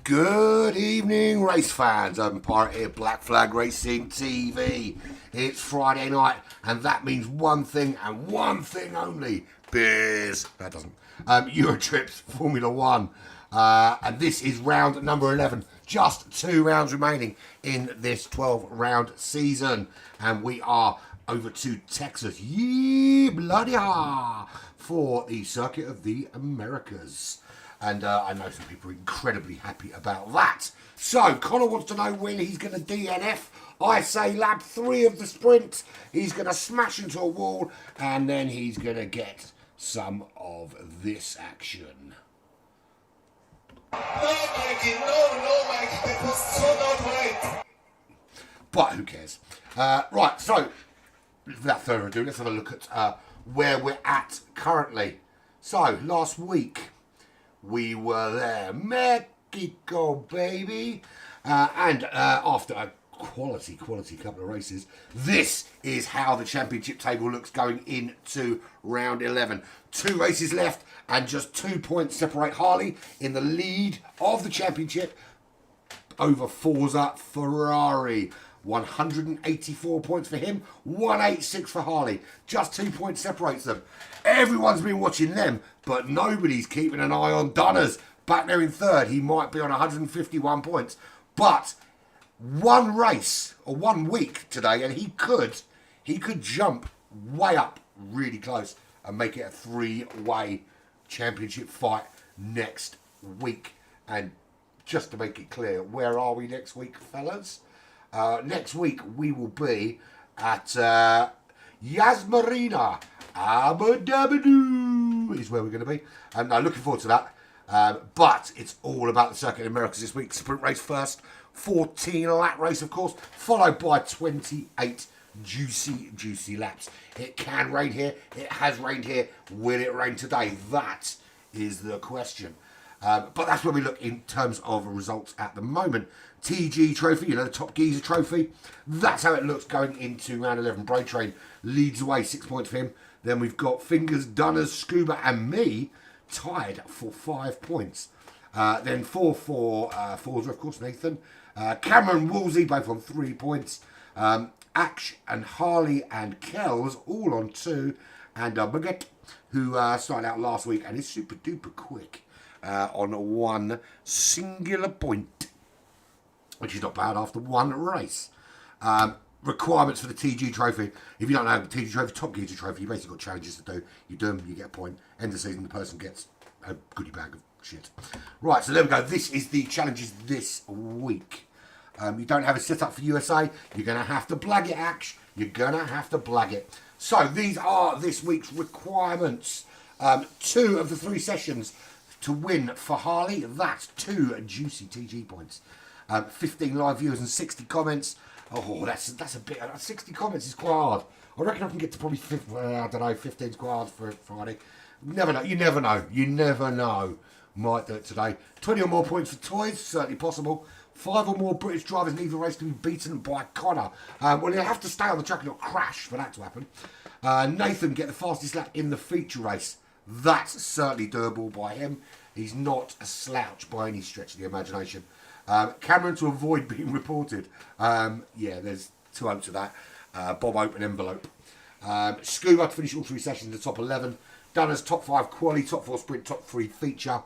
Good evening, race fans. I'm Pirate here, Black Flag Racing TV. It's Friday night, and that means one thing and one thing only: beers. That doesn't. Eurotripz Formula One, and this is round number 11. Just 2 rounds remaining in this 12-round season, and we are over to Texas. Yee bloody ha! For the Circuit of the Americas. And I know some people are incredibly happy about that. So, Connor wants to know when he's going to DNF. I say lap 3 of the sprint. He's going to smash into a wall. And then he's going to get some of this action. No, Mikey. No, Mikey. That was so not right. But who cares? Right, so, without further ado, let's have a look at where we're at currently. So, last week, we were there, Mexico, baby. And after a quality couple of races, this is how the championship table looks going into round 11. 2 races left, and just 2 points separate Harley in the lead of the championship over Forza Ferrari. 184 points for him, 186 for Harley. Just 2 points separates them. Everyone's been watching them, but nobody's keeping an eye on Dunners. Back there in third, he might be on 151 points. But one race, or 1 week today, and he could jump way up really close and make it a 3-way championship fight next week. And just to make it clear, where are we next week, fellas? Next week we will be at Yas Marina, Abu Dhabi is where we're going to be. And I'm looking forward to that. But it's all about the Circuit of Americas this week. Sprint race first, 14 lap race, of course, followed by 28 juicy laps. It can rain here. It has rained here. Will it rain today? That is the question. But that's where we look in terms of results at the moment. TG Trophy, you know, the Top Geezer Trophy. That's how it looks going into round 11. Braid Train leads away, 6 points for him. Then we've got Fingers, Dunners, Scuba and me tied for 5 points. Then 4 for Forza, of course, Nathan. Cameron, Woolsey, both on 3 points. Ash and Harley and Kells all on 2. And Baguette, who started out last week and is super duper quick on 1 singular point, which is not bad after 1 race. Requirements for the TG Trophy. If you don't know, the TG Trophy, Top Geezer Trophy, you basically got challenges to do. You do them, you get a point. End of the season, the person gets a goodie bag of shit. Right, so there we go. This is the challenges this week. You don't have a setup for USA. You're going to have to blag it, Ash. You're going to have to blag it. So these are this week's requirements. 2 of the 3 sessions to win for Harley. That's 2 juicy TG points. 15 live viewers and 60 comments. Oh, that's a bit. 60 comments is quite hard. I reckon I can get to probably 15 is quite hard for Friday. Never know. You never know. You never know. Might do it today. 20 or more points for toys, certainly possible. 5 or more British drivers need the race to be beaten by Connor. Well, he'll have to stay on the track and not crash for that to happen. Nathan get the fastest lap in the feature race. That's certainly doable by him. He's not a slouch by any stretch of the imagination. Cameron to avoid being reported. Yeah, there's 2 hopes of that. Bob open envelope. Scuba to finish all 3 sessions in the top 11. Dunners top 5 quali, top 4 sprint, top 3 feature.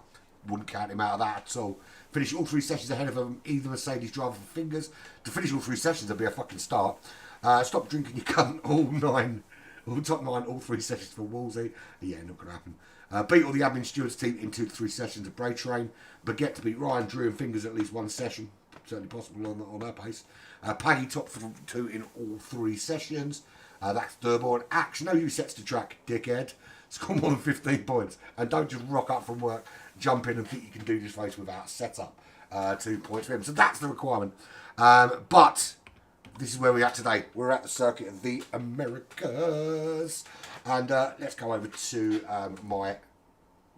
Wouldn't count him out of that at all. Finish all 3 sessions ahead of either Mercedes driver for Fingers. To finish all 3 sessions, there'll be a fucking start. Stop drinking your cunt all top 9, all 3 sessions for Woolsey. Yeah, not going to happen. Beat all the admin stewards team in 2 to 3 sessions of Braid Train. Baguette to beat Ryan, Drew and Fingers at least 1 session. Certainly possible on that pace. Paggy top 2 in all 3 sessions. That's doable. And Axe, no use sets to track, dickhead. Score more than 15 points. And don't just rock up from work, jump in and think you can do this race without a setup. 2 points for him. So that's the requirement. But this is where we're at today. We're at the Circuit of the Americas. And let's go over to my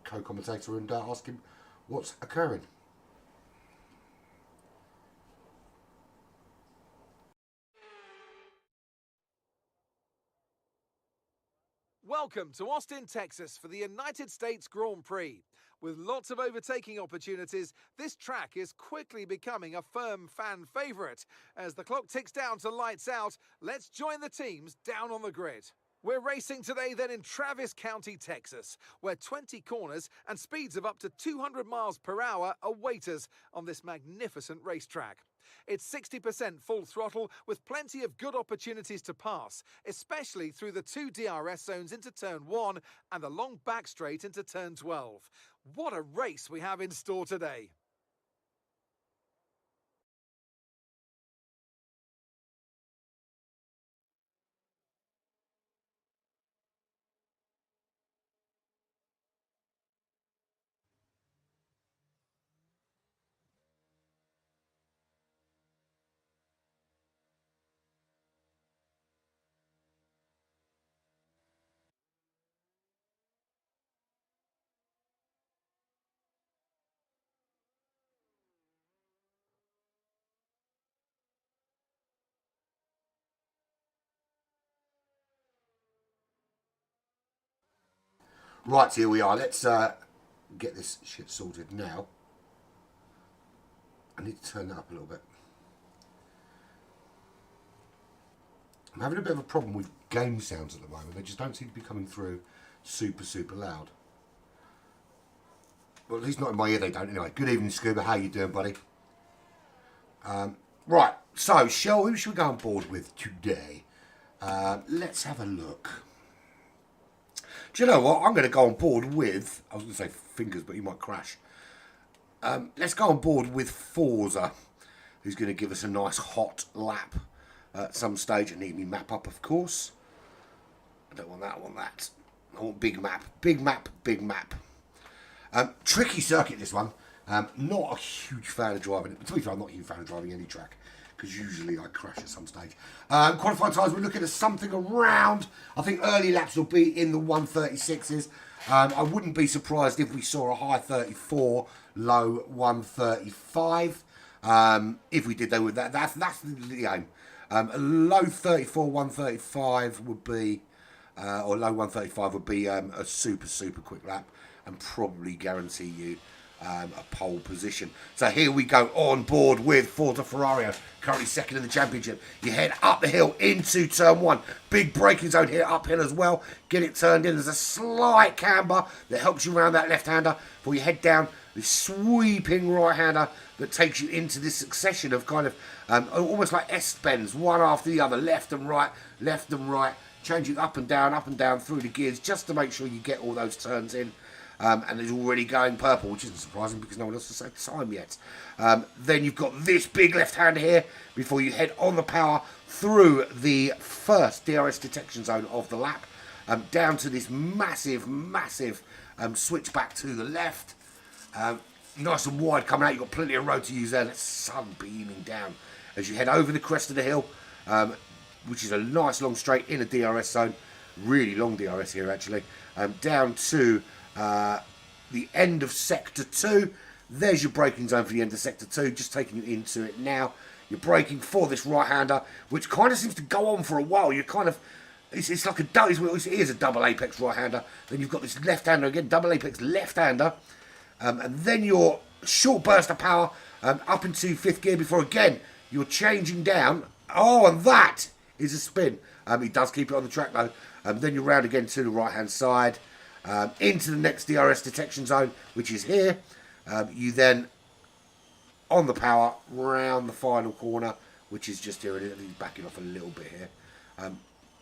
co-commentator and ask him what's occurring. Welcome to Austin, Texas for the United States Grand Prix. With lots of overtaking opportunities, this track is quickly becoming a firm fan favourite. As the clock ticks down to lights out, let's join the teams down on the grid. We're racing today then in Travis County, Texas, where 20 corners and speeds of up to 200 miles per hour await us on this magnificent racetrack. It's 60% full throttle with plenty of good opportunities to pass, especially through the 2 DRS zones into turn 1 and the long back straight into turn 12. What a race we have in store today. Right, here we are. Let's get this shit sorted now. I need to turn that up a little bit. I'm having a bit of a problem with game sounds at the moment. They just don't seem to be coming through super, super loud. Well, at least not in my ear, they don't. Anyway, good evening, Scuba. How you doing, buddy? Right, so, who should we go on board with today? Let's have a look. Do you know what? I'm going to go on board with... I was going to say fingers, but you might crash. Let's go on board with Forza, who's going to give us a nice hot lap at some stage. I need me map up, of course. I don't want that, I want that. I want big map. Big map, big map. Tricky circuit, this one. Not a huge fan of driving it. To be fair, I'm not a huge fan of driving any track, because usually I crash at some stage. Qualifying times, we're looking at something around, I think early laps will be in the 136s. I wouldn't be surprised if we saw a high 34, low 135. If we did, though, with that, that's the aim. A low 34, 135 would be, or low 135 would be a super, super quick lap, and probably guarantee you a pole position. So here we go on board with Forza Ferrari, currently second in the championship. You head up the hill into turn 1. Big braking zone here, uphill as well. Get it turned in. There's a slight camber that helps you around that left-hander before you head down the sweeping right-hander that takes you into this succession of kind of almost like S-bends, one after the other, left and right, changing up and down through the gears just to make sure you get all those turns in. And it's already going purple, which isn't surprising because no one else has said time yet. Then you've got this big left-hander here before you head on the power through the first DRS detection zone of the lap, down to this massive switch back to the left. Nice and wide coming out. You've got plenty of road to use there. The sun beaming down as you head over the crest of the hill, which is a nice long straight in a DRS zone. Really long DRS here, actually. Down to the end of Sector 2. There's your braking zone for the end of Sector 2, just taking you into it now. You're braking for this right-hander, which kind of seems to go on for a while. You're kind of, it's like it is a double apex right-hander. Then you've got this left-hander again, double apex left-hander. And then your short burst of power up into 5th gear before, again, you're changing down. Oh, and that is a spin. It does keep it on the track, though. Then you're round again to the right-hand side. Into the next DRS detection zone, which is here. You then, on the power, round the final corner, which is just here, and he's backing off a little bit here.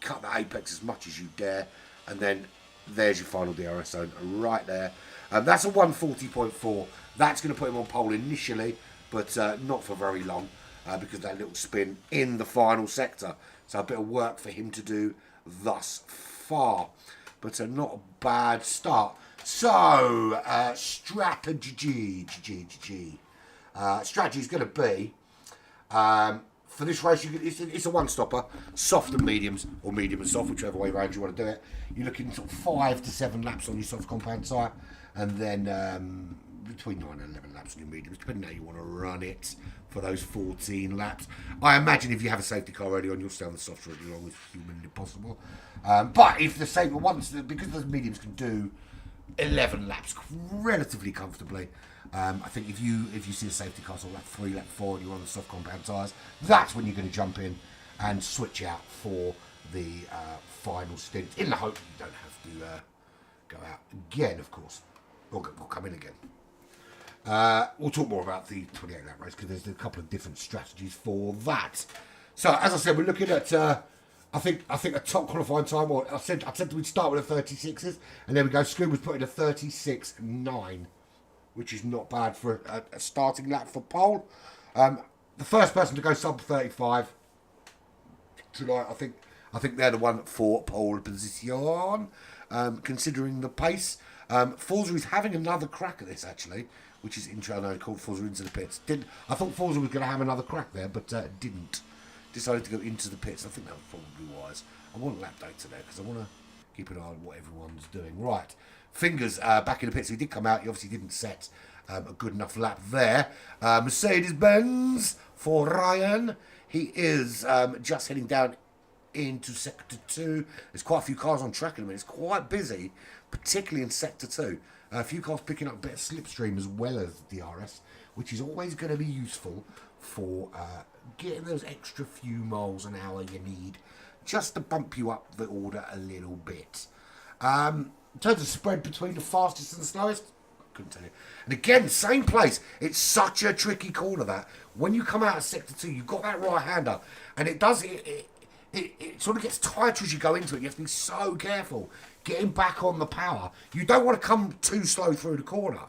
Cut the apex as much as you dare, and then there's your final DRS zone right there. That's a 140.4. That's going to put him on pole initially, but not for very long, because of that little spin in the final sector. So a bit of work for him to do thus far, but not a bad start. So, strategy is going to be, for this race, it's a one-stopper, soft and mediums, or medium and soft, whichever way around you want to do it. You're looking sort of 5 to 7 laps on your soft compound tyre, and then between 9 and 11 laps on your mediums, depending on how you want to run it for those 14 laps. I imagine if you have a safety car early on, you'll stay on the softs as long as humanly possible. But if the same ones, because those mediums can do 11 laps relatively comfortably, I think if you see a safety car on lap 3, lap 4, and you're on the soft compound tyres, that's when you're going to jump in and switch out for the final stint, in the hope that you don't have to go out again, of course, or come in again. We'll talk more about the 28 lap race because there's a couple of different strategies for that. So, as I said, we're looking at I think a top qualifying time. Or I said we'd start with a 36s, and then we go. Scuba's put in a 36.9, which is not bad for a starting lap for pole. The first person to go sub 35 tonight, I think they're the one for pole position. Considering the pace, Forza is having another crack at this actually, which is interesting. I know called Forza into the pits. I thought Forza was going to have another crack there, but didn't. Decided to go into the pits. I think that was probably wise. I want lap data there because I want to keep an eye on what everyone's doing. Right, Fingers back in the pits. He did come out. He obviously didn't set a good enough lap there. Mercedes-Benz for Ryan. He is just heading down into Sector 2. There's quite a few cars on track at the minute. It's quite busy, particularly in Sector 2. A few cars picking up a bit of slipstream as well as DRS, which is always going to be useful for getting those extra few miles an hour you need just to bump you up the order a little bit. In terms of spread between the fastest and the slowest, couldn't tell you. And again, same place. It's such a tricky corner that when you come out of Sector 2, you've got that right-hander, and it sort of gets tighter as you go into it. You have to be so careful getting back on the power. You don't want to come too slow through the corner.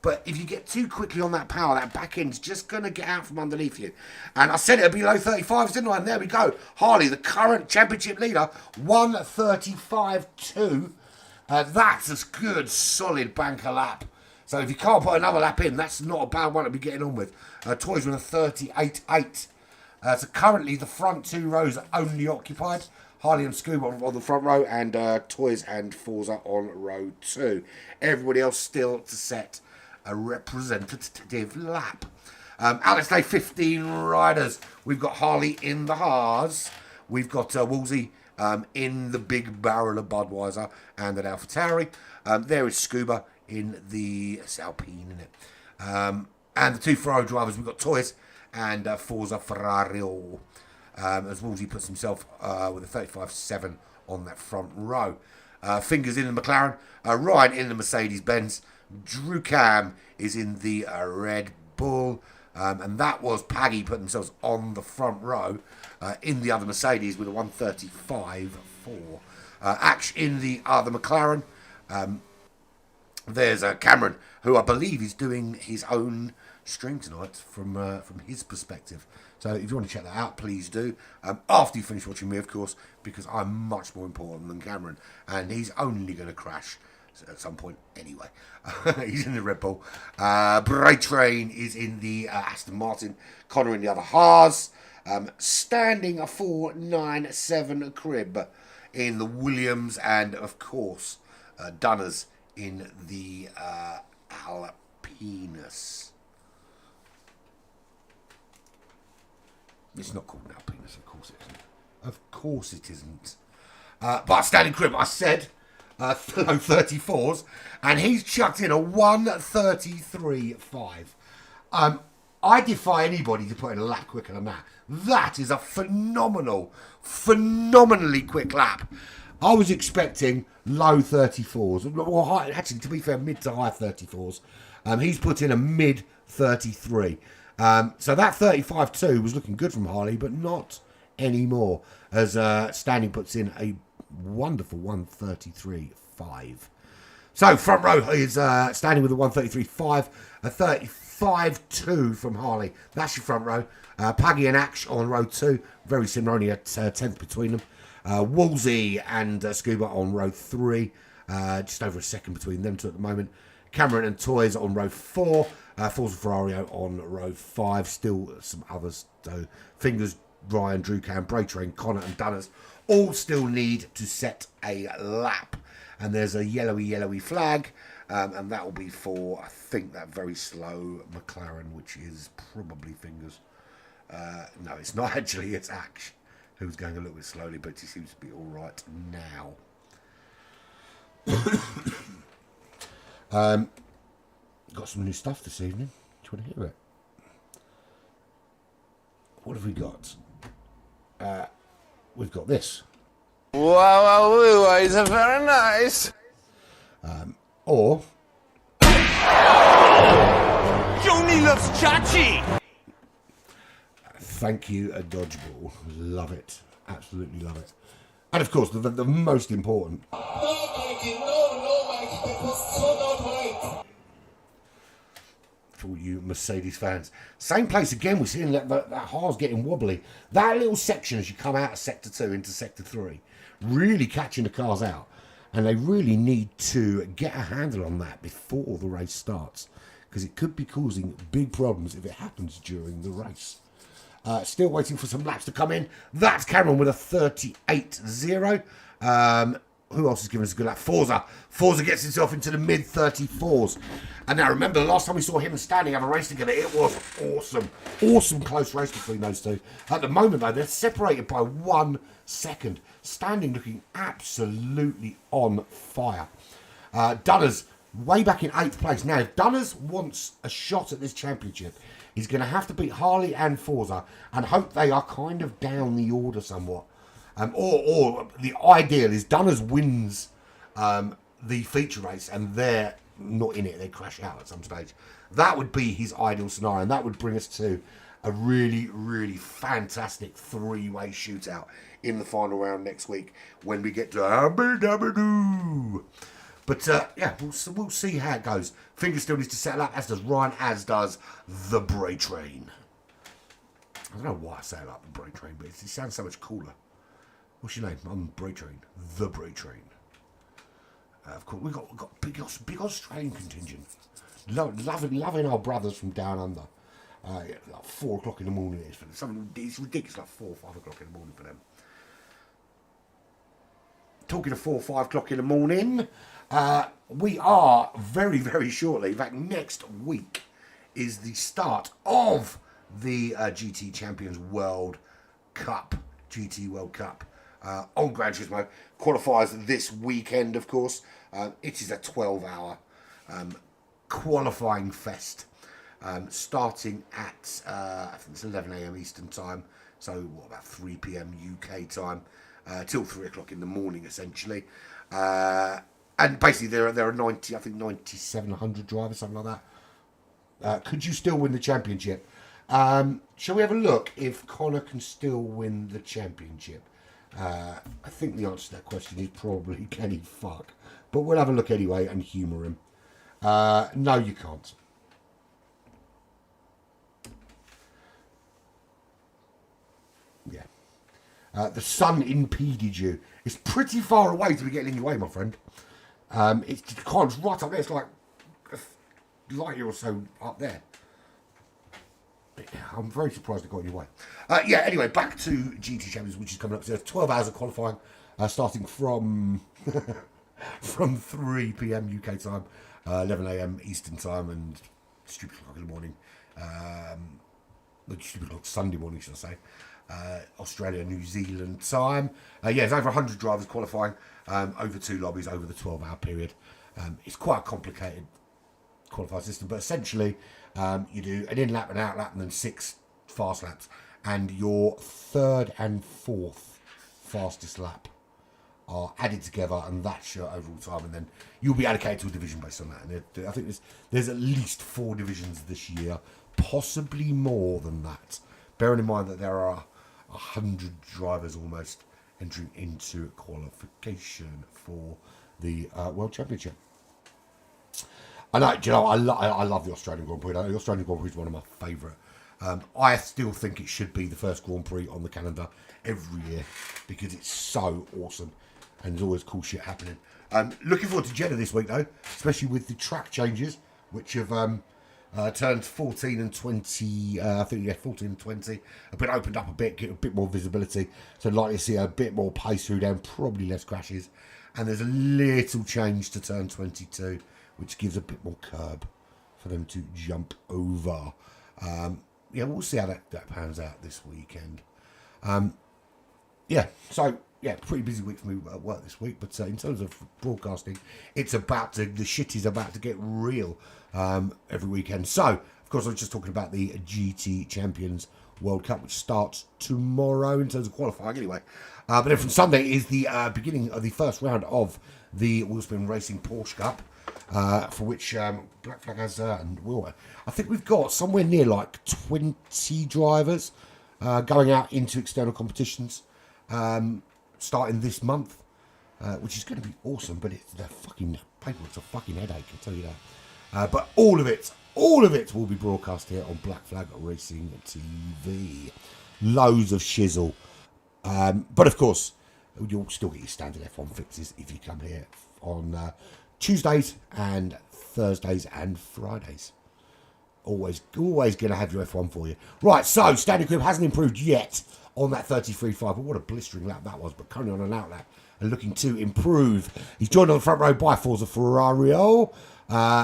But if you get too quickly on that power, that back end's just going to get out from underneath you. And I said it'd be low 35s, didn't I? And there we go. Harley, the current championship leader, 1:35.2. That's a good, solid banker lap. So if you can't put another lap in, that's not a bad one to be getting on with. Toys with a 38.8. So currently the front two rows are only occupied. Harley and Scuba on the front row, and Toys and Forza on row 2. Everybody else still to set a representative lap. Out of day 15 riders. We've got Harley in the Haas. We've got Woolsey in the big barrel of Budweiser and an AlphaTauri. There is Scuba in the Alpine, in it. And the two Ferrari drivers, we've got Toys and Forza Ferrari. As Woolsey puts himself with a 35.7 on that front row. Fingers in the McLaren. Ryan in the Mercedes-Benz. Drew Cam is in the Red Bull. And that was Paggy putting themselves on the front row in the other Mercedes with a 1:35.4. Ash in the other McLaren. There's Cameron, who I believe is doing his own stream tonight from his perspective. So if you want to check that out, please do. After you finish watching me, of course, because I'm much more important than Cameron. And he's only going to crash at some point anyway. He's in the Red Bull. Bray Train is in the Aston Martin. Connor in the other Haas. Standing a 4.97 crib in the Williams. And, of course, Dunners in the Alpinus. It's not called an Alpinus, of course it isn't. Of course it isn't. But standing crib, I said, low 34s, and he's chucked in a 1:33.5. I defy anybody to put in a lap quicker than that. That is a phenomenally quick lap. I was expecting low 34s. Well, high, actually, to be fair, mid to high 34s. He's put in a mid 33. So that 35.2 was looking good from Harley, but not anymore, as Standing puts in a wonderful 1:33.5. So front row is Standing with a 1:33.5, a 35.2 from Harley. That's your front row. Paggy and Ash on row 2, very similar, only a 10th between them. Woolsey and Scuba on row 3, just over a second between them two at the moment. Cameron and Toys on row 4. Forza Ferrari on row 5. Still some others. So Fingers, Ryan, Drew Cam, Bray Train, Connor and Dunners all still need to set a lap. and there's a yellowy flag, and that will be for, I think, that very slow McLaren, which is probably Fingers. No, it's not actually, it's Ash, who's going a little bit slowly, but he seems to be all right now. Got some new stuff this evening. Do you want to hear it? What have we got? We've got this. Wow, it's very nice. Or Johnny loves Chachi. thank you, a dodgeball. Love it. Absolutely love it. And of course, the most important. No, Mikey, no, Mikey, that was so not right. For all you Mercedes fans. Same place again, we're seeing that Haas getting wobbly. That little section as you come out of Sector 2 into Sector 3, really catching the cars out. And they really need to get a handle on that before the race starts, because it could be causing big problems if it happens during the race. Still waiting for some laps to come in. That's Cameron with a 38.0. Who else is giving us a good lap? Forza gets himself into the mid-34s. And now remember, the last time we saw him and Stanley have a race together, it was awesome. Awesome close race between those two. At the moment, though, they're separated by 1 second. Standing looking absolutely on fire. Dunners way back in 8th place. Now, if Dunners wants a shot at this championship, he's going to have to beat Harley and Forza and hope they are kind of down the order somewhat. Or the ideal is Dunners wins the feature race and they're not in it. They crash out at some stage. That would be his ideal scenario, and that would bring us to a really, really fantastic 3-way shootout in the final round next week when we get to Abu Dhabi. But yeah, we'll see how it goes. Finger still needs to settle up, as does Ryan, as does the Bray Train. I don't know why I say it like the Bray Train, but it sounds so much cooler. What's your name? I'm Bray Train. The Bray Train. Of course, we've got big Australian contingent. Loving our brothers from down under. Like 4 o'clock in the morning it is for them. It's ridiculous, like 4 or 5 o'clock in the morning for them. Talking of 4 or 5 o'clock in the morning, we are very, very shortly, in fact next week, is the start of the GT Champions World Cup. GT World Cup. On Gran Turismo. Qualifiers this weekend, of course. It is a 12-hour qualifying fest. Starting at, I think it's 11 a.m. Eastern time. So, what, about 3 p.m. UK time. Till 3 o'clock in the morning, essentially. And basically, there are 9,700 drivers, something like that. Could you still win the championship? Shall we have a look if Connor can still win the championship? I think the answer to that question is probably can he fuck? But we'll have a look anyway and humour him. No, you can't. Yeah. The sun impeded you. It's pretty far away to be getting in your way, my friend. It's kind of right up there. It's like a light year or so up there. I'm very surprised it got in your way. Yeah, anyway, back to GT Champions, which is coming up. So there's 12 hours of qualifying, starting from 3 p.m. UK time, 11 a.m. Eastern time, and stupid o'clock in the morning. Stupid o'clock Sunday morning, should I say. Australia, New Zealand time. Yeah, there's over 100 drivers qualifying, over 2 lobbies over the 12-hour period. It's quite a complicated qualifier system, but essentially you do an in-lap, an out-lap, and then 6 fast laps, and your 3rd and 4th fastest lap are added together, and that's your overall time, and then you'll be allocated to a division based on that. And I think there's at least 4 divisions this year, possibly more than that, bearing in mind that there are 100 drivers almost entering into qualification for the World Championship. I know, do you know, I love the Australian Grand Prix. The Australian Grand Prix is one of my favourite. I still think it should be the first Grand Prix on the calendar every year because it's so awesome and there's always cool shit happening. Looking forward to Jeddah this week though, especially with the track changes, which have turned 14 and 20. I think 14 and 20. A bit opened up a bit, get a bit more visibility. So likely to see a bit more pace through them, probably less crashes. And there's a little change to turn 22, which gives a bit more curb for them to jump over. Yeah, we'll see how that pans out this weekend. Yeah, so, yeah, pretty busy week for me at work this week. But in terms of broadcasting, the shit is about to get real every weekend. So, of course, I was just talking about the GT Champions World Cup, which starts tomorrow in terms of qualifying anyway. But then from Sunday is the beginning of the first round of the Wheelspin Racing Porsche Cup, for which Black Flag has, and I think we've got somewhere near like 20 drivers going out into external competitions starting this month, which is going to be awesome. But the fucking paperwork's a fucking headache, I'll tell you that. But all of it will be broadcast here on Black Flag Racing TV. Loads of shizzle. But of course, you'll still get your standard F1 fixes if you come here on Tuesdays and Thursdays and Fridays. Always going to have your F1 for you. Right, so standard equip hasn't improved yet on that 33.5. But what a blistering lap that was. But currently on an out lap and looking to improve. He's joined on the front row by Forza Ferrario,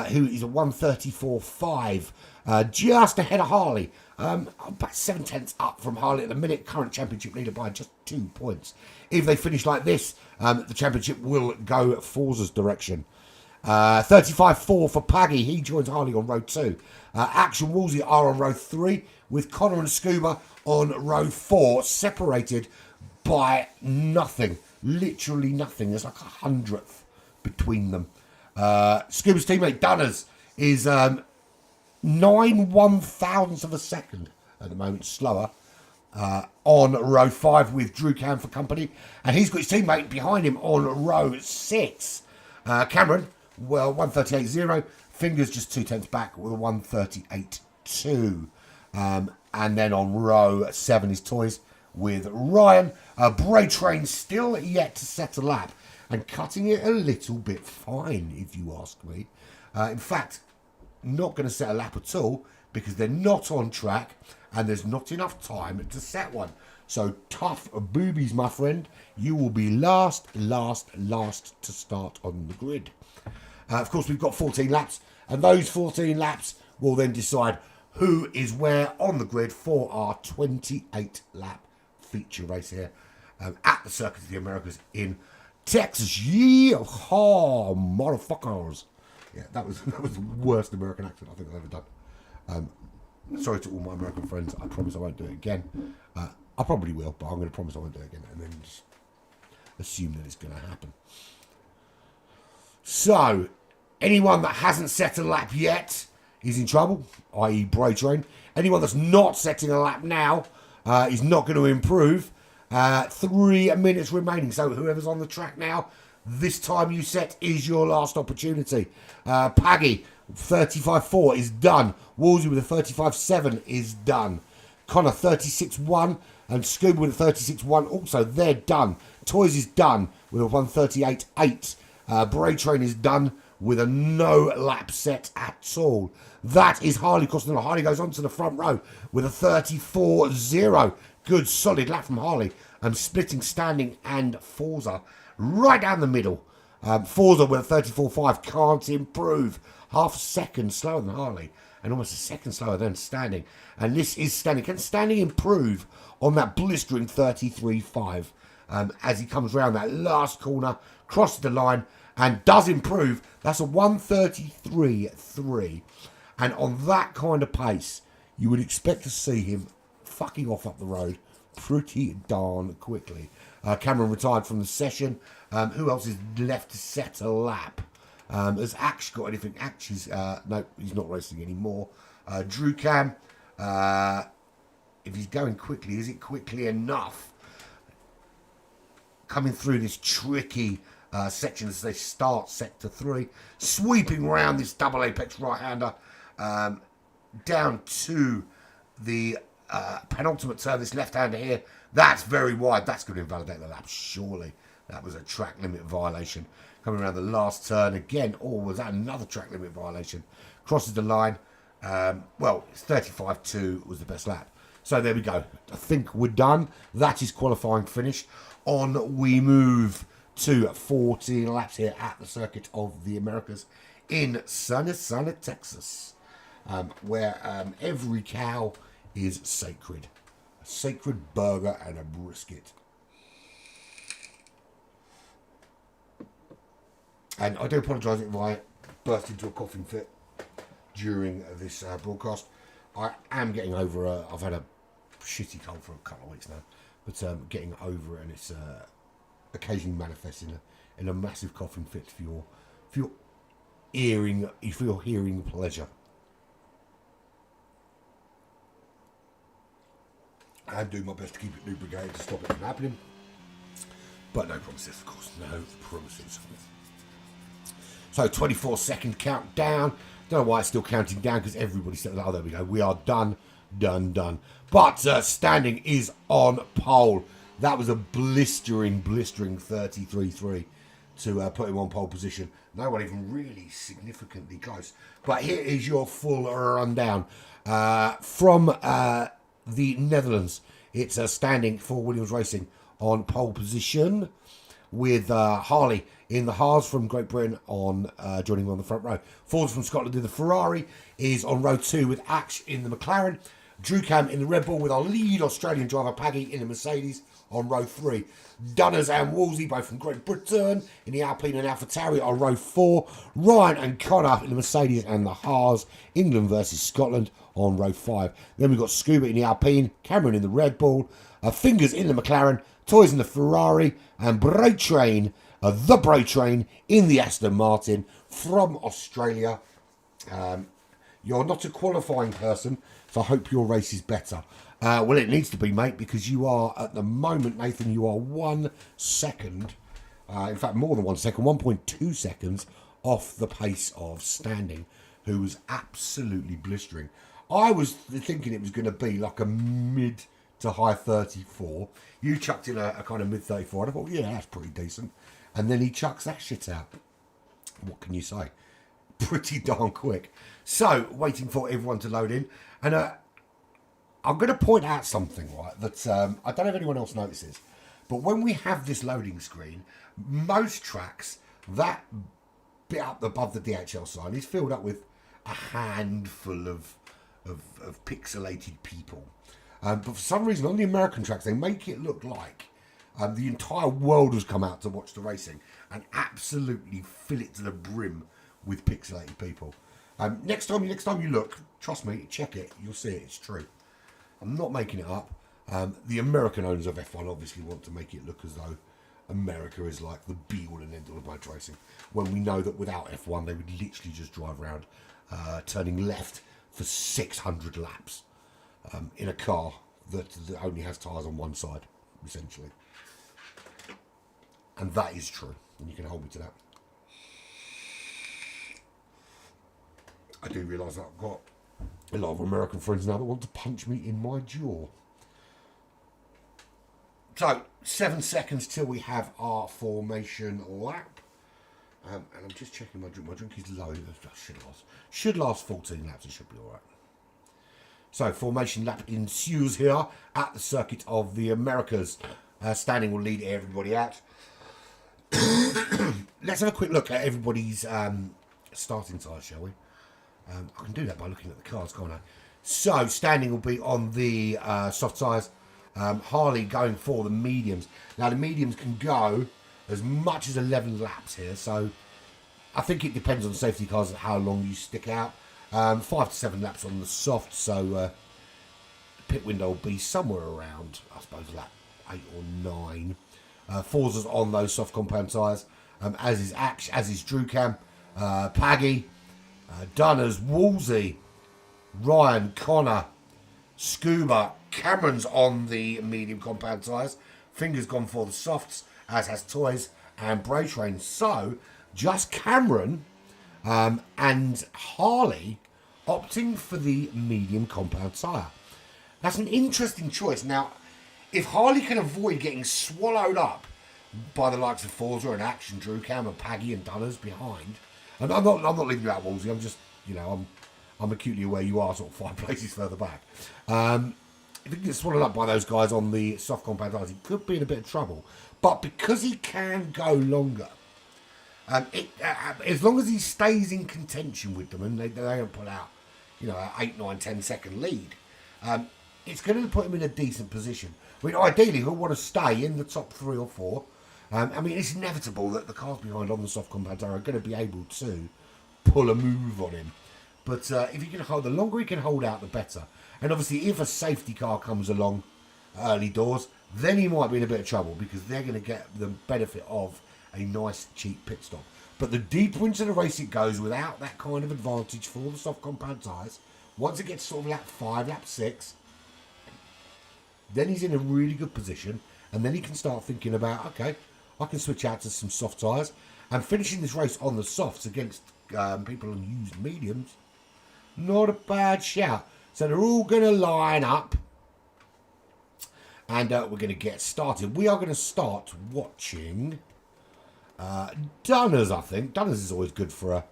who is a 134.5, just ahead of Harley. About 7/10 up from Harley at the minute. Current championship leader by just 2 points. If they finish like this, the championship will go Forza's direction. 35.4 for Paggy. He joins Harley on row 2. Action Woolsey are on row 3, with Connor and Scuba on row 4, separated by nothing. Literally nothing. There's like 100th between them. Scuba's teammate Dunners is 9/1000ths of a second at the moment slower on row 5 with Drew Cam for company, and he's got his teammate behind him on row 6. Cameron, well, 138.0, Fingers just 2/10 back with a 138.2, and then on row 7 is Toys with Ryan. Bray Train still yet to set a lap and cutting it a little bit fine, if you ask me. In fact, not going to set a lap at all because they're not on track and there's not enough time to set one. So tough boobies, my friend. You will be last to start on the grid. Of course, we've got 14 laps, and those 14 laps will then decide who is where on the grid for our 28-lap feature race here at the Circuit of the Americas in Texas. Yeehaw, motherfuckers. Yeah, that was the worst American accent I think I've ever done. Sorry to all my American friends. I promise I won't do it again. I probably will, but I'm going to promise I won't do it again, and then just assume that it's going to happen. So, anyone that hasn't set a lap yet is in trouble, i.e. Bray Train. Anyone that's not setting a lap now is not going to improve. 3 minutes remaining, so whoever's on the track now, this time you set is your last opportunity. Paggy, 35.4 is done. Woolsey with a 35.7 is done. Connor, 36.1, and Scuba with a 36.1 also, they're done. Toys is done with a 138.8. Bray Train is done with a no lap set at all. That is Harley crossing the line. Harley goes on to the front row with a 34.0. Good solid lap from Harley. Splitting Standing and Forza right down the middle. Forza with a 34.5 can't improve. Half a second slower than Harley and almost a second slower than Standing. And this is Standing. Can Standing improve on that blistering 33.5 as he comes round that last corner, crosses the line and does improve? That's a 133.3. And on that kind of pace, you would expect to see him fucking off up the road pretty darn quickly. Cameron retired from the session. Who else is left to set a lap? Has Ash got anything? Ash is, no, he's not racing anymore. Drew Cam, if he's going quickly, is it quickly enough? Coming through this tricky section as they start sector 3, sweeping round this double apex right-hander down to the penultimate turn, this left-hander here. That's very wide. That's going to invalidate the lap, surely. That was a track limit violation. Coming around the last turn again. Oh, was that another track limit violation? Crosses the line. Well, 35.2 was the best lap. So there we go. I think we're done. That is qualifying finished. On we move to 14 laps here at the Circuit of the Americas in sunny Texas, where every cow is sacred. A sacred burger and a brisket. And I do apologise if I burst into a coughing fit during this broadcast. I am getting over I've had a shitty cold for a couple of weeks now, but getting over it, and it's occasionally manifests in a massive coughing fit for your hearing pleasure. I'm doing my best to keep it lubricated to stop it from happening, but no promises, of course, no promises. So 24-second countdown. Don't know why it's still counting down, because everybody said, oh, there we go. We are done. But Standing is on pole. That was a blistering 33.3 to put him on pole position. No one even really significantly close. But here is your full rundown. From the Netherlands, it's Standing for Williams Racing on pole position, with Harley in the Haas from Great Britain on joining him on the front row. Fords from Scotland in the Ferrari is on row 2 with Ash in the McLaren. Drucam in the Red Bull with our lead Australian driver Paggy in the Mercedes on row 3. Dunners and Wolsey both from Great Britain in the Alpine and AlphaTauri on row 4. Ryan and Connor in the Mercedes and the Haas. England versus Scotland on row 5. Then we've got Scuba in the Alpine, Cameron in the Red Bull, Fingers in the McLaren, Toys in the Ferrari, and Bray Train in the Aston Martin from Australia. You're not a qualifying person, so I hope your race is better. Well, it needs to be, mate, because you are, at the moment, Nathan, you are 1 second, in fact, more than 1 second, 1.2 seconds off the pace of Standing, who was absolutely blistering. I was thinking it was going to be like a mid to high 34. You chucked in a kind of mid 34, and I thought, yeah, that's pretty decent. And then he chucks that shit out. What can you say? Pretty darn quick. So, waiting for everyone to load in. And I'm going to point out something, right, that I don't know if anyone else notices. But when we have this loading screen, most tracks, that bit up above the DHL sign is filled up with a handful of pixelated people. But for some reason, on the American tracks, they make it look like the entire world has come out to watch the racing and absolutely fill it to the brim with pixelated people. Next time you look, trust me, check it, you'll see it, it's true. I'm not making it up. The American owners of F1 obviously want to make it look as though America is like the be-all and end-all of motor racing, when we know that without F1 they would literally just drive around turning left for 600 laps in a car that only has tyres on one side, essentially. And that is true, and you can hold me to that. I do realise that I've got a lot of American friends now that want to punch me in my jaw. So, 7 seconds till we have our formation lap. And I'm just checking my drink. My drink is low. It should last 14 laps. It should be all right. So, formation lap ensues here at the Circuit of the Americas. Standing will lead everybody out. Let's have a quick look at everybody's starting tyres, shall we? I can do that by looking at the cars, can't I? So, Standing will be on the soft tyres. Harley going for the mediums. Now, the mediums can go as much as 11 laps here, so I think it depends on safety cars and how long you stick out. 5 to 7 laps on the soft, so the pit window will be somewhere around, I suppose, lap 8 or 9. Forza's on those soft compound tyres, as is Ash, as is Drucam, Paggy, Dunners, Wolsey, Ryan, Connor, Scuba, Cameron's on the medium compound tyres, Fingers gone for the softs, as has Toys and Bray Train. So, just Cameron and Harley opting for the medium compound tyre. That's an interesting choice. Now, if Harley can avoid getting swallowed up by the likes of Forza and Action, Drucam and Paggy and Dunners behind, and I'm not leaving you out, Wolsey. I'm just, I'm acutely aware you are sort of 5 places further back. If you get swallowed up by those guys on the soft compound tyres, he could be in a bit of trouble. But because he can go longer, as long as he stays in contention with them and they don't pull out, you know, an 8, 9, 10 second lead, it's going to put him in a decent position. I mean, ideally, he'll want to stay in the top 3 or 4. I mean, it's inevitable that the cars behind on the soft compact are going to be able to pull a move on him. But if he can hold, the longer he can hold out, the better. And obviously, if a safety car comes along early doors, then he might be in a bit of trouble because they're going to get the benefit of a nice, cheap pit stop. But the deeper into the race it goes without that kind of advantage for the soft compact tyres, once it gets sort of lap 5, lap 6, then he's in a really good position. And then he can start thinking about, okay, I can switch out to some soft tyres. And finishing this race on the softs against people on used mediums, not a bad shout. So they're all going to line up. And we're going to get started. We are going to start watching Dunners, I think. Dunners is always good for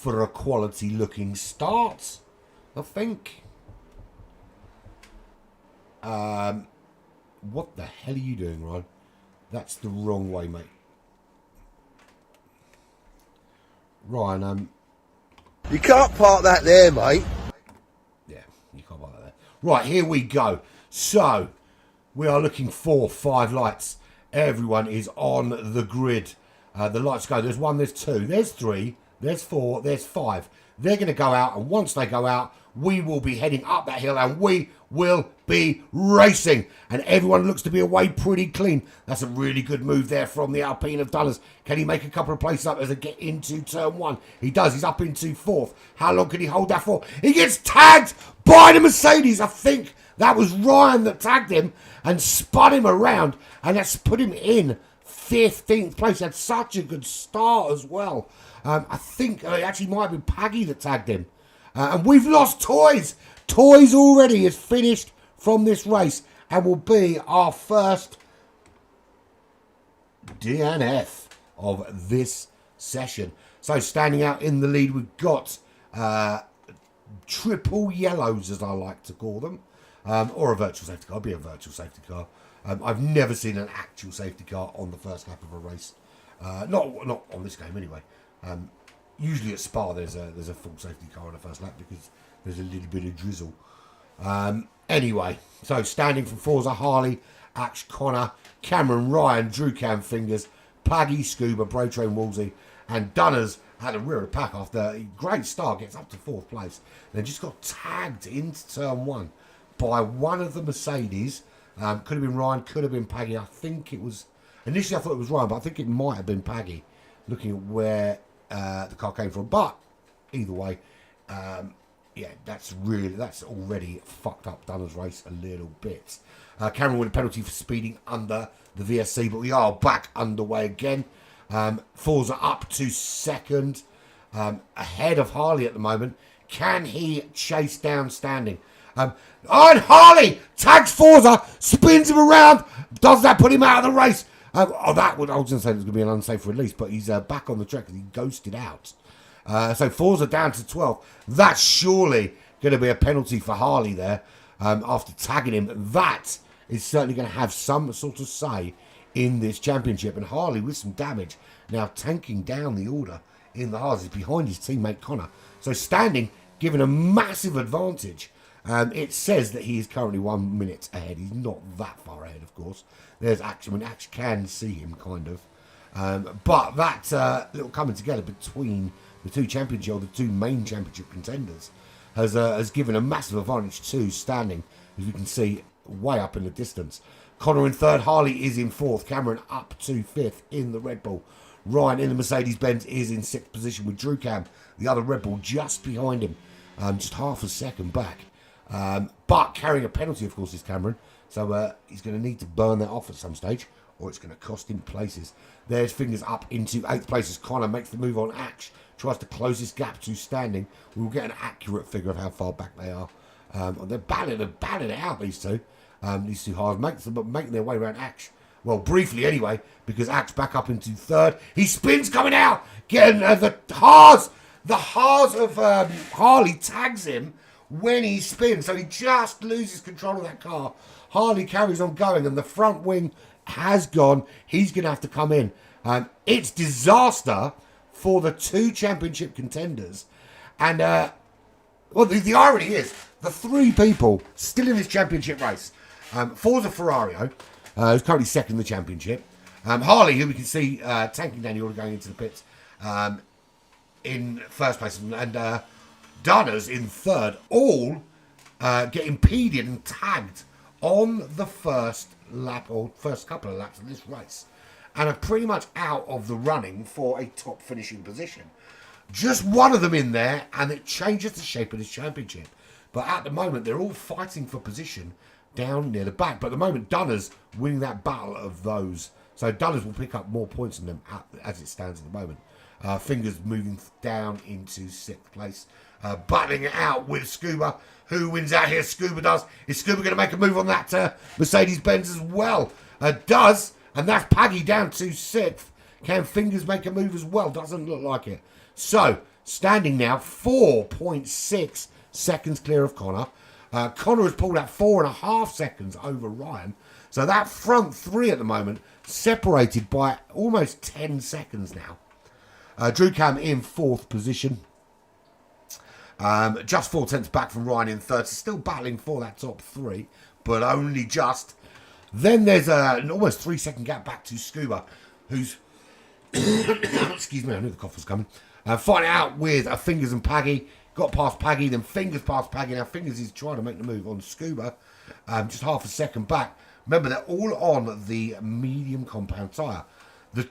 a quality looking start, I think. What the hell are you doing, Ryan? That's the wrong way, mate. Ryan, You can't park that there, mate. yeah, you can't park that there. Right, here we go. So, we are looking for 5 lights. Everyone is on the grid. The lights go. There's 1, there's 2, there's 3, there's 4, there's 5. They're going to go out, and once they go out, we will be heading up that hill, and we will be racing. And everyone looks to be away pretty clean. That's a really good move there from the Alpine of Dunners. Can he make a couple of places up as they get into turn 1? He does. He's up into 4th. How long can he hold that for? He gets tagged by the Mercedes. I think that was Ryan that tagged him and spun him around, and that's put him in 15th place. He had such a good start as well. I think it actually might have been Paggy that tagged him. And we've lost Toys. Toys already is finished from this race and will be our first DNF of this session. So standing out in the lead, we've got triple yellows, as I like to call them, or a virtual safety car. It'll be a virtual safety car. I've never seen an actual safety car on the first lap of a race. Not on this game anyway. Usually at Spa there's a full safety car on the first lap because there's a little bit of drizzle. Anyway, so standing for Forza, Harley, Ash, Connor, Cameron, Ryan, Drew Cam Fingers, Paggy, Scuba, Bro Train Wolsey, and Dunners at the rear of the pack after a great start, gets up to 4th place. Then just got tagged into turn 1 by one of the Mercedes. Could have been Ryan, could have been Paggy. I think it was, initially I thought it was Ryan, but I think it might have been Paggy, looking at where the car came from. But either way, yeah, that's already fucked up Dunners' race a little bit. Cameron with a penalty for speeding under the VSC, but we are back underway again. Forza up to 2nd, ahead of Harley at the moment. Can he chase down Standing? And Harley tags Forza, spins him around. Does that put him out of the race? I was going to say it was going to be an unsafe release, but he's back on the track because he ghosted out. So Forza down to 12th. That's surely going to be a penalty for Harley there after tagging him. That is certainly going to have some sort of say in this championship. And Harley with some damage now tanking down the order in the hards. He's behind his teammate Connor. So Standing given a massive advantage. It says that he is currently 1 minute ahead. He's not that far ahead, of course. There's Action. I mean, Action can see him, kind of. But that little coming together between the two main championship contenders, has given a massive advantage to Standing, as we can see way up in the distance. Connor in 3rd. Harley is in 4th. Cameron up to 5th in the Red Bull. Ryan in the Mercedes-Benz is in 6th position with Drew Cam, the other Red Bull, just behind him, just half a second back. But carrying a penalty, of course, is Cameron. So he's going to need to burn that off at some stage, or it's going to cost him places. There's Fingers up into 8th place as Connor makes the move on Ash. Tries to close this gap to Standing. We'll get an accurate figure of how far back they are. They're battling it out, these two halves, making their way around Ash. Well, briefly anyway, because Ash back up into 3rd. He spins coming out, getting the Haas of Harley tags him when he spins, so he just loses control of that car. Harley carries on going, and the front wing has gone. He's going to have to come in. It's disaster for the two championship contenders. And, well, the irony is, the three people still in this championship race. Forza Ferrario, who's currently second in the championship. Harley, who we can see tanking down the order going into the pits in first place. And Dunners in third. All get impeded and tagged on the first lap or first couple of laps of this race. And are pretty much out of the running for a top finishing position. Just one of them in there, and it changes the shape of this championship. But at the moment, they're all fighting for position down near the back. But at the moment, Dunners winning that battle of those. So Dunners will pick up more points than them as it stands at the moment. Fingers moving down into 6th place. Battling it out with Scuba. Who wins out here? Scuba does. Is Scuba going to make a move on that Mercedes-Benz as well? Does. And that's Paggy down to 6th. Can Fingers make a move as well? Doesn't look like it. So, standing now 4.6 seconds clear of Connor. Connor has pulled out 4.5 seconds over Ryan. So that front three at the moment separated by almost 10 seconds now. Drew Cam in 4th position. Just 4 tenths back from Ryan in 3rd. So still battling for that top 3, but only just. Then there's an almost 3-second gap back to Scuba, who's excuse me, I knew the cough was coming. Fighting out with Fingers and Paggy. Got past Paggy, then Fingers past Paggy. Now Fingers is trying to make the move on Scuba. Just half a second back. Remember, they're all on the medium compound tyre. The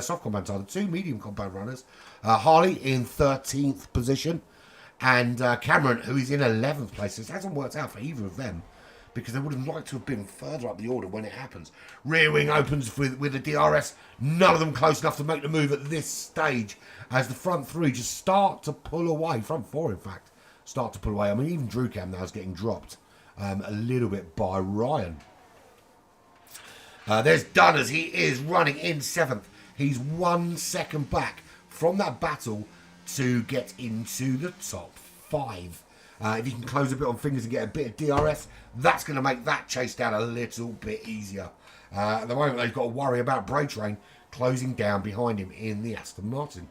soft compound tyre. The two medium compound runners. Harley in 13th position. And Cameron, who is in 11th place. This hasn't worked out for either of them, because they would have liked to have been further up the order when it happens. Rear wing opens with the DRS. None of them close enough to make the move at this stage, as the front three just start to pull away. Front four, in fact, start to pull away. I mean, even Drew Cam now is getting dropped a little bit by Ryan. There's Dunners. He is running in 7th. He's 1 second back from that battle to get into the top 5. If you can close a bit on Fingers and get a bit of DRS, that's going to make that chase down a little bit easier. At the moment, they've got to worry about Bray Train closing down behind him in the Aston Martin.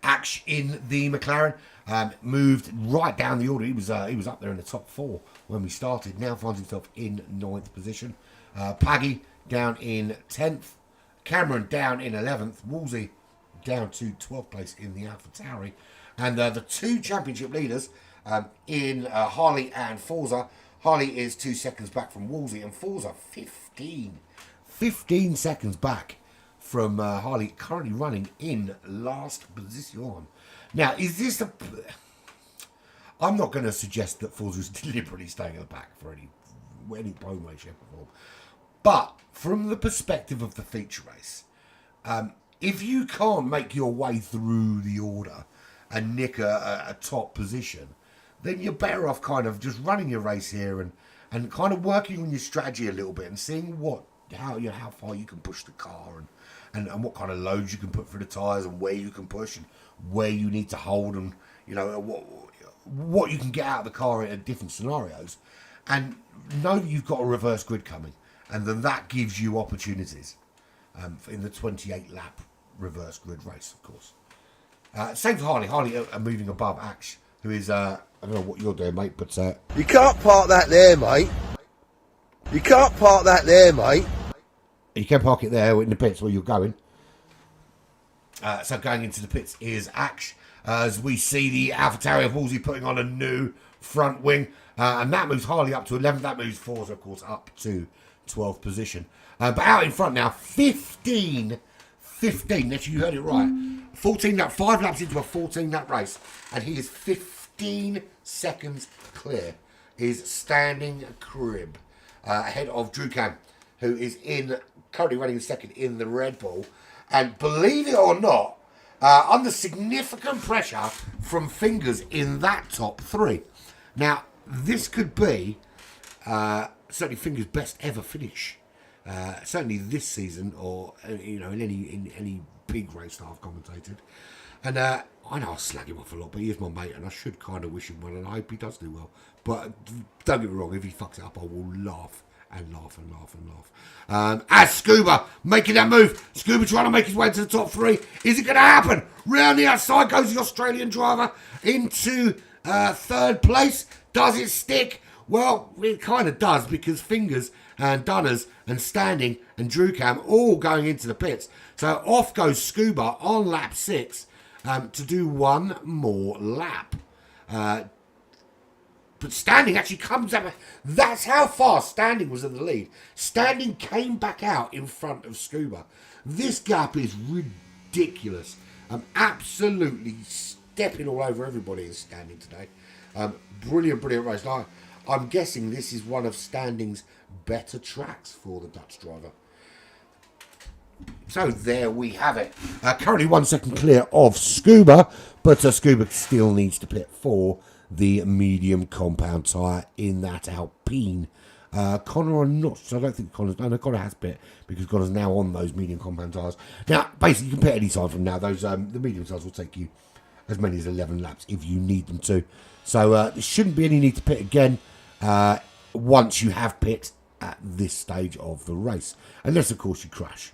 Ash in the McLaren moved right down the order. He was up there in the top 4 when we started. Now finds himself in 9th position. Paggy down in 10th. Cameron down in 11th. Woolsey down to 12th place in the AlphaTauri. And the two championship leaders in Harley and Forza. Harley is 2 seconds back from Woolsey, and Forza 15 seconds back from Harley, currently running in last position. Now, is this a... I'm not going to suggest that Forza is deliberately staying at the back for any way, shape or form. But from the perspective of the feature race, if you can't make your way through the order and nick a top position, then you're better off kind of just running your race here and kind of working on your strategy a little bit and seeing how far you can push the car and what kind of loads you can put through the tyres and where you can push and where you need to hold and what you can get out of the car in different scenarios, and know that you've got a reverse grid coming, and then that gives you opportunities in the 28 lap reverse grid race, of course. Same for Harley. Harley are moving above Ash, who is, I don't know what you're doing, mate, but... You can't park that there, mate. You can't park that there, mate. You can park it there in the pits where you're going. So going into the pits is Ash, as we see the AlphaTauri of Woolsey putting on a new front wing. And that moves Harley up to 11th. That moves Forza, of course, up to 12th position. But out in front now, 15, if you heard it right. 5 laps into a 14-lap race, and he is 15 seconds clear. Is standing crib ahead of Drew Cam, who is currently running second in the Red Bull. And believe it or not, under significant pressure from Fingers in that top 3. Now, this could be certainly Fingers' best ever finish. Certainly this season, or in any big race that I've commentated. And I know I slag him off a lot, but he is my mate, and I should kind of wish him well, and I hope he does do well. But don't get me wrong, if he fucks it up, I will laugh and laugh and laugh and laugh. As Scuba making that move. Scuba trying to make his way to the top 3. Is it going to happen? Round the outside goes the Australian driver into 3rd place. Does it stick? Well, it kind of does, because Fingers and Dunners and Standing and Drewcam all going into the pits. So off goes Scuba on lap 6 to do one more lap. But Standing actually comes up. That's how far Standing was in the lead. Standing came back out in front of Scuba. This gap is ridiculous. I'm absolutely stepping all over everybody in Standing today. Brilliant race. Now, I'm guessing this is one of Standing's better tracks for the Dutch driver. So there we have it. Currently 1 second clear of Scuba, but Scuba still needs to pit for the medium compound tyre in that Alpine. Connor or not, so I don't think Connor's... No, Connor has pit, because Connor's now on those medium compound tyres. Now, basically, you can pit any time from now. Those the medium tyres will take you as many as 11 laps if you need them to. So there shouldn't be any need to pit again once you have pit at this stage of the race. Unless, of course, you crash.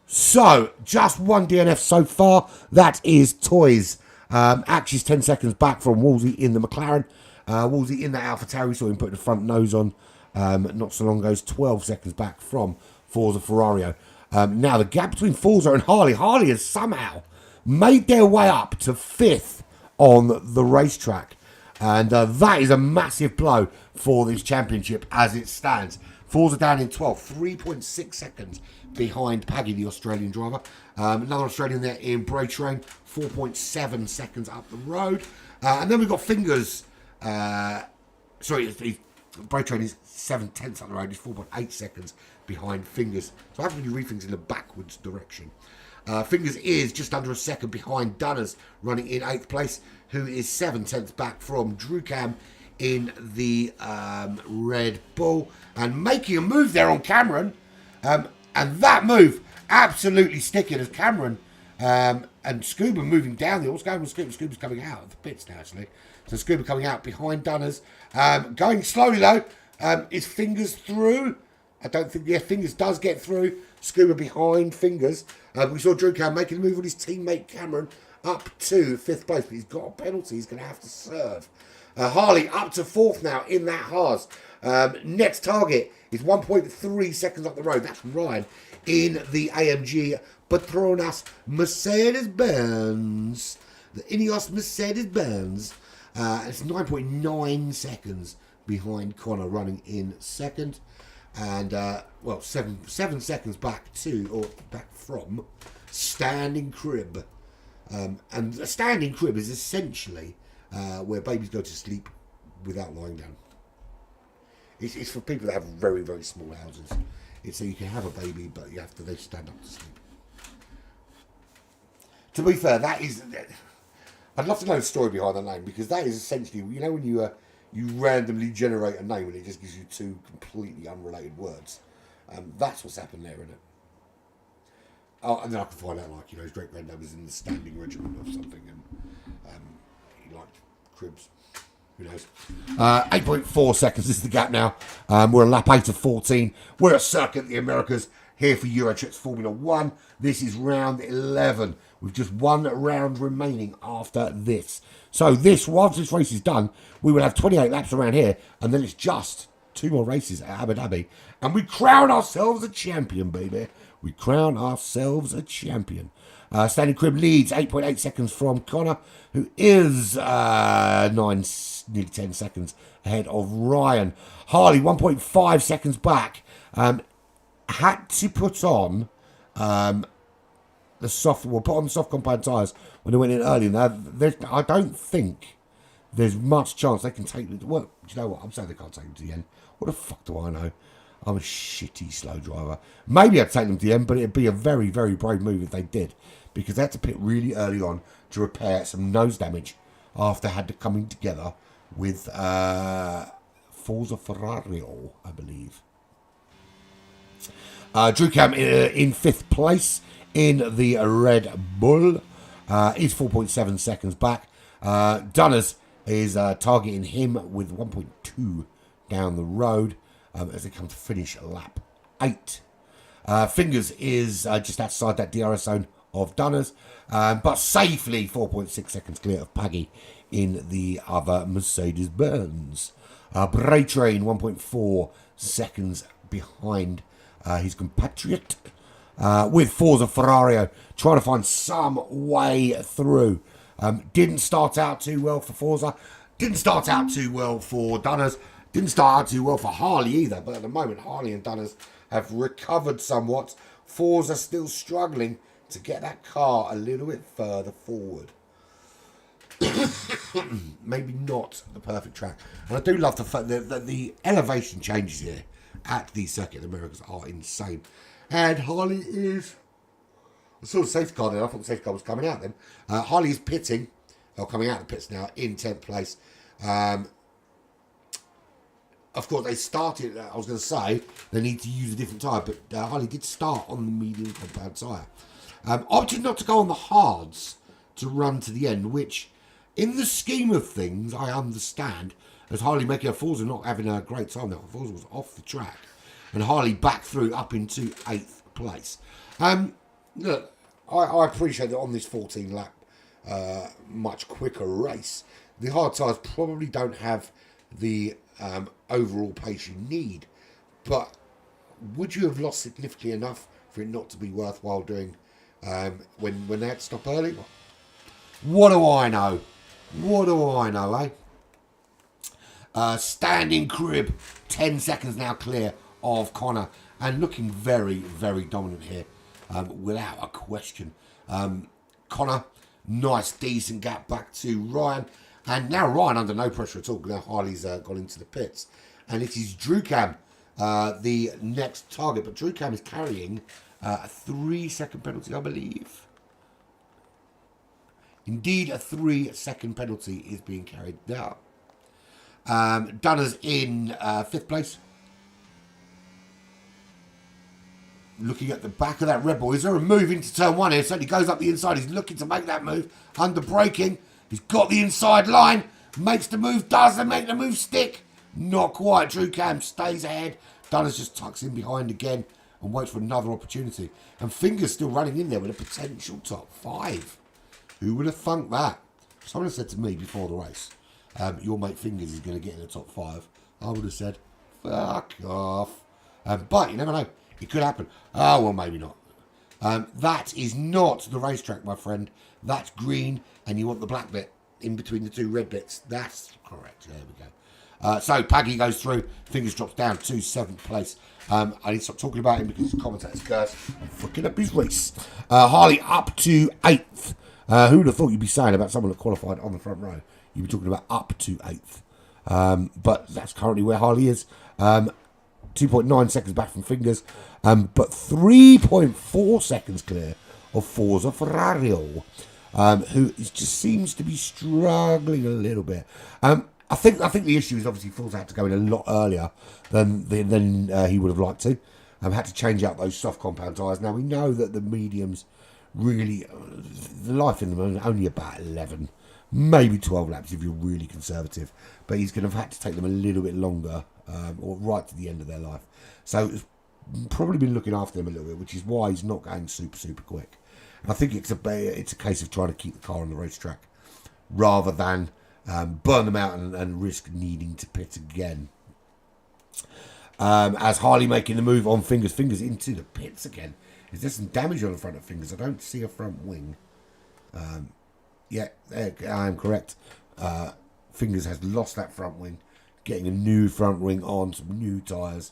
So, just one DNF so far. That is Toys. Actually's 10 seconds back from Wolsey in the McLaren. Wolsey in the AlphaTauri, saw him put the front nose on not so long ago. 12 seconds back from Forza Ferrario. Now, the gap between Forza and Harley. Harley has somehow made their way up to 5th on the racetrack. And that is a massive blow for this championship as it stands. Forza down in 12th, 3.6 seconds behind Paggy, the Australian driver. Another Australian there in Braytrain, 4.7 seconds up the road. And then we've got Fingers. Braytrain is 7/10 up the road. He's 4.8 seconds behind Fingers. So I have to read things in the backwards direction. Fingers is just under a second behind Dunners, running in 8th place, who is 7/10 back from Drewcam in the Red Bull, and making a move there on Cameron. And that move absolutely sticking as Cameron and Scuba moving down there. What's going on with Scuba? Scuba's coming out of the pits now, actually. So Scuba coming out behind Dunners. Going slowly, though. Is Fingers through? I don't think... Yeah, Fingers does get through. Scuba behind Fingers. We saw Drewcam making a move with his teammate Cameron up to 5th place. But he's got a penalty he's going to have to serve. Harley up to 4th now in that Haas. Next target is 1.3 seconds up the road. That's Ryan in the AMG Petronas Mercedes-Benz. The Ineos Mercedes-Benz. It's 9.9 seconds behind Connor, running in 2nd. And, 7 seconds back from Standing Crib. And a standing crib is essentially where babies go to sleep without lying down. It's for people that have very, very small houses. It's so you can have a baby, but you have to then stand up to sleep. To be fair, that is... I'd love to know the story behind the name, because that is essentially, you know, when you randomly generate a name and it just gives you 2 completely unrelated words. That's what's happened there, isn't it? Oh, and then I can find out, like, you know, his great-granddad was in the standing regiment of something, and he liked cribs. Who knows? 8.4 seconds is the gap now. We're on lap 8 of 14. We're at Circuit the Americas here for Eurotripz Formula 1. This is round 11. With just 1 round remaining after this. So once this race is done, we will have 28 laps around here, and then it's just 2 more races at Abu Dhabi, and we crown ourselves a champion, baby. We crown ourselves a champion. Standing Crib leads 8.8 seconds from Connor, who is nearly 10 seconds ahead of Ryan. Harley 1.5 seconds back. Had to put on the soft compound tyres when they went in early. Now, I don't think there's much chance they can take it. Well, do you know what? I'm saying they can't take them to the end. What the fuck do I know? I'm a shitty slow driver. Maybe I'd take them to the end, but it'd be a very, very brave move if they did, because they had to pit really early on to repair some nose damage after had to coming together with Forza Ferrario, I believe. Drewcam in 5th place in the Red Bull. He's 4.7 seconds back. Dunners is targeting him with 1.2 down the road. as they come to finish lap 8. Fingers is just outside that DRS zone of Dunners, but safely 4.6 seconds clear of Paggy in the other Mercedes-Benz. Braytrain 1.4 seconds behind his compatriot, with Forza Ferrario trying to find some way through. Didn't start out too well for Forza, didn't start out too well for Dunners, didn't start out too well for Harley either, but at the moment Harley and Dunners have recovered somewhat. Forza still struggling to get that car a little bit further forward. Maybe not the perfect track. And I do love the fact that the elevation changes here at the Circuit of Americas are insane. And Harley is... I saw the safety car there. I thought the safety car was coming out then. Harley is pitting, or coming out of the pits now, in 10th place. Of course, they started, I was going to say, they need to use a different tyre, but Harley did start on the medium compound tyre. Opted not to go on the hards to run to the end, which, in the scheme of things, I understand, as Harley making a Forza not having a great time now. Forza was off the track, and Harley back through up into 8th place. Look, I appreciate that on this 14-lap, much quicker race, the hard tyres probably don't have the overall pace you need, but would you have lost significantly enough for it not to be worthwhile doing when they had to stop early? What do I know? What do I know, eh? Standing crib, 10 seconds now clear of Connor, and looking very, very dominant here, without a question. Connor, nice, decent gap back to Ryan. And now Ryan under no pressure at all. Now Harley's gone into the pits. And it is Drewcam, the next target. But Drewcam is carrying a 3-second penalty, I believe. Indeed, a 3-second penalty is being carried now. Dunners in 5th place. Looking at the back of that Red Bull. Is there a move into turn 1 here? Certainly goes up the inside. He's looking to make that move. Under braking. He's got the inside line, makes the move, doesn't make the move stick. Not quite. Drewcam stays ahead. Dunners just tucks in behind again and waits for another opportunity. And Fingers still running in there with a potential top 5. Who would have thunk that? Someone said to me before the race, your mate Fingers is going to get in the top 5. I would have said, fuck off. But you never know. It could happen. Oh, well, maybe not. That is not the racetrack, my friend. That's green, and you want the black bit in between the two red bits. That's correct. There we go. So Paggy goes through. Fingers drops down to 7th place. I need to stop talking about him because his commentator's cursed. I'm fucking up his race. Harley up to 8th. Who would have thought you'd be saying about someone that qualified on the front row? You'd be talking about up to 8th. But that's currently where Harley is. 2.9 seconds back from Fingers, but 3.4 seconds clear of Forza Ferrario, who just seems to be struggling a little bit. I think the issue is obviously Forza had to go in a lot earlier than he would have liked to. Had to change out those soft compound tyres. Now we know that the mediums really, the life in them are only about 11, maybe 12 laps if you're really conservative, but he's going to have had to take them a little bit longer. Or right to the end of their life. So it's probably been looking after them a little bit, which is why he's not going super quick. And I think it's a case of trying to keep the car on the racetrack rather than burn them out and risk needing to pit again. As Harley making the move on Fingers into the pits again. Is there some damage on the front of Fingers? I don't see a front wing. Yeah, I am correct. Fingers has lost that front wing. Getting a new front wing on, some new tyres.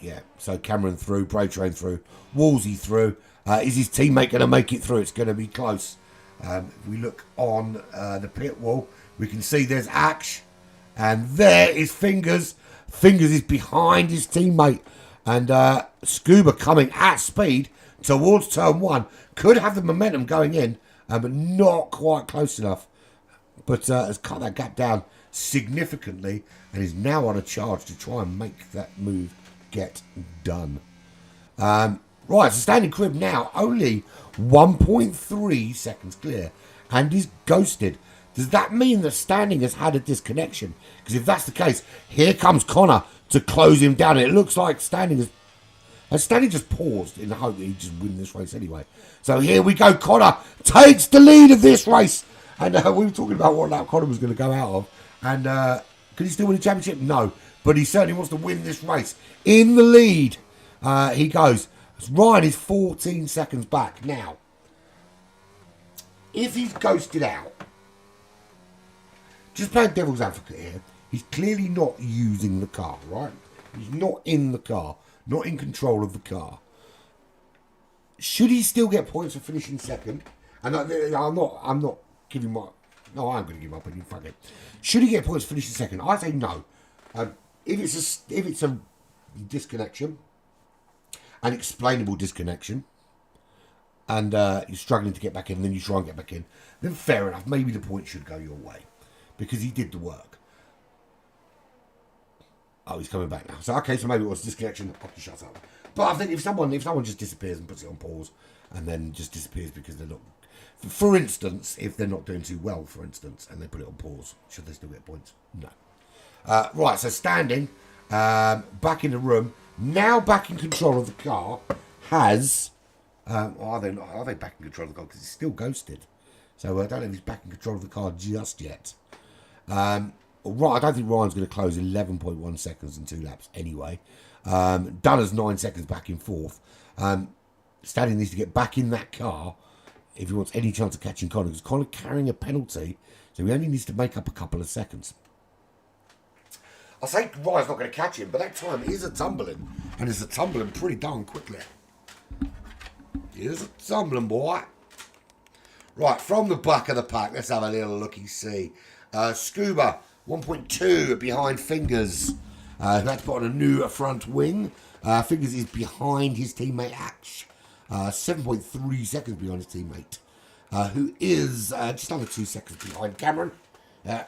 Yeah, so Cameron through, Braytrain through, Wolsey through. Is his teammate going to make it through? It's going to be close. If we look on the pit wall, we can see there's Ash. And there is Fingers. Fingers is behind his teammate. And Scuba coming at speed towards turn 1. Could have the momentum going in, but not quite close enough. But has cut that gap down significantly and is now on a charge to try and make that move get done. Right, so standing crib now only 1.3 seconds clear and is ghosted Does that mean that Standing has had a disconnection? Because if that's the case, here comes Connor to close him down. It looks like Standing just paused in the hope that he'd just win this race anyway. So here we go. Connor takes the lead of this race. And we were talking about what lap Connor was going to go out of. And could he still win the championship? No. But he certainly wants to win this race. In the lead, he goes. Ryan is 14 seconds back. Now, if he's ghosted out, just playing devil's advocate here, he's clearly not using the car, right? He's not in the car, not in control of the car. Should he still get points for finishing second? And I'm not giving my... No, I'm going to give up on you, fuck it. Should he get points for finishing second? I say no. If it's a disconnection, an explainable disconnection, and you're struggling to get back in, and then you try and get back in, then fair enough. Maybe the point should go your way because he did the work. Oh, he's coming back now. So okay, so maybe it was disconnection. I can shut up. But I think if someone just disappears and puts it on pause, and then just disappears because they're not, for instance, if they're not doing too well, for instance, and they put it on pause, should they still get points? No. Right. So Standing back in the room, now back in control of the car, has. Are they back in control of the car? Because he's still ghosted. So I don't know if he's back in control of the car just yet. Right, I don't think Ryan's going to close 11.1 seconds in 2 laps anyway. Dunner's 9 seconds back in 4th. Standing needs to get back in that car if he wants any chance of catching Connor. Because Connor carrying a penalty, so he only needs to make up a couple of seconds. I say Ryan's not going to catch him, but that time is a tumbling. And it's a tumbling pretty darn quickly. Here's a tumbling, boy. Right, from the back of the pack, let's have a little looky-see. Scuba, 1.2 behind Fingers. That's put on a new front wing. Fingers is behind his teammate Ash. 7.3 seconds behind his teammate. Who is just under 2 seconds behind Cameron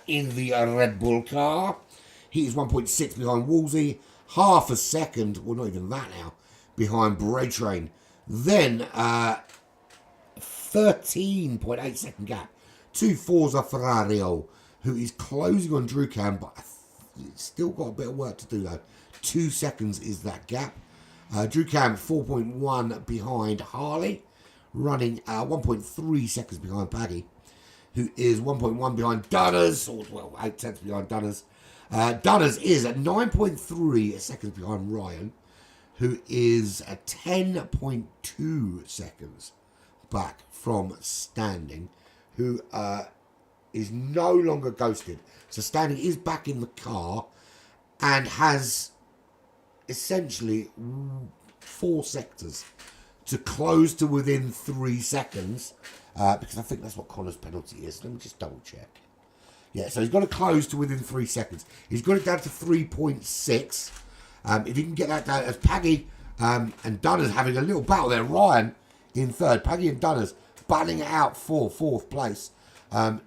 in the Red Bull car. He is 1.6 behind Woolsey. Half a second, well, not even that now, behind Bray Train. Then, 13.8 second gap to Forza Ferrario, who is closing on Drew Cam, but it's still got a bit of work to do though. 2 seconds is that gap. Drew Cam 4.1 behind Harley, running 1.3 seconds behind Paddy, who is 1.1 behind Dunners, or well, 8 tenths behind Dunners. Dunners is at 9.3 seconds behind Ryan, who is at 10.2 seconds back from Standing, who is no longer ghosted. So Standing is back in the car and has essentially 4 sectors to close to within 3 seconds, because I think that's what Connor's penalty is. Let me just double check. Yeah, so he's got to close to within 3 seconds. He's got it down to 3.6. If he can get that down, as Paggy and Dunners having a little battle there. Ryan in 3rd. Paggy and Dunners battling it out for 4th place. Don't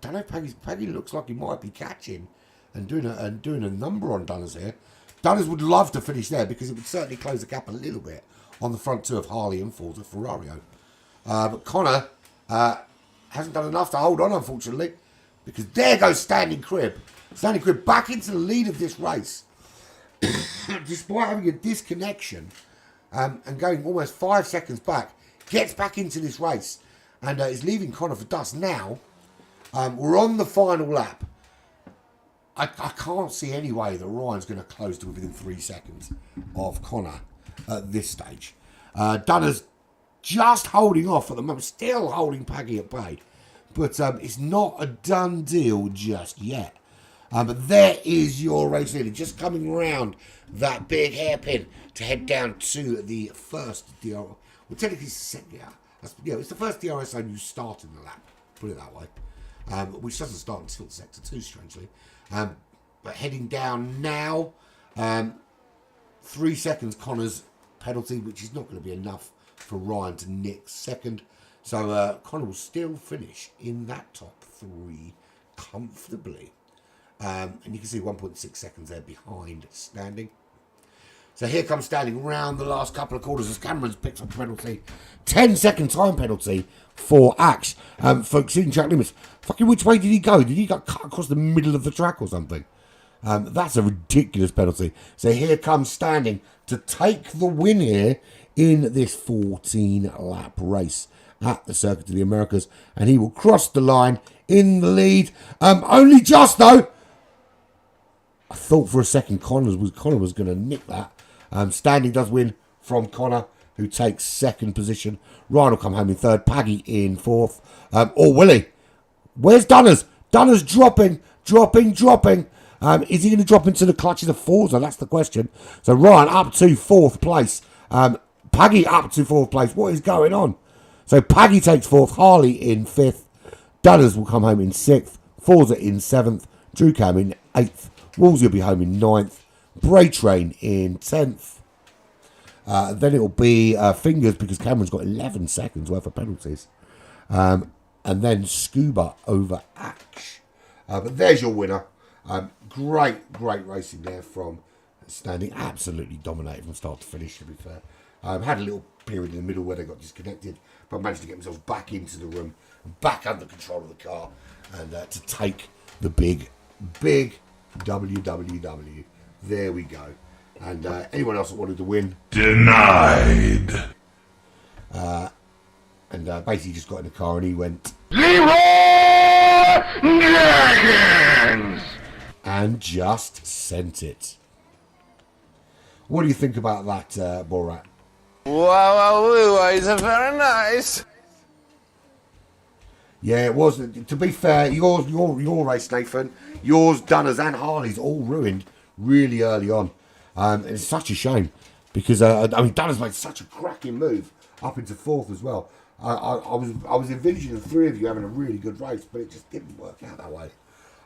know if Paggy looks like he might be catching and doing a number on Dunners here. Dunners would love to finish there because it would certainly close the gap a little bit on the front 2 of Harley and Forza Ferrario. But Connor hasn't done enough to hold on, unfortunately, because there goes Standing Crib. Standing Crib back into the lead of this race, despite having a disconnection and going almost 5 seconds back, gets back into this race and is leaving Connor for dust. Now, we're on the final lap. I can't see any way that Ryan's going to close to within 3 seconds of Connor at this stage. Dunner's just holding off at the moment, still holding Paggy at bay. But it's not a done deal just yet. But there is your race leader, just coming round that big hairpin to head down to the first DR. Well, technically, it's the first DRS zone you start in the lap, put it that way. Which doesn't start until Sector 2, strangely. But heading down now, 3 seconds Connor's penalty, which is not going to be enough for Ryan to nick second. So Connor will still finish in that top 3 comfortably. And you can see 1.6 seconds there behind Standing. So here comes Standing round the last couple of quarters as Cameron's picks up a penalty. 10-second time penalty for Axe. For exceeding track limits. Fucking which way did he go? Did he get cut across the middle of the track or something? That's a ridiculous penalty. So here comes Standing to take the win here in this 14-lap race at the Circuit of the Americas. And he will cross the line in the lead. Only just, though. I thought for a second Connor was going to nick that. Standing does win from Connor, who takes second position. Ryan will come home in third. Paggy in fourth. Or Willie. Where's Dunners? Dunners dropping. Is he going to drop into the clutches of Forza? That's the question. So Ryan up to fourth place. Paggy up to fourth place. What is going on? So Paggy takes fourth. Harley in fifth. Dunners will come home in sixth. Forza in seventh. Drew Cam in eighth. Wolsey will be home in ninth. Bray Train in 10th. Then it'll be Fingers because Cameron's got 11 seconds worth of penalties. And then Scuba over Ash. But there's your winner. Great racing there from Standing. Absolutely dominated from start to finish, to be fair. Had a little period in the middle where they got disconnected, but managed to get themselves back into the room, back under control of the car, and to take the big WWW. There we go. And anyone else that wanted to win? Denied. And basically just got in the car and he went... Leroy Jenkins! And just sent it. What do you think about that, Borat? Wow, it's very nice. Yeah, it was. To be fair, your race, Nathan, yours, Dunners and Harley's all ruined really early on. And it's such a shame because Dunners made such a cracking move up into fourth as well. I was envisioning the three of you having a really good race, but it just didn't work out that way.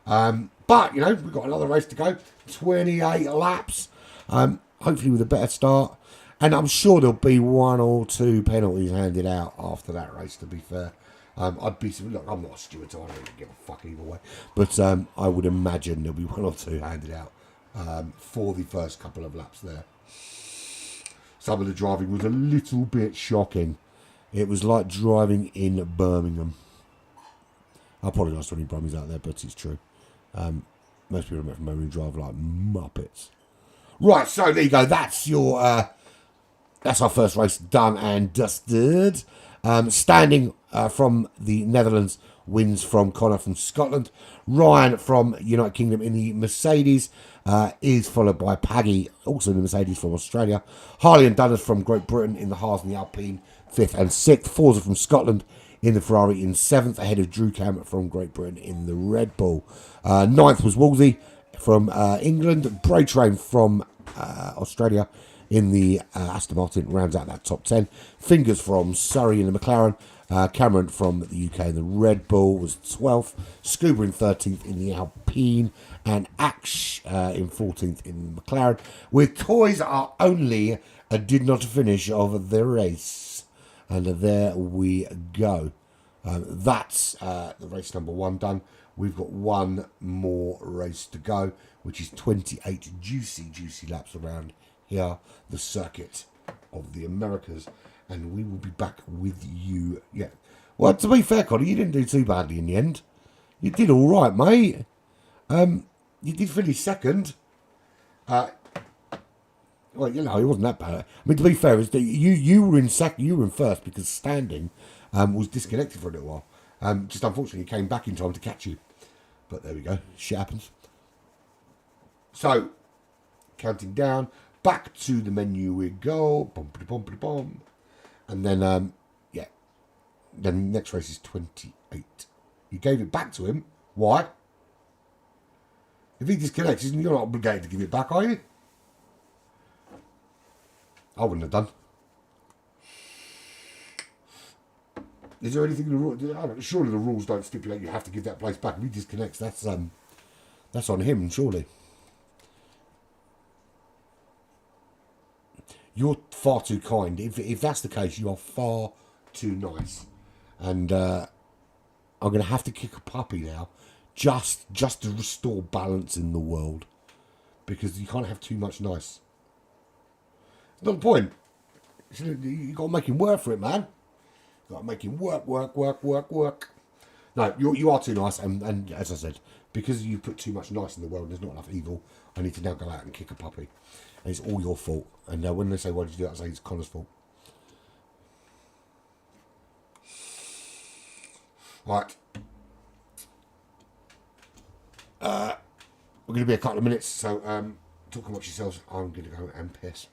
But we've got another race to go, 28 laps. Hopefully with a better start, and I'm sure there'll be one or two penalties handed out after that race. To be fair. Look, I'm not a steward, so I don't give a fuck either way. But I would imagine there'll be one or two handed out for the first couple of laps there. Some of the driving was a little bit shocking. It was like driving in Birmingham. I apologise to any Brummies out there, but it's true. Most people from Birmingham drive like muppets. Right, so there you go. That's your. That's our first race done and dusted. Standing from the Netherlands wins from Connor from Scotland. Ryan from United Kingdom in the Mercedes is followed by Paggy, also in the Mercedes from Australia. Harley and Dunners from Great Britain in the Haas and the Alpine, 5th and 6th. Forza from Scotland in the Ferrari in 7th, ahead of Drew Cam from Great Britain in the Red Bull. 9th was Wolsey from England. Bray Train from Australia in the Aston Martin rounds out that top 10. Fingers from Surrey in the McLaren. Cameron from the UK in the Red Bull was 12th. Scuba in 13th in the Alpine. And Ash in 14th in the McLaren. With toys are only did not finish of the race. And there we go. That's the race number 1 done. We've got one more race to go, which is 28 juicy laps around here, the Circuit of the Americas, and we will be back with you. Yeah, well, to be fair, Connie, you didn't do too badly in the end. You did all right, mate. You did finish second. Well, it wasn't that bad. I mean, to be fair, you were in second, you were in first because Standing was disconnected for a little while. Just unfortunately, came back in time to catch you. But there we go. Shit happens. So, counting down. Back to the menu we go. Bum. And then, yeah. Then next race is 28. You gave it back to him. Why? If he disconnects, you're not obligated to give it back, are you? I wouldn't have done. Is there anything in the rules? Surely the rules don't stipulate you have to give that place back. If he disconnects, that's on him, surely. You're far too kind. If that's the case, you are far too nice. And I'm going to have to kick a puppy now just to restore balance in the world. Because you can't have too much nice. It's not the point. You got to make him work for it, man. You got to make him work. No, you are too nice, and as I said, because you put too much nice in the world and there's not enough evil, I need to now go out and kick a puppy. And it's all your fault. And when they say, why did you do that, I say it's Connor's fault. Right. We're going to be a couple of minutes, so talk amongst yourselves. I'm going to go and piss.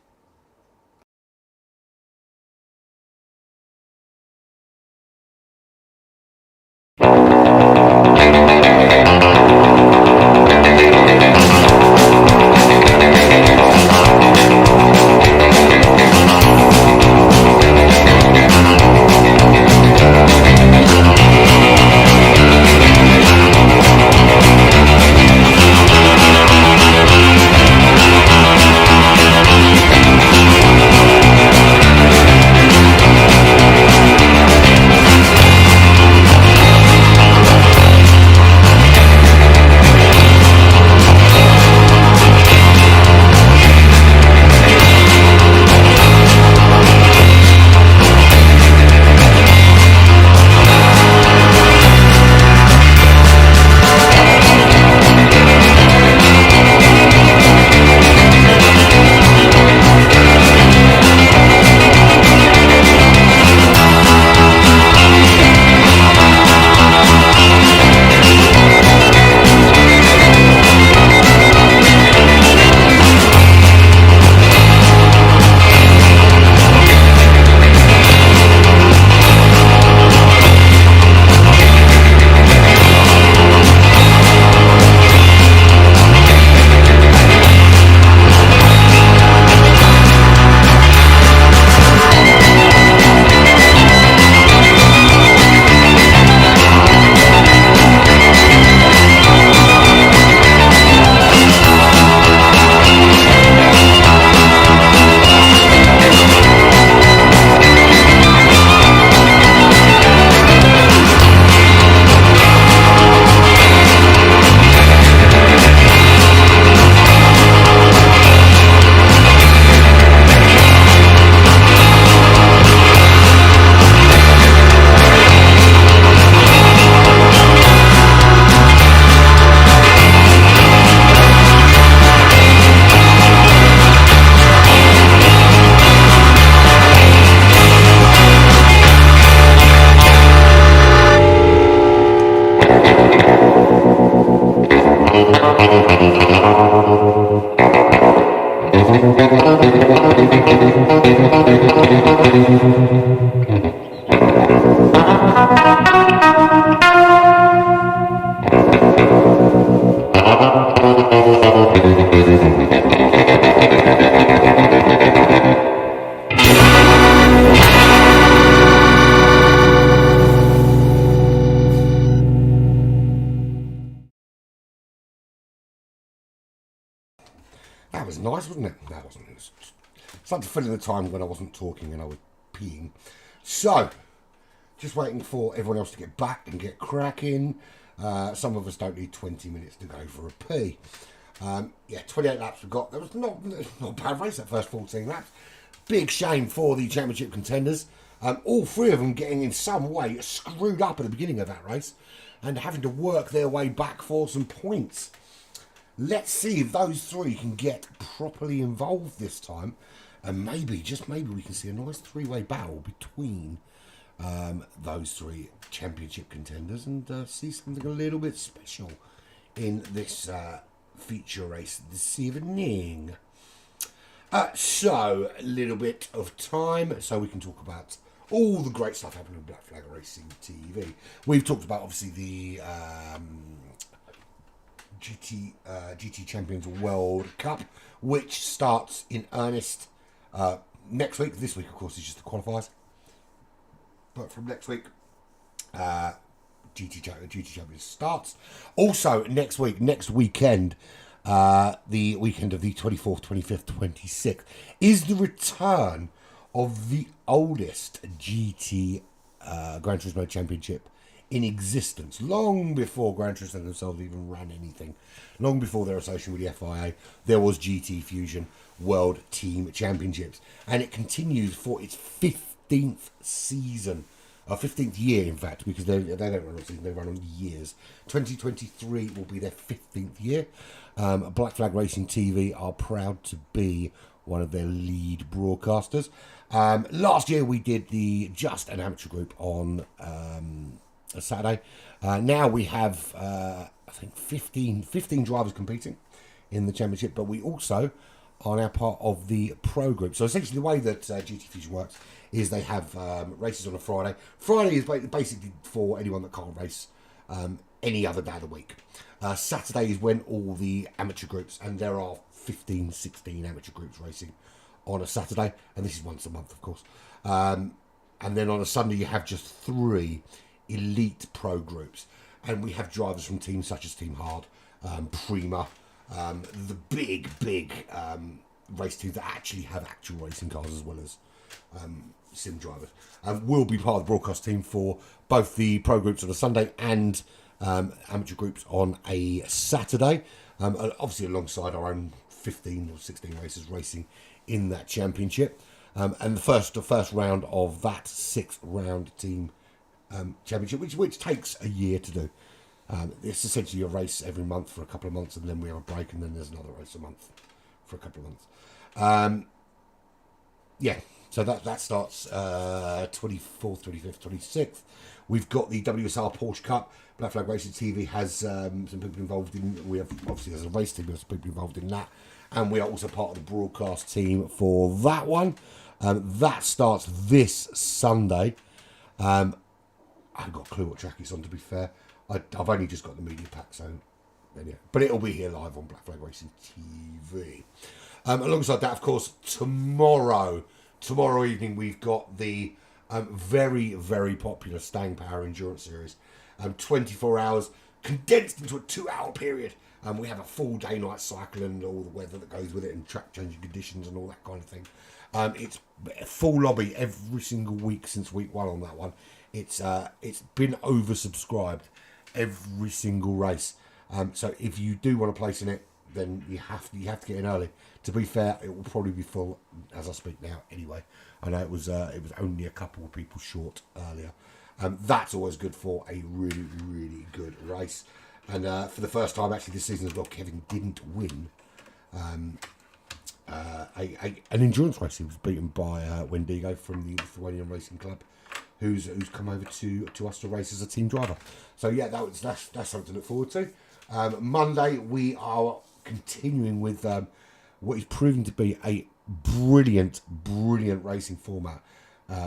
That was nice, wasn't it? That wasn't. It was starting to fill in the time when I wasn't talking and I was peeing. So, just waiting for everyone else to get back and get cracking. Some of us don't need 20 minutes to go for a pee. Yeah, 28 laps we've got. That was not a bad race, that first 14 laps. Big shame for the championship contenders. All three of them getting in some way screwed up at the beginning of that race and having to work their way back for some points. Let's see if those three can get properly involved this time. And maybe, just maybe, we can see a nice three-way battle between those three championship contenders and see something a little bit special in this feature race this evening. So, a little bit of time so we can talk about all the great stuff happening with Black Flag Racing TV. We've talked about, obviously, the GT Champions World Cup, which starts in earnest next week. This week, of course, is just the qualifiers. But from next week, GT Champions starts. Also, next weekend, the weekend of the 24th, 25th, 26th, is the return of the oldest GT Gran Turismo Championship in existence, long before Gran Turismo themselves even ran anything, long before their association with the FIA, there was GT Fusion World Team Championships, and it continues for its 15th season, 15th year in fact, because they don't run on season, they run on years. 2023 will be their 15th year. Black Flag Racing TV are proud to be one of their lead broadcasters. Last year we did the Just an Amateur Group on a Saturday. Now we have, I think, 15 drivers competing in the championship, but we also are now part of the Pro Group. So essentially the way that GT Fusion works is they have races on a Friday. Friday is basically for anyone that can't race any other day of the week. Saturday is when all the amateur groups, and there are 15, 16 amateur groups racing on a Saturday, and this is once a month, of course. And then on a Sunday, you have just 3 elite pro groups, and we have drivers from teams such as Team Hard, Prima, the big race teams that actually have actual racing cars as well as sim drivers. Will be part of the broadcast team for both the pro groups on a Sunday and amateur groups on a Saturday, obviously alongside our own 15 or 16 races racing in that championship. And the first round of that 6-round team championship, which takes a year to do. It's essentially a race every month for a couple of months, and then we have a break, and then there's another race a month for a couple of months. So that starts 24th, 25th, 26th. We've got the WSR Porsche Cup. Black Flag Racing TV has some people involved in. We have, obviously, as a race team, there's people involved in that, and we are also part of the broadcast team for that one. That starts this Sunday. I haven't got a clue what track it's on, to be fair. I've only just got the media pack, so yeah. But it'll be here live on Black Flag Racing TV. Alongside that, of course, tomorrow evening we've got the very, very popular Staying Power Endurance Series. 24 hours condensed into a 2-hour period. We have a full day-night cycle and all the weather that goes with it, and track changing conditions and all that kind of thing. It's full lobby every single week since week 1 on that one. It's been oversubscribed every single race. So if you do want to place in it, then you have to get in early. To be fair, it will probably be full as I speak now anyway. I know it was only a couple of people short earlier. That's always good for a really, really good race. And for the first time actually this season as well, Kevin didn't win an endurance race. He was beaten by Wendigo from the Lithuanian Racing Club, who's come over to us to race as a team driver. So yeah, that's something to look forward to. Monday we are continuing with what is proving to be a brilliant racing format,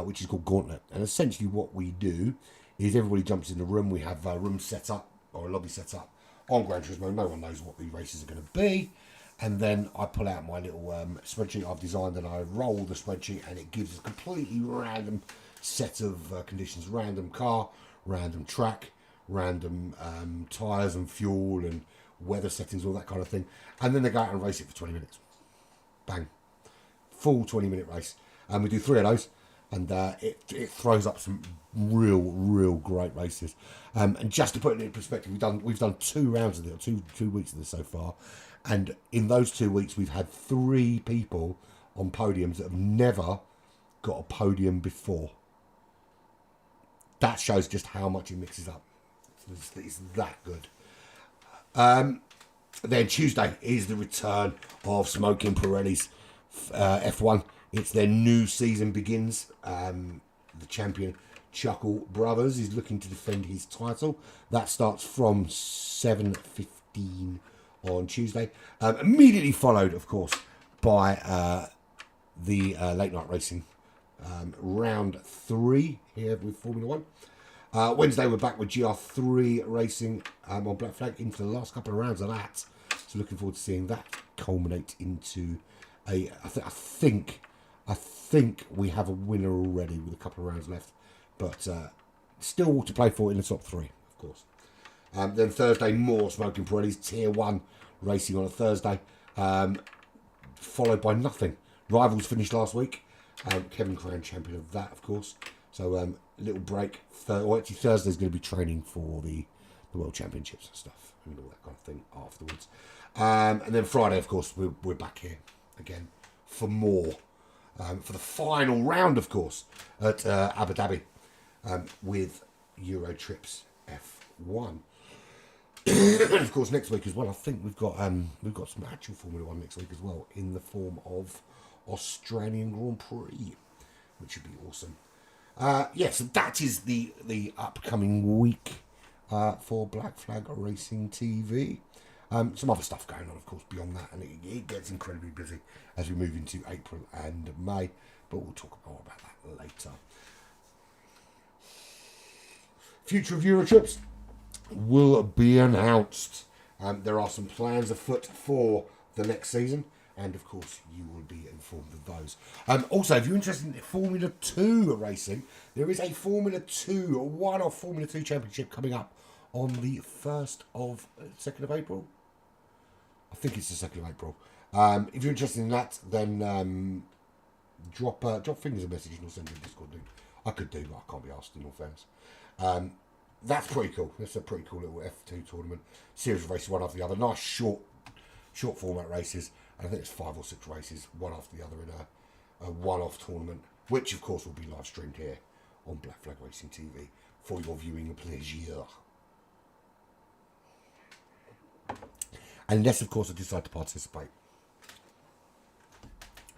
which is called Gauntlet. And essentially what we do is everybody jumps in the room. We have a room set up, or a lobby set up on Gran Turismo. No one knows what the races are going to be. And then I pull out my little spreadsheet I've designed, and I roll the spreadsheet, and it gives a completely random set of conditions. Random car, random track, random tyres and fuel and weather settings, all that kind of thing. And then they go out and race it for 20 minutes. Bang. Full 20-minute race. And we do 3 of those. And it throws up some real great races. And just to put it in perspective, we've done 2 rounds of it, 2 weeks of this so far. And in those 2 weeks, we've had 3 people on podiums that have never got a podium before. That shows just how much it mixes up. It's that good. Then Tuesday is the return of Smoking Pirelli's F1. It's their new season begins. The champion Chuckle Brothers is looking to defend his title. That starts from 7:15 on Tuesday. Immediately followed, of course, by the late night racing round 3 here with Formula 1. Wednesday we're back with GR3 racing on Black Flag into the last couple of rounds of that. So looking forward to seeing that culminate into I think we have a winner already with a couple of rounds left, but still to play for in the top 3, of course. Then Thursday, more Smoking Pirelli's Tier 1 racing on a Thursday, followed by nothing. Rivals finished last week. Kevin Cran champion of that, of course. So little break. Actually, Thursday's going to be training for the World Championships and stuff, and all that kind of thing afterwards. And then Friday, of course, we're back here again for more. For the final round, of course, at Abu Dhabi with Eurotripz F1. And of course, next week as well, I think we've got some actual Formula One next week as well, in the form of Australian Grand Prix, which would be awesome. So that is the upcoming week for Black Flag Racing TV. Some other stuff going on, of course, beyond that, and it gets incredibly busy as we move into April and May, but we'll talk more about that later. Future of Eurotripz will be announced. There are some plans afoot for the next season, and of course you will be informed of those. Also, if you're interested in Formula 2 racing, there is a one-off Formula 2 championship coming up on the 2nd of April. I think it's the 2nd of April. If you're interested in that, then drop Fingers a message and I'll send you a Discord link. I could do, but I can't be asked, in all fairness. That's pretty cool. That's a pretty cool little F2 tournament. Series of races, one after the other. Nice short format races. And I think it's 5 or 6 races, one after the other, in a one-off tournament, which of course will be live streamed here on Black Flag Racing TV for your viewing pleasure. Unless, of course, I decide to participate.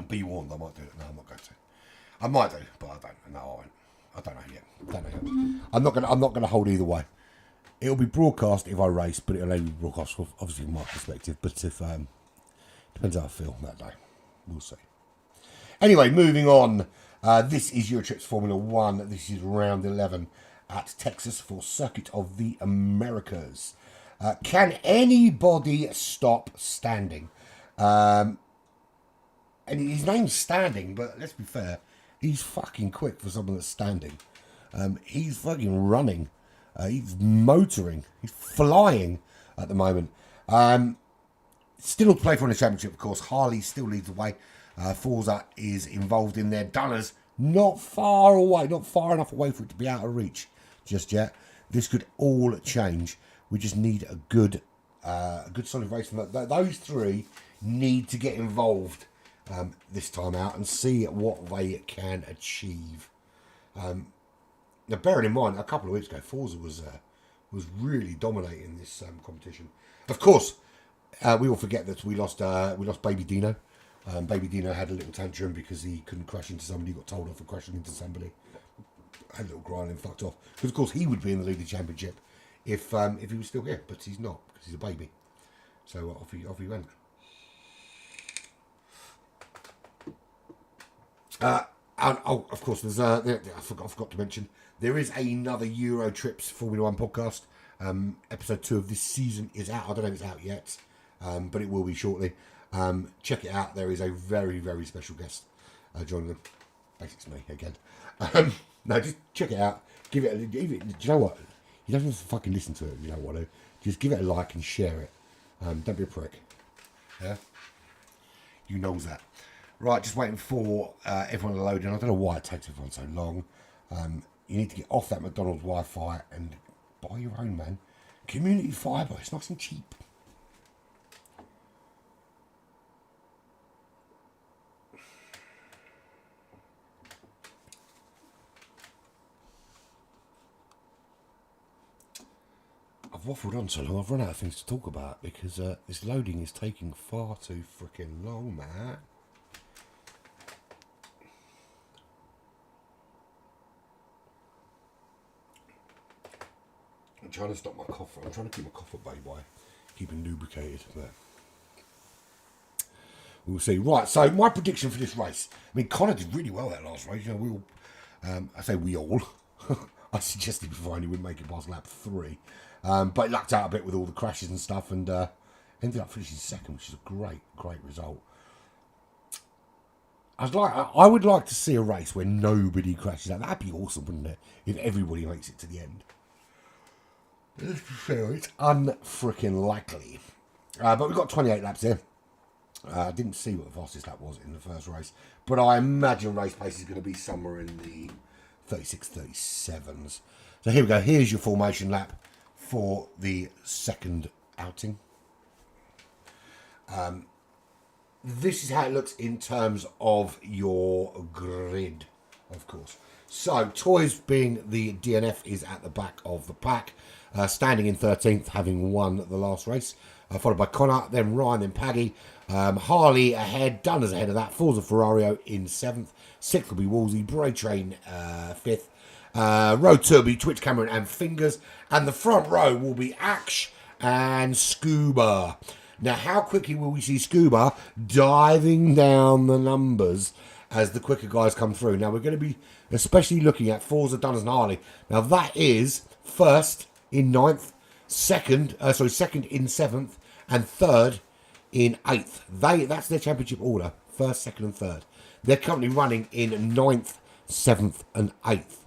Be warned, I might do it. No, I'm not going to. I might do, but I don't. No, I won't. I don't know yet. I'm not gonna hold either way. It'll be broadcast if I race, but it'll only be broadcast from, obviously, from my perspective. But if depends how I feel that day, we'll see. Anyway, moving on. This is Eurotripz Formula 1. This is round 11 at Texas for Circuit of the Americas. Can anybody stop Standing? And his name's Standing, but let's be fair, he's fucking quick for someone that's standing. He's fucking running. He's motoring. He's flying at the moment. Still to play for in the championship, of course. Harley still leads the way. Forza is involved in their Dunners. Not far away, not far enough away for it to be out of reach just yet. This could all change. We just need a good solid race from that. Those three need to get involved this time out and see what they can achieve. Now, bearing in mind, a couple of weeks ago, Forza was really dominating this competition. Of course, we all forget that we lost Baby Dino. Baby Dino had a little tantrum because he couldn't crash into somebody. Got told off for crashing into somebody. Had a little grind and fucked off. Because of course he would be in the leading championship if he was still here, but he's not because he's a baby. So off he went. And of course, there's I forgot to mention there is another Eurotripz Formula 1 podcast. Episode 2 of this season is out. I don't know if it's out yet, but it will be shortly. Check it out. There is a very, very special guest joining them. Basically, it's me again. No, just check it out. Give it. Do you know what? You don't have to fucking listen to it if you don't want to. Just give it a like and share it. Don't be a prick. Yeah? You knows that. Right, just waiting for everyone to load in. I don't know why it takes everyone so long. You need to get off that McDonald's Wi-Fi and buy your own, man. Community fibre. It's nice and cheap. I've waffled on so long, I've run out of things to talk about because this loading is taking far too freaking long, man. I'm trying to stop my cough. I'm trying to keep my cough at bay by keeping lubricated. But we'll see. Right, so my prediction for this race. I mean, Connor did really well that last race. You know, we all. I say we all. I suggested before he wouldn't make it past lap 3. But he lucked out a bit with all the crashes and stuff and ended up finishing second, which is a great result. I would like to see a race where nobody crashes out. That'd be awesome, wouldn't it? If everybody makes it to the end. Let's be fair, it's unfreaking likely. But we've got 28 laps here. I didn't see what the fastest lap was in the first race, but I imagine race pace is going to be somewhere in the 36-37s. So here we go. Here's your formation lap for the second outing. This is how it looks in terms of your grid, of course. So Toys, being the DNF, is at the back of the pack, standing in 13th, having won the last race, followed by Connor, then Ryan, then Paggy. Harley ahead, Dunners ahead of that, Forza Ferrario in 7th, 6th will be Wolsey, Bray Train 5th, Road Turby, Twitch Cameron and Fingers, and the front row will be Ash and Scuba. Now, how quickly will we see Scuba diving down the numbers as the quicker guys come through? Now, we're going to be especially looking at Forza, Dunners and Harley. Now, that is first in 9th, second in 7th, and third in 8th. That's their championship order, first, second and third. They're currently running in 9th, 7th and 8th.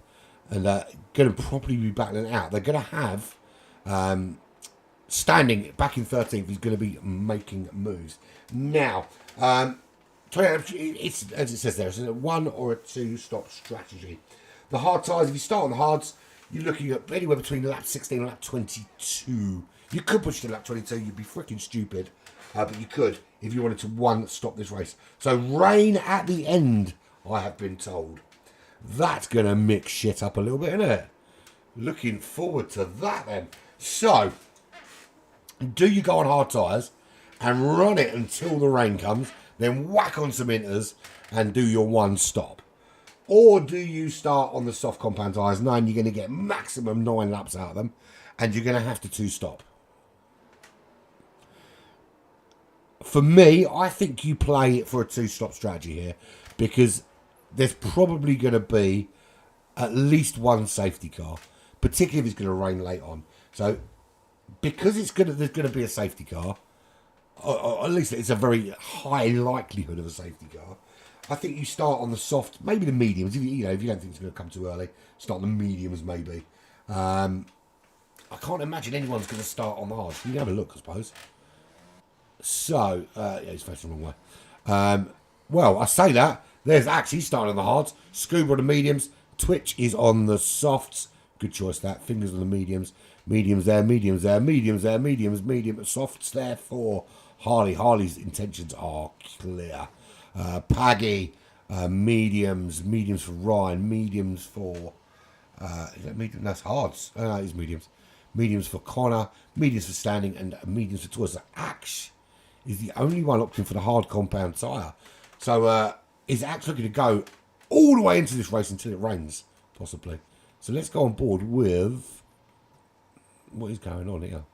And going to probably be battling it out. They're going to have... standing back in 13th, he's going to be making moves. Now, it's, as it says there, it's a 1 or a 2 stop strategy. The hard tires, if you start on the hards, you're looking at anywhere between lap 16 and lap 22. You could push to lap 22, you'd be freaking stupid, but you could if you wanted to stop this race. So rain at the end, I have been told. That's going to mix shit up a little bit, isn't it? Looking forward to that then. So... do you go on hard tyres and run it until the rain comes, then whack on some inters and do your 1 stop? Or do you start on the soft compound tyres knowing you're going to get maximum 9 laps out of them and you're going to have to 2 stop? For me, I think you play it for a 2 stop strategy here because there's probably going to be at least 1 safety car, particularly if it's going to rain late on. So... because there's going to be a safety car, or at least it's a very high likelihood of a safety car, I think you start on the soft, maybe the mediums. If you don't think it's going to come too early, start on the mediums maybe. I can't imagine anyone's going to start on the hard. You can have a look, I suppose. So, yeah, he's facing the wrong way. Well, I say that. There's actually starting on the hards. Scuba on the mediums. Twitch is on the softs. Good choice, that. Fingers on the mediums. Mediums there, mediums there, mediums there, mediums, medium, softs there for Harley. Harley's intentions are clear. Paggy, mediums, mediums for Ryan, mediums for... is that medium? That's hards. It's mediums. Mediums for Connor, mediums for Standing, and mediums for Toys. So Ash is the only one opting for the hard compound tyre. So is Ash looking to go all the way into this race until it rains, possibly. So let's go on board with... what is going on here?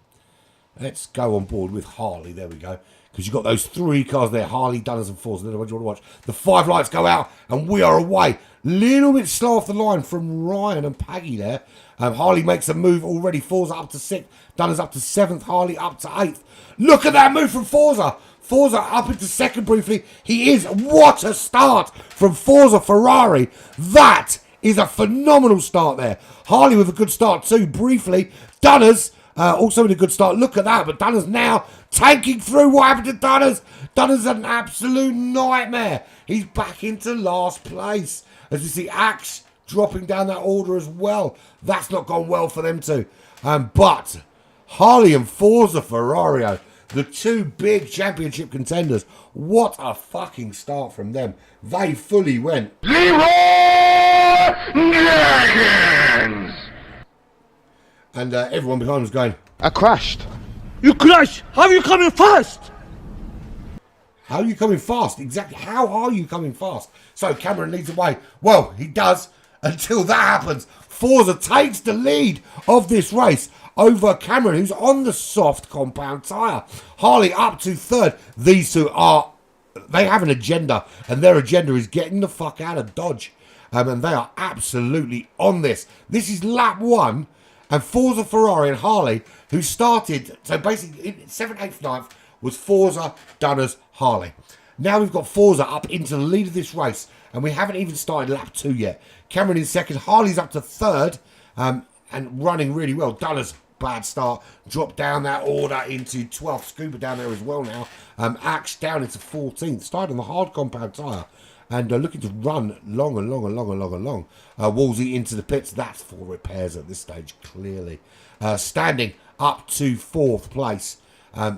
Let's go on board with Harley. There we go. Because you've got those 3 cars there. Harley, Dunners and Forza. What do you want to watch? The 5 lights go out and we are away. Little bit slow off the line from Ryan and Paggy there. Harley makes a move already. Forza up to 6th. Dunners up to 7th. Harley up to 8th. Look at that move from Forza. Forza up into 2nd briefly. He is. What a start from Forza Ferrari. That is a phenomenal start there. Harley with a good start too, briefly. Dunners also with a good start. Look at that, but Dunners now tanking through. What happened to Dunners? Dunners an absolute nightmare. He's back into last place. As you see, Axe dropping down that order as well. That's not gone well for them too. But Harley and Forza Ferrario, the 2 big championship contenders, what a fucking start from them. They fully went... Dragons! And everyone behind was going... I crashed. You crashed! How are you coming fast? How are you coming fast? Exactly. How are you coming fast? So Cameron leads the way. Well, he does until that happens. Forza takes the lead of this race over Cameron, who's on the soft compound tyre. Harley up to 3rd. These 2 are... they have an agenda, and their agenda is getting the fuck out of Dodge. And they are absolutely on this. This is lap 1, and Forza Ferrari and Harley, who started... so basically, 7th, 8th, 9th was Forza, Dunners, Harley. Now we've got Forza up into the lead of this race, and we haven't even started lap 2 yet. Cameron in 2nd, Harley's up to 3rd, and running really well. Dunners, bad start, dropped down that order into 12th. Scuba down there as well now. Axe down into 14th, started on the hard compound tyre. and looking to run long and long and long and long and long. Wolsey into the pits. That's 4 repairs at this stage, clearly. Standing up to 4th place.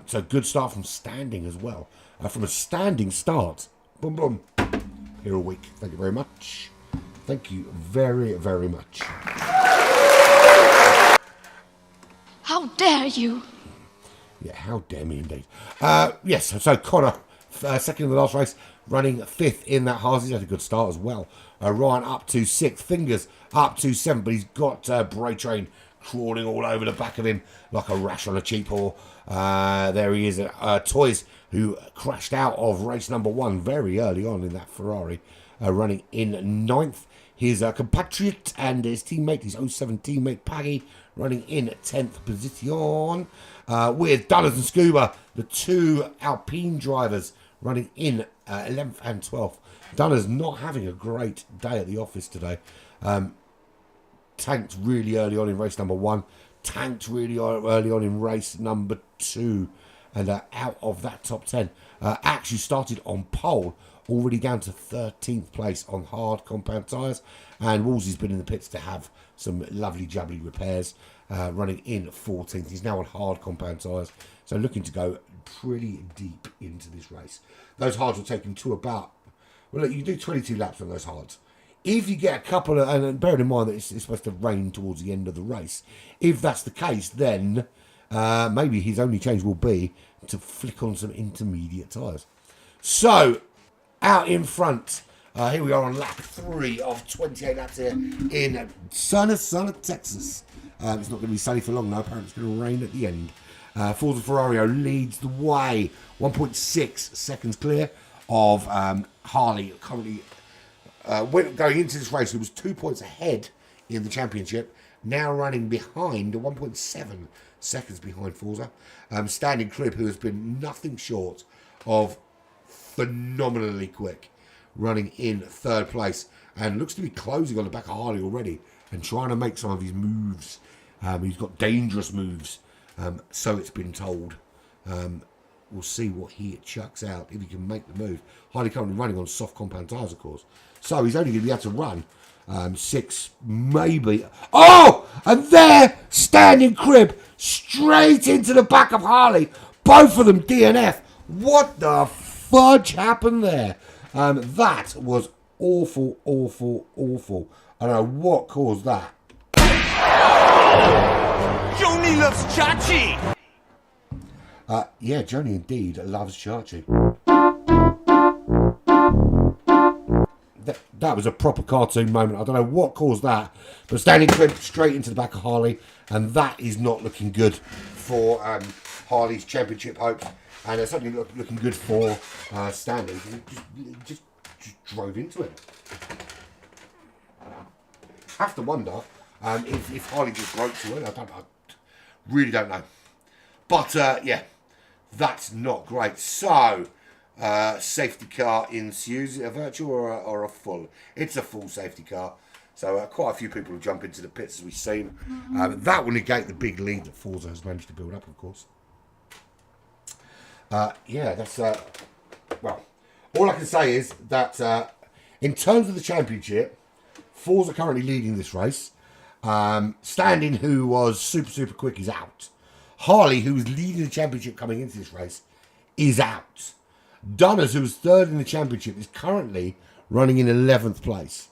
So good start from Standing as well. From a standing start. Boom, boom. Here a week. Thank you very much. Thank you very, very much. How dare you? Yeah, how dare me indeed. Yes, so CoTA, second in the last race, running 5th in that Haas. He's had a good start as well. Ryan up to 6th, Fingers up to 7th, but he's got Bray Train crawling all over the back of him like a rash on a cheap whore. There he is, Toys, who crashed out of race number 1 very early on in that Ferrari, running in 9th. His compatriot and his teammate, his 07 teammate Paggy, running in 10th position. With Dunners and Scuba, the 2 Alpine drivers, running in 11th and 12th. Dunners not having a great day at the office today. Tanked really early on in race number 1. Tanked really early on in race number 2. And out of that top 10. Actually started on pole. Already down to 13th place on hard compound tyres. And Wolsey's been in the pits to have some lovely jubbly repairs. Running in 14th. He's now on hard compound tyres. So looking to go pretty deep into this race. Those hards will take him to about... Well, look, you do 22 laps on those hards. If you get a couple of... And bearing in mind that it's supposed to rain towards the end of the race. If that's the case, then maybe his only change will be to flick on some intermediate tyres. So... Out in front, here we are on lap 3 of 28 laps here in sunny Texas. It's not going to be sunny for long now. Apparently it's going to rain at the end. Forza Ferrario leads the way. 1.6 seconds clear of Harley. Currently, going into this race, it was 2 points ahead in the championship. Now running behind, 1.7 seconds behind Forza. Standing Crib, who has been nothing short of phenomenally quick, running in 3rd place, and looks to be closing on the back of Harley already and trying to make some of his moves. He's got dangerous moves, so it's been told. We'll see what he chucks out, if he can make the move. Harley currently running on soft compound tyres, of course, so he's only going to be able to run 6, maybe. Oh, and there, Standing Crib straight into the back of Harley. Both of them DNF. What the fudge happened there? That was awful, awful, awful. I don't know what caused that. Joni loves Chachi! Yeah, Joni indeed loves Chachi. That was a proper cartoon moment. I don't know what caused that, but Standing Crib straight into the back of Harley, and that is not looking good for Harley's championship hopes. And it's certainly looking good for Standing. He just drove into it. Have to wonder if Harley just broke to it. I really don't know. But yeah, that's not great. So safety car ensues. Is it a virtual or a full? It's a full safety car. So quite a few people will jump into the pits as we've seen. That will negate the big lead that Forza has managed to build up, of course. Yeah, that's... well, all I can say is that in terms of the championship, Forza currently leading this race. Standing, who was super, super quick, is out. Harley, who was leading the championship coming into this race, is out. Dunners, who was 3rd in the championship, is currently running in 11th place.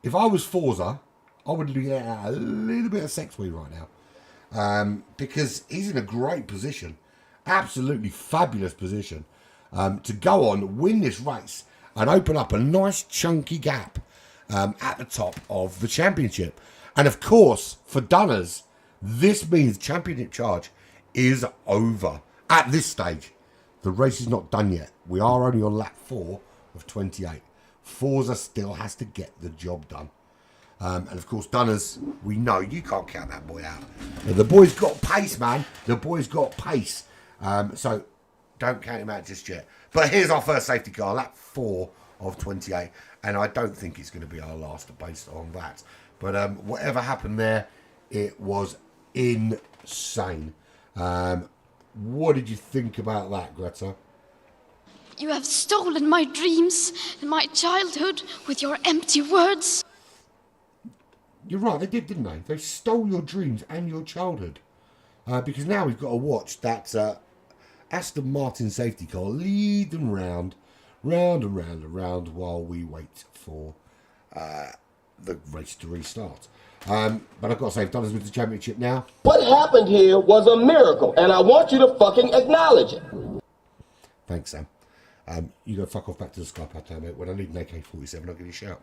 If I was Forza, I would be a little bit of sex with right now. Because he's in a great position. Absolutely fabulous position to go on, win this race, and open up a nice chunky gap at the top of the championship. And of course, for Dunners, this means championship charge is over at this stage. The race is not done yet. We are only on lap 4 of 28. Forza still has to get the job done. And of course, Dunners, we know you can't count that boy out. The boy's got pace, man. The boy's got pace. So don't count him out just yet. But here's our first safety car, lap 4 of 28. And I don't think it's going to be our last based on that. But whatever happened there, it was insane. What did you think about that, Greta? You have stolen my dreams and my childhood with your empty words. You're right, they did, didn't they? They stole your dreams and your childhood. Because now we've got to watch that Aston Martin safety car lead them round and round while we wait for the race to restart. But I've got to say, I've done this with the championship now. What happened here was a miracle, and I want you to fucking acknowledge it. Thanks, Sam. You go fuck off back to the Skypad now, mate. When I need an AK-47, I'll give you a shout.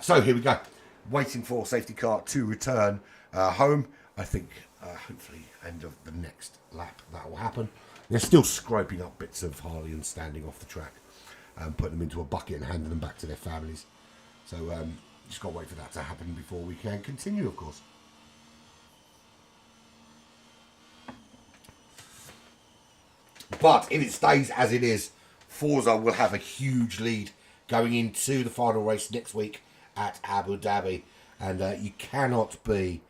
So here we go. Waiting for safety car to return home. I think hopefully end of the next lap that will happen. They're still scraping up bits of Harley and standing off the track, putting them into a bucket and handing them back to their families. So just got to wait for that to happen before we can continue, of course. But if it stays as it is, Forza will have a huge lead going into the final race next week at Abu Dhabi, and you cannot be,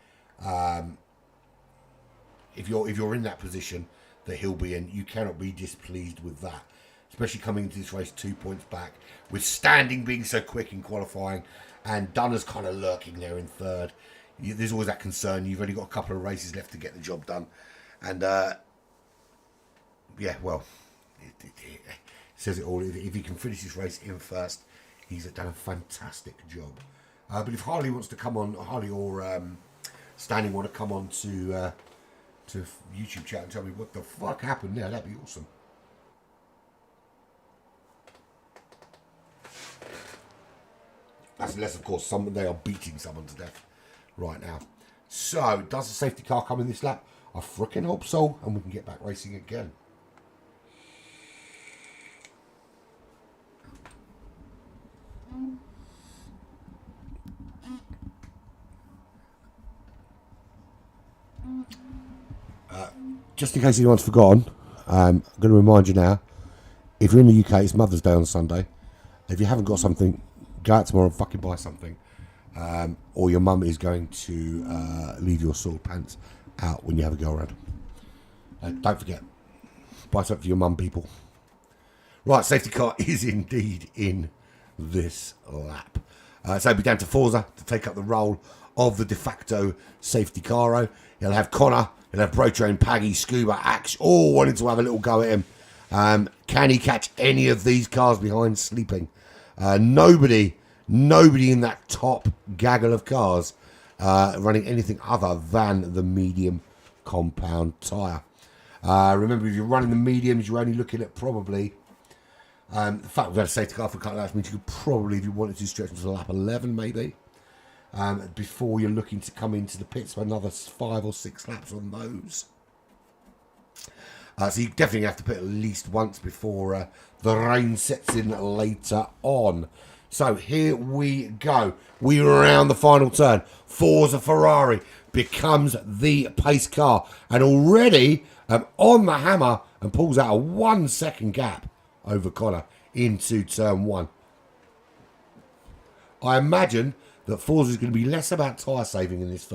if you're in that position that he'll be in, you cannot be displeased with that, especially coming into this race 2 points back, with Standing being so quick in qualifying, and Dunner's kind of lurking there in third. There's always that concern. You've only got a couple of races left to get the job done, and yeah, well, it says it all. If he can finish this race in first, he's done a fantastic job. But if Harley wants to come on, Harley or Standing want to come on to YouTube chat and tell me what the fuck happened there, that'd be awesome. That's unless, of course, they are beating someone to death right now. So, does the safety car come in this lap? I frickin' hope so, and we can get back racing again. Just in case anyone's forgotten, I'm going to remind you now, if you're in the UK, it's Mother's Day on Sunday. If you haven't got something, go out tomorrow and fucking buy something. Or your mum is going to leave your soiled pants out when you have a go around. Don't forget, buy something for your mum, people. Right, safety car is indeed in this lap. So it'll be down to Forza to take up the role of the de facto safety caro. He'll have Connor, he'll have Brotrain, Paggy, Scuba, Axe, all wanting to have a little go at him. Can he catch any of these cars behind sleeping? Nobody in that top gaggle of cars running anything other than the medium compound tyre. Remember, if you're running the mediums, you're only looking at probably... the fact we've had a safety car for a couple of laps means you could probably, if you wanted to, stretch into lap 11 maybe. Before you're looking to come into the pits for another 5 or 6 laps on those. So you definitely have to pit at least once before the rain sets in later on. So here we go. We round the final turn. Forza Ferrari becomes the pace car. And already on the hammer and pulls out a 1 second gap over Connor into turn 1. I imagine that Forza is going to be less about tyre saving in this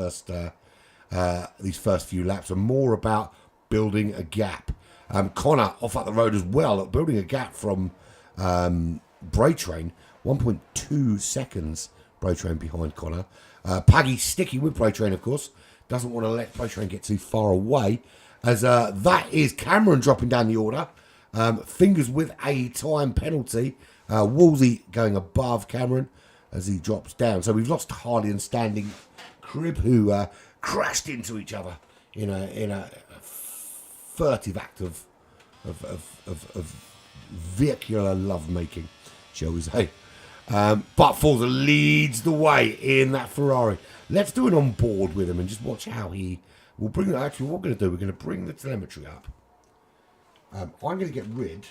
these first few laps and more about building a gap. Connor off up the road as well, building a gap from Brotrain, 1.2 seconds Brotrain behind Connor. Paggy sticking with Brotrain, of course, doesn't want to let Brotrain get too far away, as that is Cameron dropping down the order. Fingers with a time penalty. Woolsey going above Cameron as he drops down. So we've lost Harley and Standing Crib, who crashed into each other in a furtive act of vehicular lovemaking, shall we say. But Forza leads the way in that Ferrari. Let's do an on board with him and just watch how he will bring it. Actually, what we're going to do, we're going to bring the telemetry up. I'm going to get rid.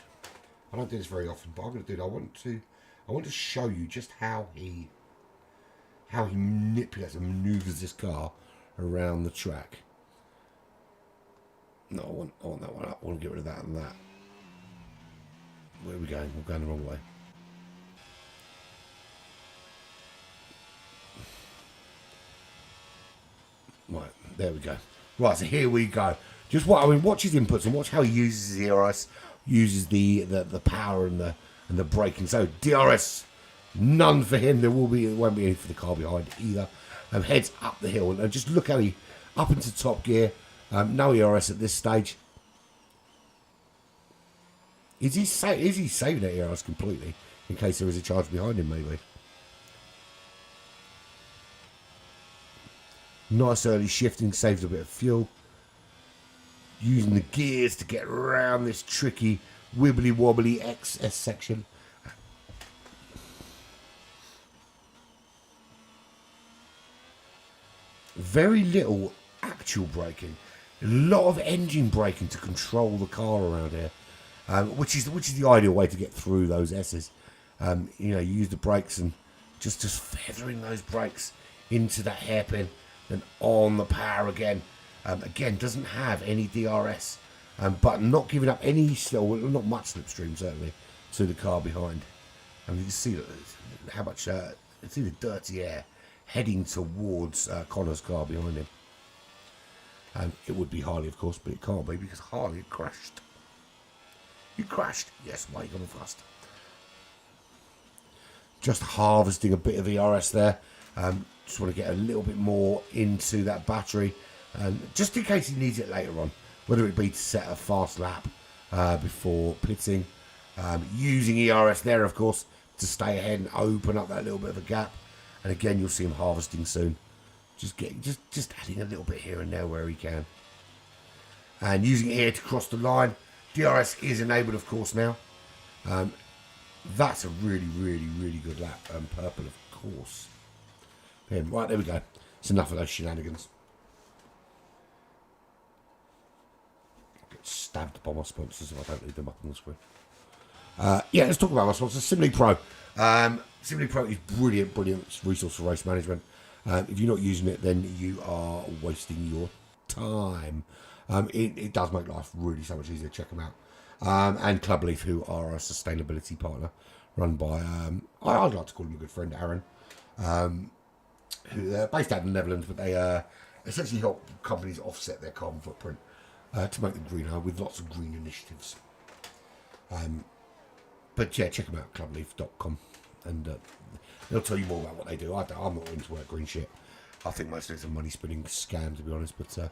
I don't do this very often, but I'm going to do it. I want to show you just how he manipulates and maneuvers this car around the track. No, I want that one up. I want to get rid of that and that. Where are we going? We're going the wrong way. Right, there we go. Right, so here we go. Just watch his inputs and watch how he uses his ERS. uses the power and the braking. So DRS, none for him. There won't be any for the car behind either. Heads up the hill and just look how he up into top gear. No ERS at this stage. Is he saving that ERS completely in case there is a charge behind him? Maybe. Nice early shifting, saves a bit of fuel. Using the gears to get around this tricky wibbly wobbly XS section. Very little actual braking. A lot of engine braking to control the car around here, which is the ideal way to get through those S's. You use the brakes and just feathering those brakes into that hairpin, then on the power again. Again, doesn't have any DRS, but not giving up any, not much slipstream certainly, to the car behind. And you can see how much, see the dirty air heading towards Connor's car behind him. It would be Harley, of course, but it can't be because Harley had crashed. You crashed? Yes, why are you going fast? Just harvesting a bit of ERS there. Just want to get a little bit more into that battery. Just in case he needs it later on. Whether it be to set a fast lap before pitting. Using ERS there, of course, to stay ahead and open up that little bit of a gap. And again, you'll see him harvesting soon. Just adding a little bit here and there where he can. And using air to cross the line. DRS is enabled, of course, now. That's a really, really, really good lap. Purple, of course. Right, there we go. It's enough of those shenanigans. I'll get stabbed by my sponsors if I don't leave them up on the screen. Yeah, let's talk about my sponsor, Simly Pro. Simly Pro is brilliant resource for race management. If you're not using it, then you are wasting your time. It does make life really so much easier. Check them out. And Club Leaf, who are a sustainability partner, run by, I'd like to call him a good friend, Aaron, who they're based out in the Netherlands, but they essentially help companies offset their carbon footprint to make them greener with lots of green initiatives. But yeah, check them out, clubleaf.com, and they'll tell you more about what they do. I'm not into work green shit. I think most of it's a money spinning scam, to be honest, but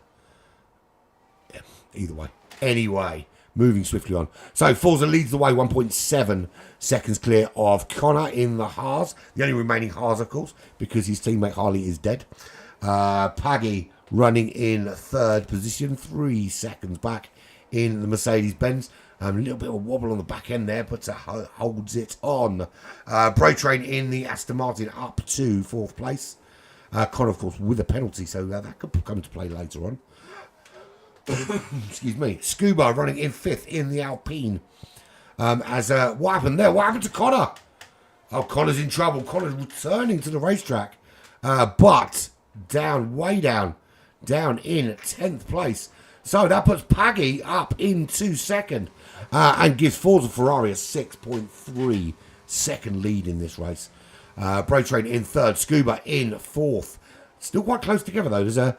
yeah, either way. Anyway, moving swiftly on. So Forza leads the way, 1.7 seconds clear of Connor in the Haas. The only remaining Haas, of course, because his teammate Harley is dead. Paggy running in third position, 3 seconds back in the Mercedes-Benz. A little bit of a wobble on the back end there, but holds it on. Bro Train in the Aston Martin up to 4th place. Connor, of course, with a penalty, so that could come to play later on. Excuse me. Scuba running in 5th in the Alpine. What happened there? What happened to Connor? Oh, Connor's in trouble. Connor's returning to the racetrack. But down, way down in 10th place. So that puts Paggy up into 2nd. And gives Forza Ferrari a 6.3 second lead in this race. Bro Train in 3rd. Scuba in 4th. Still quite close together though.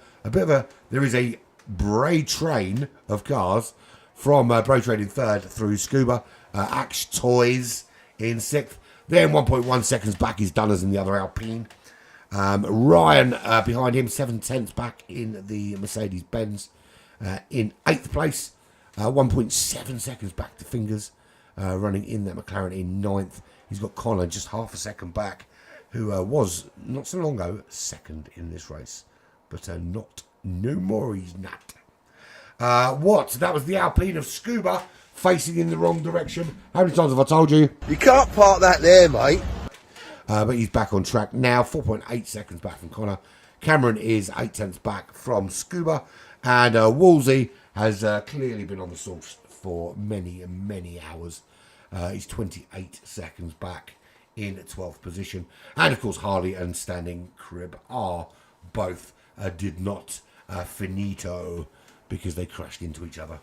There is a Bray train of cars from Bro Train in 3rd through Scuba. Axe Toys in 6th. Then 1.1 seconds back is Dunners in the other Alpine. Ryan behind him, 7/10 back in the Mercedes-Benz. In 8th place. 1.7 seconds back to Fingers, running in that McLaren in 9th. He's got Connor just half a second back, who was not so long ago 2nd in this race, but no more he's not. That was the Alpine of Scuba facing in the wrong direction. How many times have I told you? You can't park that there, mate. But he's back on track now, 4.8 seconds back from Connor. Cameron is 8/10 back from Scuba, and Woolsey has clearly been on the sauce for many hours. He's 28 seconds back in 12th position. And, of course, Harley and Standing Crib are both did not finito because they crashed into each other.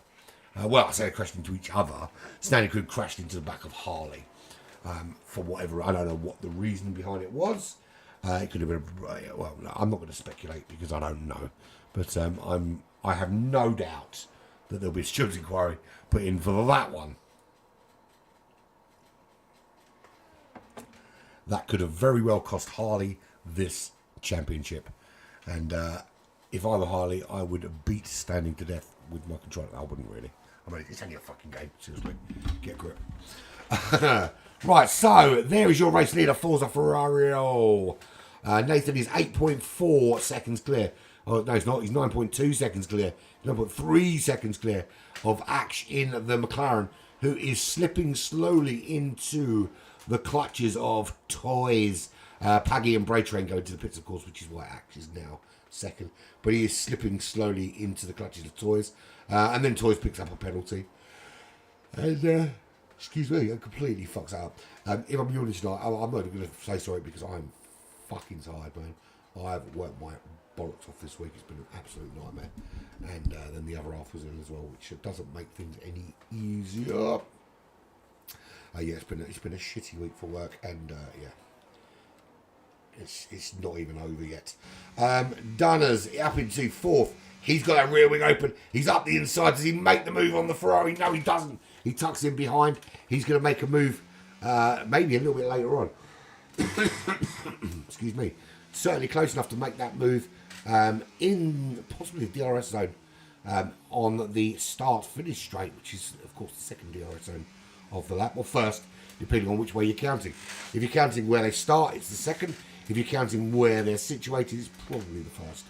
I say they crashed into each other. Standing Crib crashed into the back of Harley. For whatever, I don't know what the reason behind it was. It could have been, I'm not going to speculate because I don't know. But I have no doubt that there'll be a Steward's inquiry put in for that one. that could have very well cost Harley this championship. And if I were Harley, I would beat Standing to death with my controller. I wouldn't really. I mean, it's only a fucking game. Seriously, get a grip. Right, so there is your race leader, Forza Ferrari. Nathan is 8.4 seconds clear. Oh, no, he's not. He's 9.2 seconds clear. 9.3 seconds clear of Ash in the McLaren, who is slipping slowly into the clutches of Toys. Paggy and Braytrain go into the pits, of course, which is why Ash is now second. But he is slipping slowly into the clutches of Toys. And then Toys picks up a penalty. And, excuse me, it completely fucks it up. If I'm yawning tonight, I'm not going to say sorry because I'm fucking tired, man. I've worked my bollocks off this week. It's been an absolute nightmare. And then the other half was in as well, which doesn't make things any easier. Yeah, it's been a shitty week for work, and yeah, it's not even over yet. Dunners up into fourth. He's got that rear wing open. He's up the inside. Does he make the move on the Ferrari? No, he doesn't. He tucks in behind. He's going to make a move maybe a little bit later on. Excuse me. Certainly close enough to make that move in possibly the DRS zone on the start-finish straight, which is, of course, the second DRS zone of the lap, or first, depending on which way you're counting. If you're counting where they start, it's the second. If you're counting where they're situated, it's probably the first.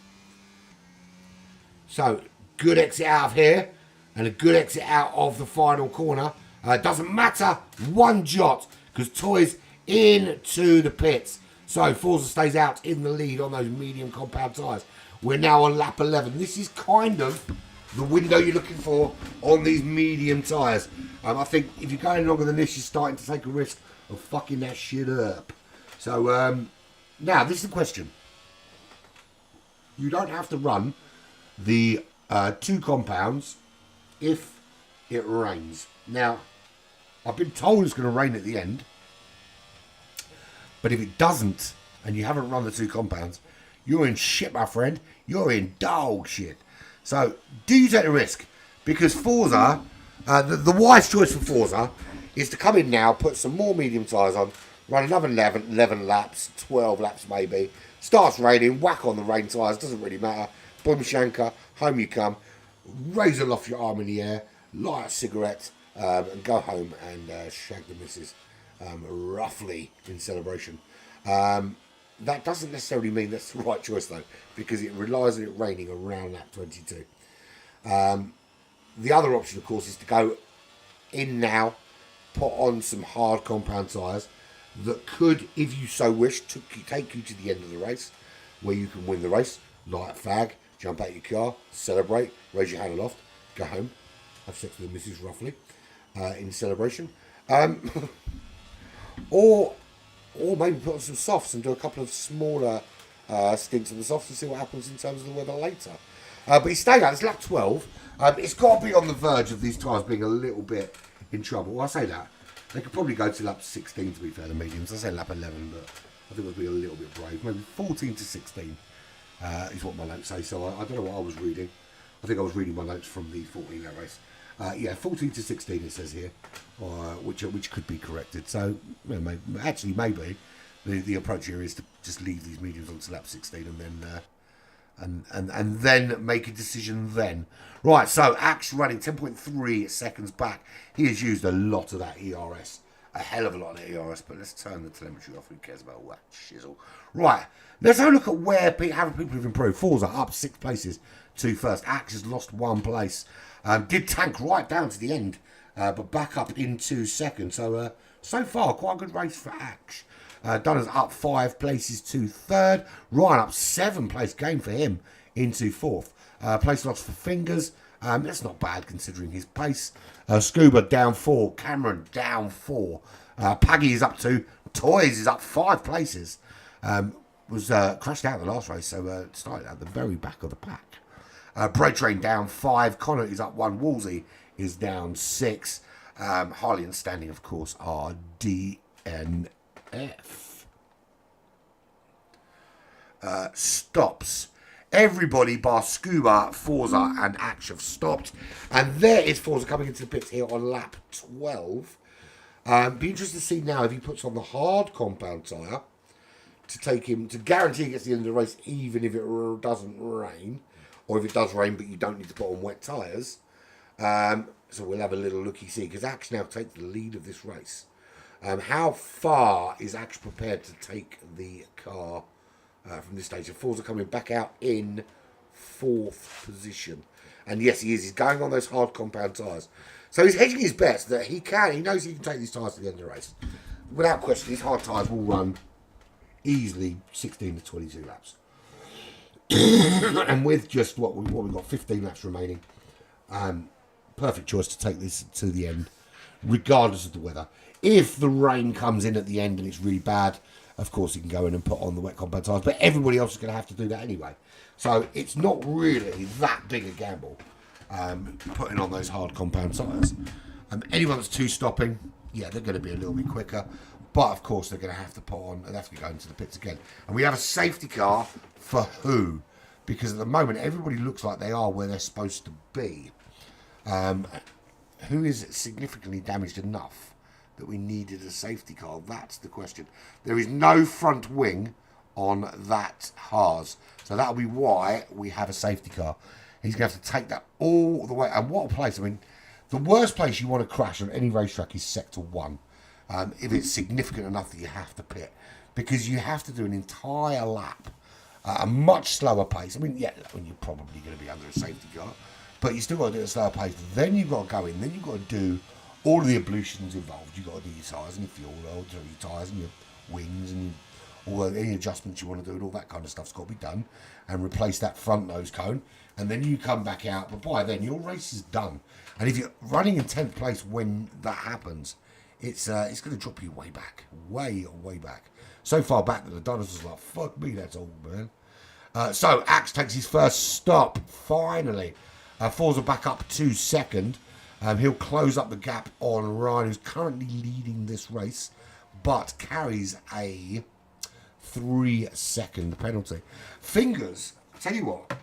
So, good exit out of here, and a good exit out of the final corner. Doesn't matter one jot, because Toys into the pits. So, Forza stays out in the lead on those medium compound tyres. We're now on lap 11. This is kind of the window you're looking for on these medium tyres. I think if you're going longer than this, you're starting to take a risk of fucking that shit up. So, now, this is the question. You don't have to run the two compounds if it rains. Now, I've been told it's going to rain at the end. But if it doesn't, and you haven't run the two compounds, you're in shit, my friend. You're in dog shit. So, do you take the risk? Because Forza, the wise choice for Forza is to come in now, put some more medium tyres on, run another 11 laps, 12 laps maybe. Starts raining, whack on the rain tyres, doesn't really matter. Boom shanker, home you come. Raise aloft your arm in the air, light a cigarette, and go home and shag the missus. Roughly in celebration. That doesn't necessarily mean that's the right choice though, because it relies on it raining around lap 22. The other option, of course, is to go in now, put on some hard compound tyres that could, if you so wish, take you to the end of the race, where you can win the race, light a fag, jump out your car, celebrate, raise your hand aloft, go home, have sex with the missus roughly, in celebration. Or maybe put on some softs and do a couple of smaller stints on the softs and see what happens in terms of the weather later. But he's staying out. It's lap 12. It's got to be on the verge of these tyres being a little bit in trouble. Well, I say that. They could probably go to lap 16, to be fair, the mediums. I say lap 11, but I think it would be a little bit brave. Maybe 14 to 16 is what my notes say. So I don't know what I was reading. I think I was reading my notes from the 14 lap race. Yeah, 14 to 16 it says here, which could be corrected. So, you know, maybe the approach here is to just leave these mediums on to lap 16 and then make a decision then. Right, so Axe running 10.3 seconds back. He has used a lot of that ERS, a hell of a lot of that ERS. But let's turn the telemetry off. Who cares about all that shizzle? Right, let's have a look at how people have improved. Forza up 6 places to first. Axe has lost 1 place. Did tank right down to the end, but back up into second. So, so far, quite a good race for Axe. Dunner's up 5 places to third. Ryan up 7 place game for him into fourth. Place lost for Fingers. That's not bad considering his pace. Scuba down 4. Cameron down 4. Paggy is up 2. Toys is up 5 places. Was crashed out the last race, so started at the very back of the pack. Braytrain down 5. Connor is up 1. Wolsey is down 6. Harley and Standing, of course, are DNF. Stops. Everybody bar Scuba, Forza and Axe have stopped. And there is Forza coming into the pits here on lap 12. Be interested to see now if he puts on the hard compound tyre to take him, to guarantee he gets to the end of the race, even if it doesn't rain, or if it does rain but you don't need to put on wet tyres. So we'll have a little looky-see, because Axe now takes the lead of this race. How far is Axe prepared to take the car from this stage? The Forza coming back out in 4th position. And yes, he is. He's going on those hard compound tyres. So he's hedging his bets that he knows he can take these tyres to the end of the race. Without question, these hard tyres will run easily 16 to 22 laps. And with just what we've got, 15 laps remaining, perfect choice to take this to the end, regardless of the weather. If the rain comes in at the end and it's really bad, of course he can go in and put on the wet compound tyres, but everybody else is going to have to do that anyway. So it's not really that big a gamble putting on those hard compound tyres. Anyone that's two-stopping, yeah, they're going to be a little bit quicker, but of course they're going to have to put on, and have to go into the pits again. And we have a safety car for who? Because at the moment everybody looks like they are where they're supposed to be. Who is significantly damaged enough that we needed a safety car? That's the question. There is no front wing on that Haas, so that'll be why we have a safety car. He's going to have to take that all the way. And what a place. I mean, the worst place you want to crash on any racetrack is sector 1, if it's significant enough that you have to pit, because you have to do an entire lap at a much slower pace. I mean, yeah, you're probably going to be under a safety car, but you still got to do it at a slower pace. Then you've got to go in, then you've got to do all of the ablutions involved. You've got to do your tyres and your fuel oil, your tyres and your wings and any adjustments you want to do, and all that kind of stuff's got to be done, and replace that front nose cone, and then you come back out. But by then your race is done, and if you're running in 10th place when that happens, it's going to drop you way back, way back, so far back that the dinosaurs like, fuck me, that's old, man. So Axe takes his first stop finally. Forza back up to 2nd. He'll close up the gap on Ryan, who's currently leading this race, but carries a 3-second penalty. Fingers, I tell you what,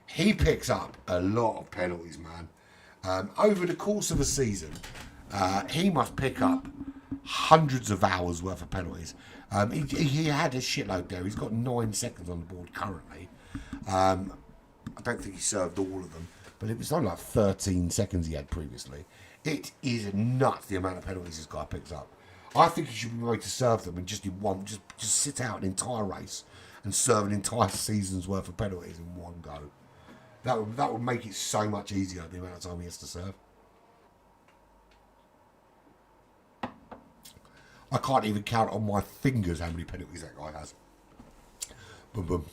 he picks up a lot of penalties, man. Over the course of a season, he must pick up hundreds of hours worth of penalties. He had a shitload there. He's got 9 seconds on the board currently. I don't think he served all of them, but it was only like 13 seconds he had previously. It is nuts the amount of penalties this guy picks up. I think he should be ready to serve them and just sit out an entire race and serve an entire season's worth of penalties in one go. That would make it so much easier, the amount of time he has to serve. I can't even count on my fingers how many penalties that guy has. Boom, boom.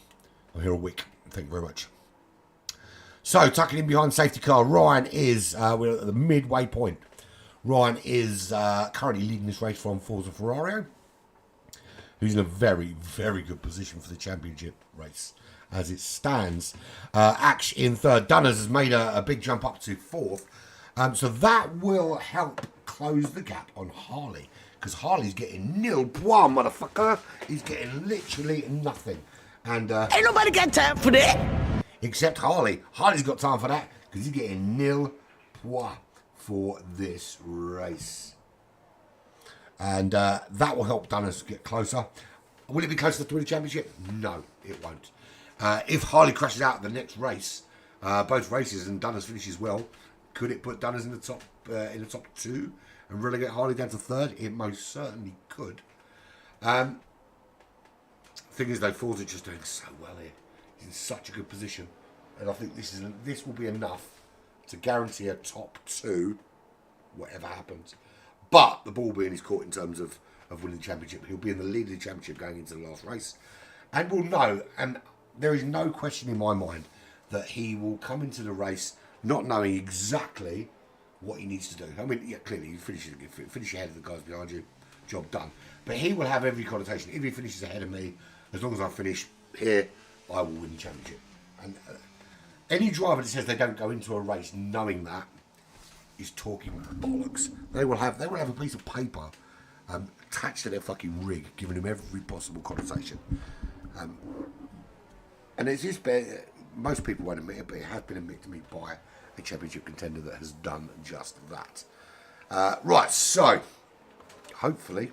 I hear a wick. Thank you very much. So, tucking in behind safety car, Ryan is, we're at the midway point. Ryan is currently leading this race from Forza Ferrari, who's in a very, very good position for the championship race as it stands. Ash in 3rd. Dunners has made a big jump up to 4th. So that will help close the gap on Harley, because Harley's getting nil point, motherfucker. He's getting literally nothing. And Ain't nobody got time for that. Except Harley. Harley's got time for that because he's getting nil point for this race. And that will help Dunners get closer. Will it be closer to the championship? No, it won't. If Harley crashes out the next race, both races, and Dunners finishes well, could it put Dunners in the top 2 and relegate Harley down to 3rd? It most certainly could. Thing is, though, Forza just doing so well here. He's in such a good position, and I think this will be enough to guarantee a top 2, whatever happens. But the ball will be in his court in terms of winning the championship. He'll be in the lead of the championship going into the last race, and we'll know. And there is no question in my mind that he will come into the race not knowing exactly what he needs to do. I mean, yeah, clearly you finish ahead of the guys behind you, job done. But he will have every connotation. If he finishes ahead of me, as long as I finish here, I will win the championship. And any driver that says they don't go into a race knowing that is talking bollocks. They will have a piece of paper attached to their fucking rig, giving them every possible connotation. And it's just most people won't admit it, but it has been admitted to me by a championship contender that has done just that. Right, so hopefully,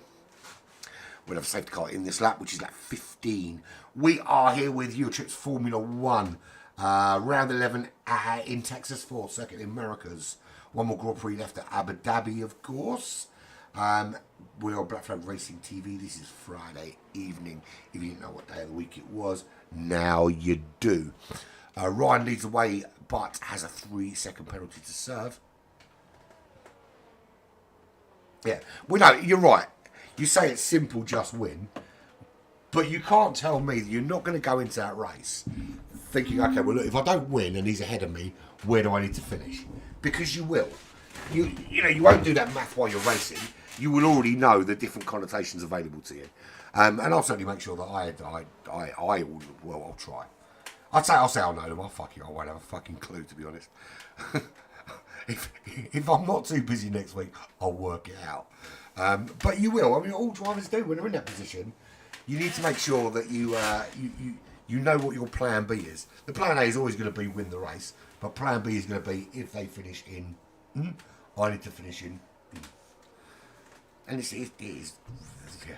we'll have a safety car in this lap, which is lap 15. We are here with Eurotripz Formula 1. Round 11 in Texas for Circuit in Americas. One more Grand Prix left at Abu Dhabi, of course. We're on Black Flag Racing TV. This is Friday evening. If you didn't know what day of the week it was, now you do. Ryan leads the way, but has a 3-second penalty to serve. Yeah, well, no, you're right. You say it's simple, just win. But you can't tell me that you're not going to go into that race thinking, okay, well, look, if I don't win and he's ahead of me, where do I need to finish? Because you will. You know, you won't do that math while you're racing. You will already know the different connotations available to you. And I'll certainly make sure that I will, well, I'll try. I'll say I'll know them. I won't have a fucking clue, to be honest. If I'm not too busy next week, I'll work it out. But you will. I mean, all drivers do when they're in that position. You need to make sure that you know what your plan B is. The plan A is always going to be win the race, but plan B is going to be if they finish in, I need to finish in. And it is yeah.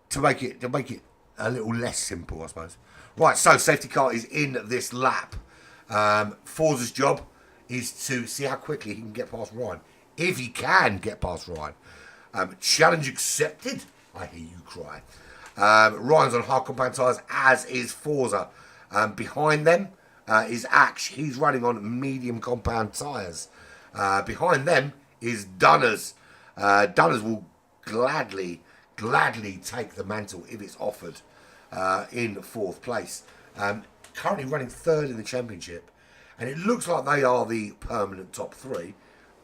To make it a little less simple, I suppose. Right, so safety car is in this lap. Forza's job is to see how quickly he can get past Ryan. If he can get past Ryan. Challenge accepted, I hear you cry. Ryan's on hard compound tyres, as is Forza. Behind them is Ash. He's running on medium compound tyres. Behind them is Dunners. Dunners will gladly take the mantle if it's offered in 4th place. Currently running 3rd in the championship. And it looks like they are the permanent top 3.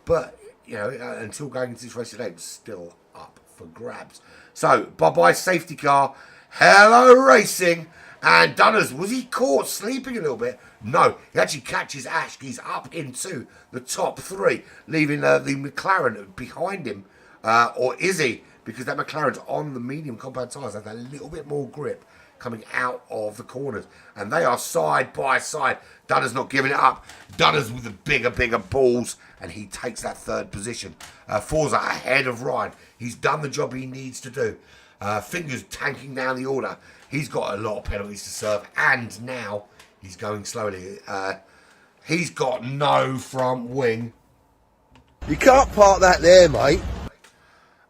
But, you know, until going into this race today, it's still up for grabs. So, bye-bye safety car. Hello racing. And Dunners, was he caught sleeping a little bit? No, he actually catches Ash. He's up into the top 3, leaving the McLaren behind him. Or is he? Because that McLaren's on the medium compound tyres, has a little bit more grip coming out of the corners. And they are side by side. Dunners not giving it up. Dunners with the bigger balls. And he takes that 3rd position. Forza ahead of Ryan. He's done the job he needs to do. Fingers tanking down the order. He's got a lot of penalties to serve. And now he's going slowly. He's got no front wing. You can't park that there, mate.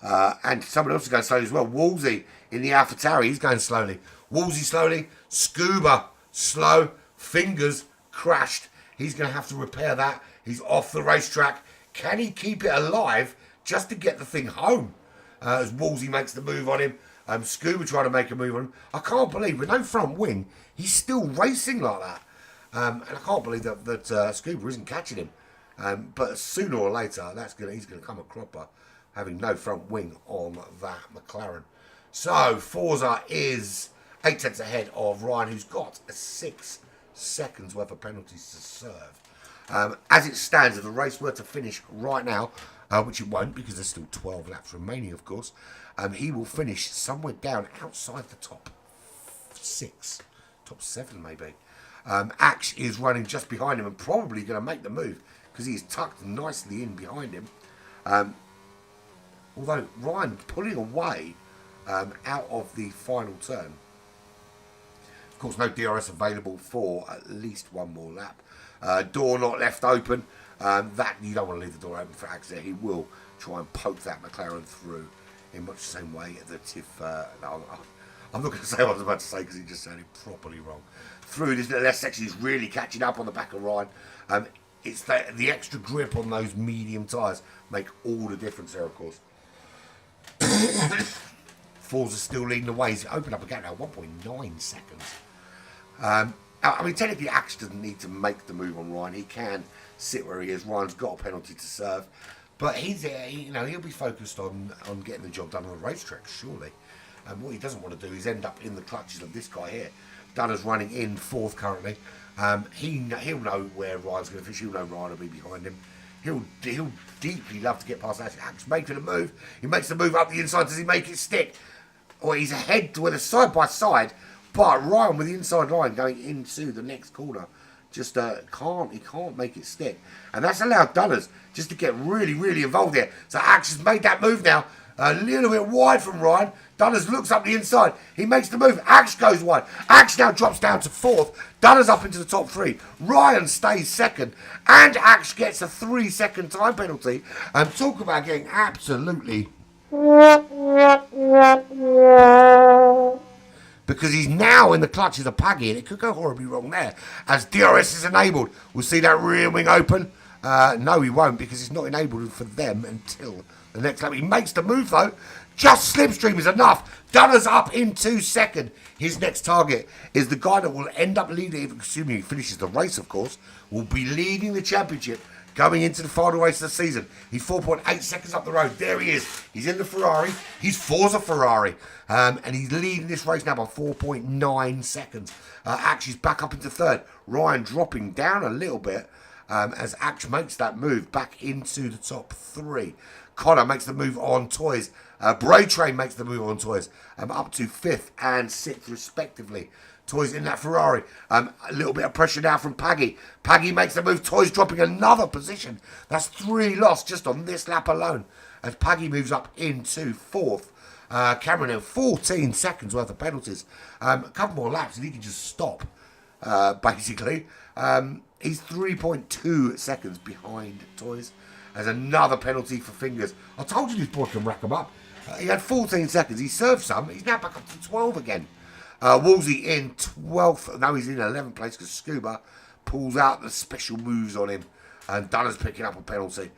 And someone else is going slowly as well. Wolsey in the AlphaTauri. He's going slowly. Wolsey slowly. Scuba slow. Fingers crashed. He's going to have to repair that. He's off the racetrack. Can he keep it alive just to get the thing home? As Wolsey makes the move on him. Scuba trying to make a move on him. I can't believe, with no front wing, he's still racing like that. And I can't believe that Scuba isn't catching him. But sooner or later, he's going to come a cropper, having no front wing on that McLaren. So, Forza is 8 tenths ahead of Ryan, who's got a 6 seconds worth of penalties to serve. As it stands, if the race were to finish right now, which it won't because there's still 12 laps remaining, of course, he will finish somewhere down outside the top 6, top 7 maybe. Ash is running just behind him and probably going to make the move because he is tucked nicely in behind him. Although Ryan pulling away out of the final turn. Of course, no DRS available for at least one more lap. Door not left open. That you don't want to leave the door open for Ash there. He will try and poke that McLaren through in much the same way that if... no, I'm not going to say what I was about to say because he just sounded properly wrong. Through this little left section, he's really catching up on the back of Ryan. It's the extra grip on those medium tyres make all the difference there, of course. Forza's still leading the way. He's opened up again now, 1.9 seconds. I mean, technically, Ash doesn't need to make the move on Ryan. He can sit where he is. Ryan's got a penalty to serve, but he'll be focused on getting the job done on the racetrack, surely. And what he doesn't want to do is end up in the clutches of this guy here. Dunner's running in 4th currently. He'll know where Ryan's going to finish. He'll know Ryan will be behind him. He'll deeply love to get past Ash. Ash making a move. He makes the move up the inside. Does he make it stick? Or he's ahead with a side by side. But Ryan with the inside line going into the next corner just he can't make it stick. And that's allowed Dunners just to get really, really involved here. So Axe has made that move now. A little bit wide from Ryan. Dunners looks up the inside. He makes the move. Axe goes wide. Axe now drops down to 4th. Dunners up into the top 3. Ryan stays 2nd. And Axe gets a 3-second time penalty. And talk about getting absolutely... because he's now in the clutches of Paggy, and it could go horribly wrong there. As DRS is enabled, we'll see that rear wing open. No, he won't, because it's not enabled for them until the next lap. He makes the move, though. Just slipstream is enough. Dunner's up into 2nd. His next target is the guy that will end up leading, assuming he finishes the race, of course, will be leading the championship going into the final race of the season. He's 4.8 seconds up the road. There he is. He's in the Ferrari. He's Forza Ferrari. And he's leading this race now by 4.9 seconds. Axe is back up into 3rd. Ryan dropping down a little bit as Axe makes that move back into the top 3. CoTA makes the move on Toys. Braid Train makes the move on Toys. Up to 5th and 6th respectively. Toys in that Ferrari. A little bit of pressure now from Paggy. Paggy makes the move. Toys dropping another position. That's 3 lost just on this lap alone. As Paggy moves up into 4th. Cameron in 14 seconds worth of penalties. A couple more laps and he can just stop, basically. He's 3.2 seconds behind Toys. There's another penalty for fingers. I told you this boy can rack them up. He had 14 seconds. He served some. He's now back up to 12 again. Wolsey in 12th. Now he's in 11th place because Scuba pulls out the special moves on him. And Dunner's picking up a penalty.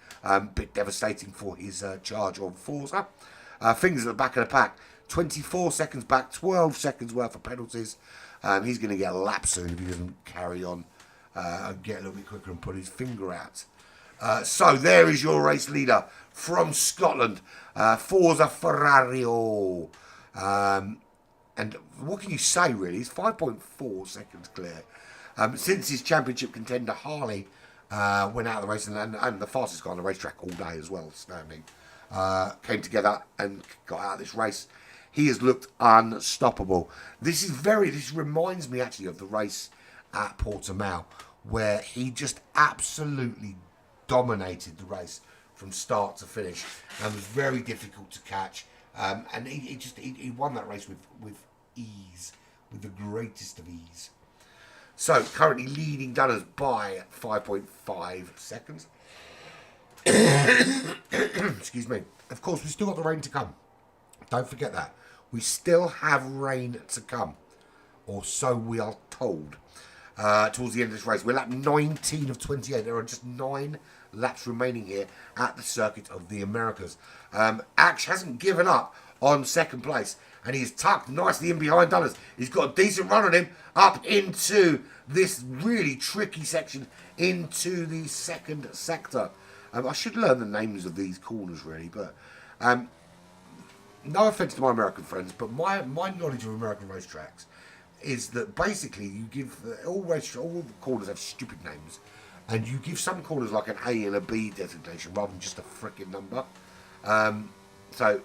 Bit devastating for his charge on Forza. Fingers at the back of the pack. 24 seconds back. 12 seconds worth of penalties. He's going to get a lap soon if he doesn't carry on and get a little bit quicker and put his finger out. So there is your race leader from Scotland. Forza Ferrario. And what can you say, really? He's 5.4 seconds clear. Since his championship contender, Harley, went out of the race, and the fastest guy on the racetrack all day as well, standing, came together and got out of this race. He has looked unstoppable. This reminds me actually of the race at Portimao, where he just absolutely dominated the race from start to finish and was very difficult to catch. And he won that race with ease, with the greatest of ease. So currently leading Dunners by 5.5 seconds. Excuse me. Of course, we've still got the rain to come. Don't forget that. We still have rain to come, or so we are told. Towards the end of this race, we're lap 19 of 28. There are just 9 laps remaining here at the Circuit of the Americas. Axe hasn't given up on 2nd place, and he's tucked nicely in behind Dunners. He's got a decent run on him up into this really tricky section, into the 2nd sector. I should learn the names of these corners, really, but no offence to my American friends, but my knowledge of American racetracks is that basically you give all the corners have stupid names, and you give some corners like an A and a B designation rather than just a frickin' number. So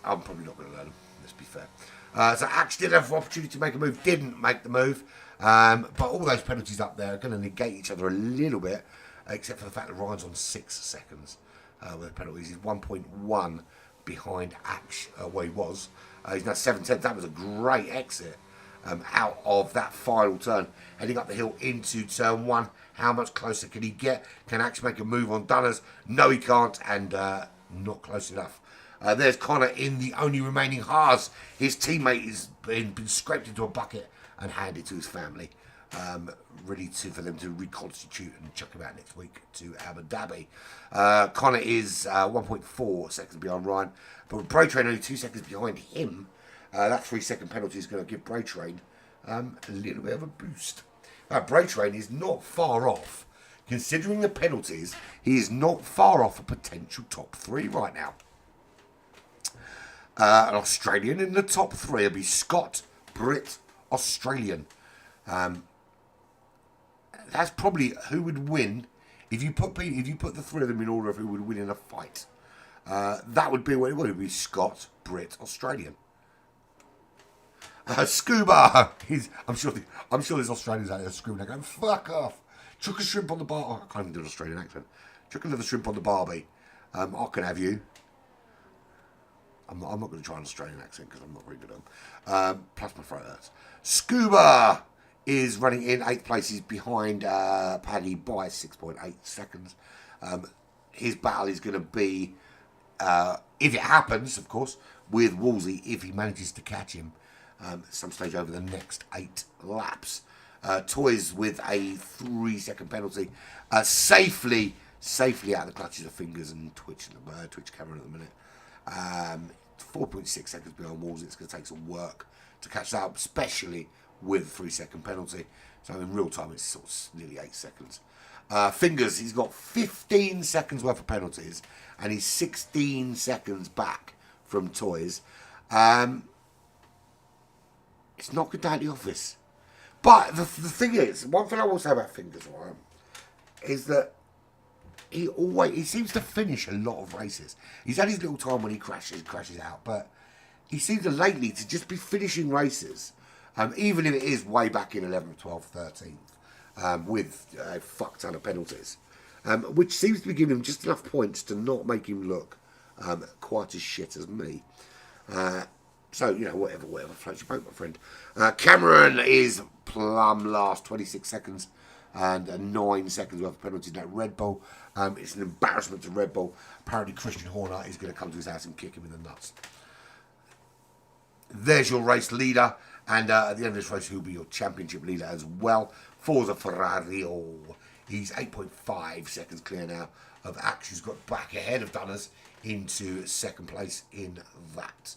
I'm probably not going to learn them, let's be fair. So Axe did have an opportunity to make a move, didn't make the move. But all those penalties up there are going to negate each other a little bit, except for the fact that Ryan's on 6 seconds with penalties. He's 1.1 behind Axe, where he was. He's now 7/10. That was a great exit out of that final turn, heading up the hill into turn 1. How much closer can he get? Can Axe make a move on Dunners? No, he can't, and not close enough. There's Connor in the only remaining Haas. His teammate has been scraped into a bucket and handed to his family, ready for them to reconstitute and chuck him out next week to Abu Dhabi. Connor is 1.4 seconds behind Ryan, but with Braid Train only 2 seconds behind him, that 3-second penalty is going to give Braid Train a little bit of a boost. Braid Train is not far off. Considering the penalties, he is not far off a potential top 3 right now. An Australian in the top 3 will be Scott, Brit, Australian. That's probably who would win if you put the 3 of them in order of who would win in a fight. That would be what it would be: Scott, Brit, Australian. Scuba. I'm sure there's Australians out there screaming, going, "Fuck off!" Chuck a shrimp on the bar. Oh, I can't even do an Australian accent. Chuck another shrimp on the barbie. I can have you. I'm not going to try an Australian accent because I'm not very good at them. Plus my throat hurts. Scuba is running in 8th place. He's behind Paddy by 6.8 seconds. His battle is going to be, if it happens, of course, with Wolsey, if he manages to catch him at some stage over the next 8 laps. Toys with a 3-second penalty. Safely out of the clutches of Fingers and Twitch Cameron at the minute. 4.6 seconds behind Wolsey. It's going to take some work to catch that up, especially with a 3-second penalty. So in real time, it's sort of nearly 8 seconds. Fingers, he's got 15 seconds worth of penalties, and he's 16 seconds back from Toys. It's not good down the office. But the thing is, one thing I will say about Fingers, right, is that he seems to finish a lot of races. He's had his little time when he crashes out, but he seems to lately to just be finishing races, even if it is way back in 11th, 12th, 13th, with a fuck ton of penalties, which seems to be giving him just enough points to not make him look quite as shit as me. So, you know, whatever floats your boat, my friend. Cameron is plumb last, 26 seconds and 9 seconds worth of penalties. Now, Red Bull, it's an embarrassment to Red Bull. Apparently, Christian Horner is going to come to his house and kick him in the nuts. There's your race leader, and at the end of this race, he'll be your championship leader as well. Forza Ferrari, he's 8.5 seconds clear now of Axe, who's got back ahead of Dunners into second place in that.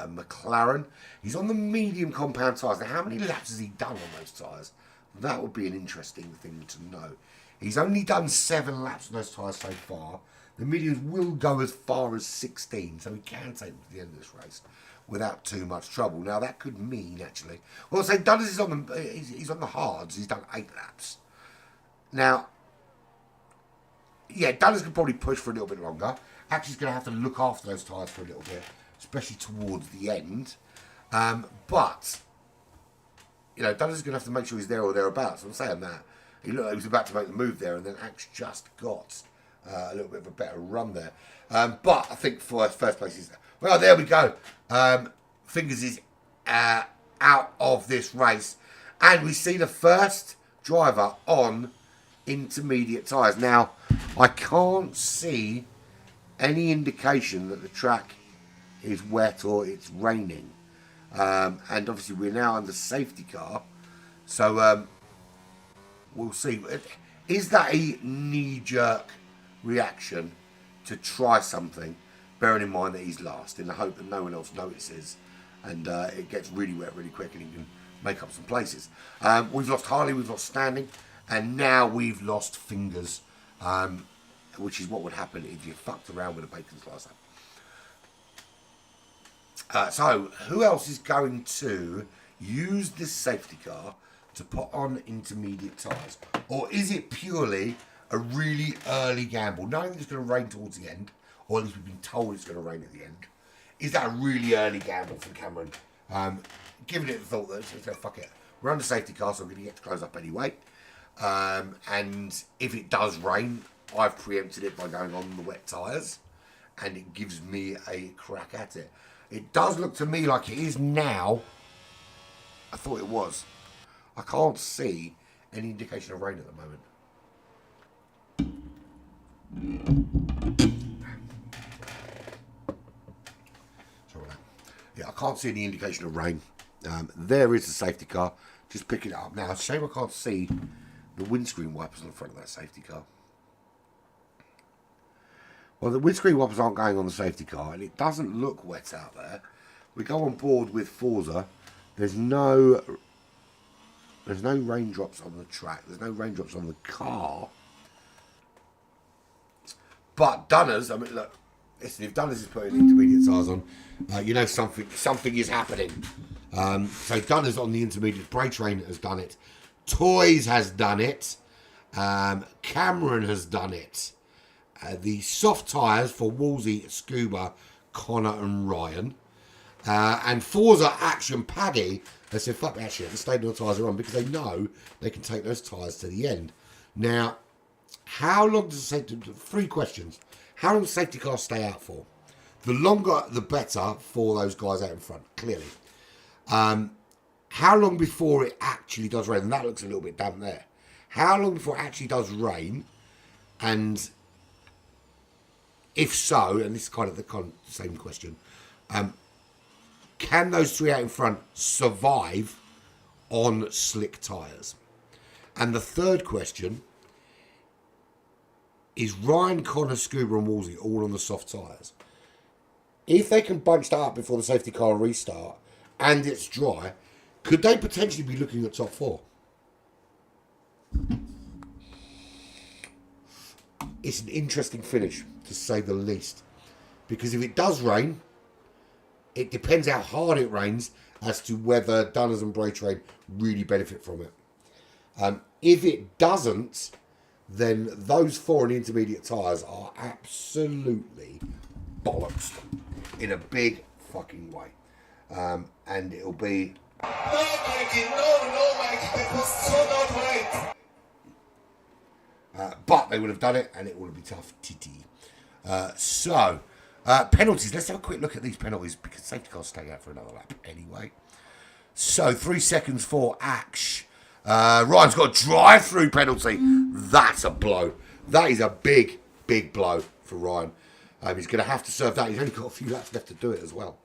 McLaren, he's on the medium compound tyres. Now, how many laps has he done on those tyres? That would be an interesting thing to know. He's only done 7 laps on those tyres so far. The mediums will go as far as 16, so he can take them to the end of this race without too much trouble. Now, that could mean, actually, well, say Dunners is on the hards. He's done 8 laps. Now, yeah, Dunners could probably push for a little bit longer. Actually, he's going to have to look after those tyres for a little bit, especially towards the end. But, you know, Dunners is going to have to make sure he's there or thereabouts. I'm saying that. He looked like he was about to make the move there, and then Axe just got a little bit of a better run there. But I think for first place, he's... Well, there we go. Fingers is out of this race. And we see the first driver on intermediate tyres. Now, I can't see any indication that the track is wet or it's raining. And obviously, we're now under safety car. So, we'll see. Is that a knee-jerk reaction to try something, bearing in mind that he's last, in the hope that no one else notices and it gets really wet really quick and he can make up some places? We've lost Harley, we've lost Standing, and now we've lost Fingers, which is what would happen if you fucked around with a bacon slicer. So, who else is going to use this safety car to put on intermediate tyres? Or is it purely a really early gamble, knowing it's going to rain towards the end, or at least we've been told it's going to rain at the end? Is that a really early gamble from Cameron? Giving it the thought that it's going to fuck it. We're under safety car, so I'm going to get to close up anyway. And if it does rain, I've preempted it by going on the wet tyres, and it gives me a crack at it. It does look to me like it is now. I thought it was. I can't see any indication of rain at the moment. Sorry about that. Yeah, I can't see any indication of rain. There is the safety car. Just picking it up now. It's a shame I can't see the windscreen wipers on the front of that safety car. Well, the windscreen wipers aren't going on the safety car, and it doesn't look wet out there. We go on board with Forza. There's no raindrops on the track. There's no raindrops on the car. But Dunners, I mean, look, listen, if Dunners is putting intermediate tyres on, you know something is happening. So Dunners on the intermediate. Bray Train has done it. Toys has done it. Cameron has done it. The soft tyres for Wolsey, Scuba, Connor and Ryan. And Forza Action Paddy They said, fuck that shit, the stable tyres are on, because they know they can take those tyres to the end. Now, how long does safety... 3 questions. How long does safety cars stay out for? The longer, the better for those guys out in front, clearly. How long before it actually does rain? And that looks a little bit damp there. How long before it actually does rain? And if so, and this is kind of the same question, can those 3 out in front survive on slick tyres? And the third question is Ryan, Connor, Scuba and Wolsey all on the soft tyres? If they can bunch that up before the safety car restart and it's dry, could they potentially be looking at top 4? It's an interesting finish, to say the least. Because if it does rain, it depends how hard it rains as to whether Dunners and Braytrain really benefit from it. If it doesn't, then those 4 in the intermediate tyres are absolutely bollocks in a big fucking way. And it'll be... No, Mikey, no, Mikey, that was so not right. But they would have done it, and it would be tough titty. Penalties. Let's have a quick look at these penalties, because safety cars stay out for another lap anyway. So, 3 seconds for Ash. Ryan's got a drive-through penalty. That's a blow. That is a big, big blow for Ryan. He's going to have to serve that. He's only got a few laps left to do it as well.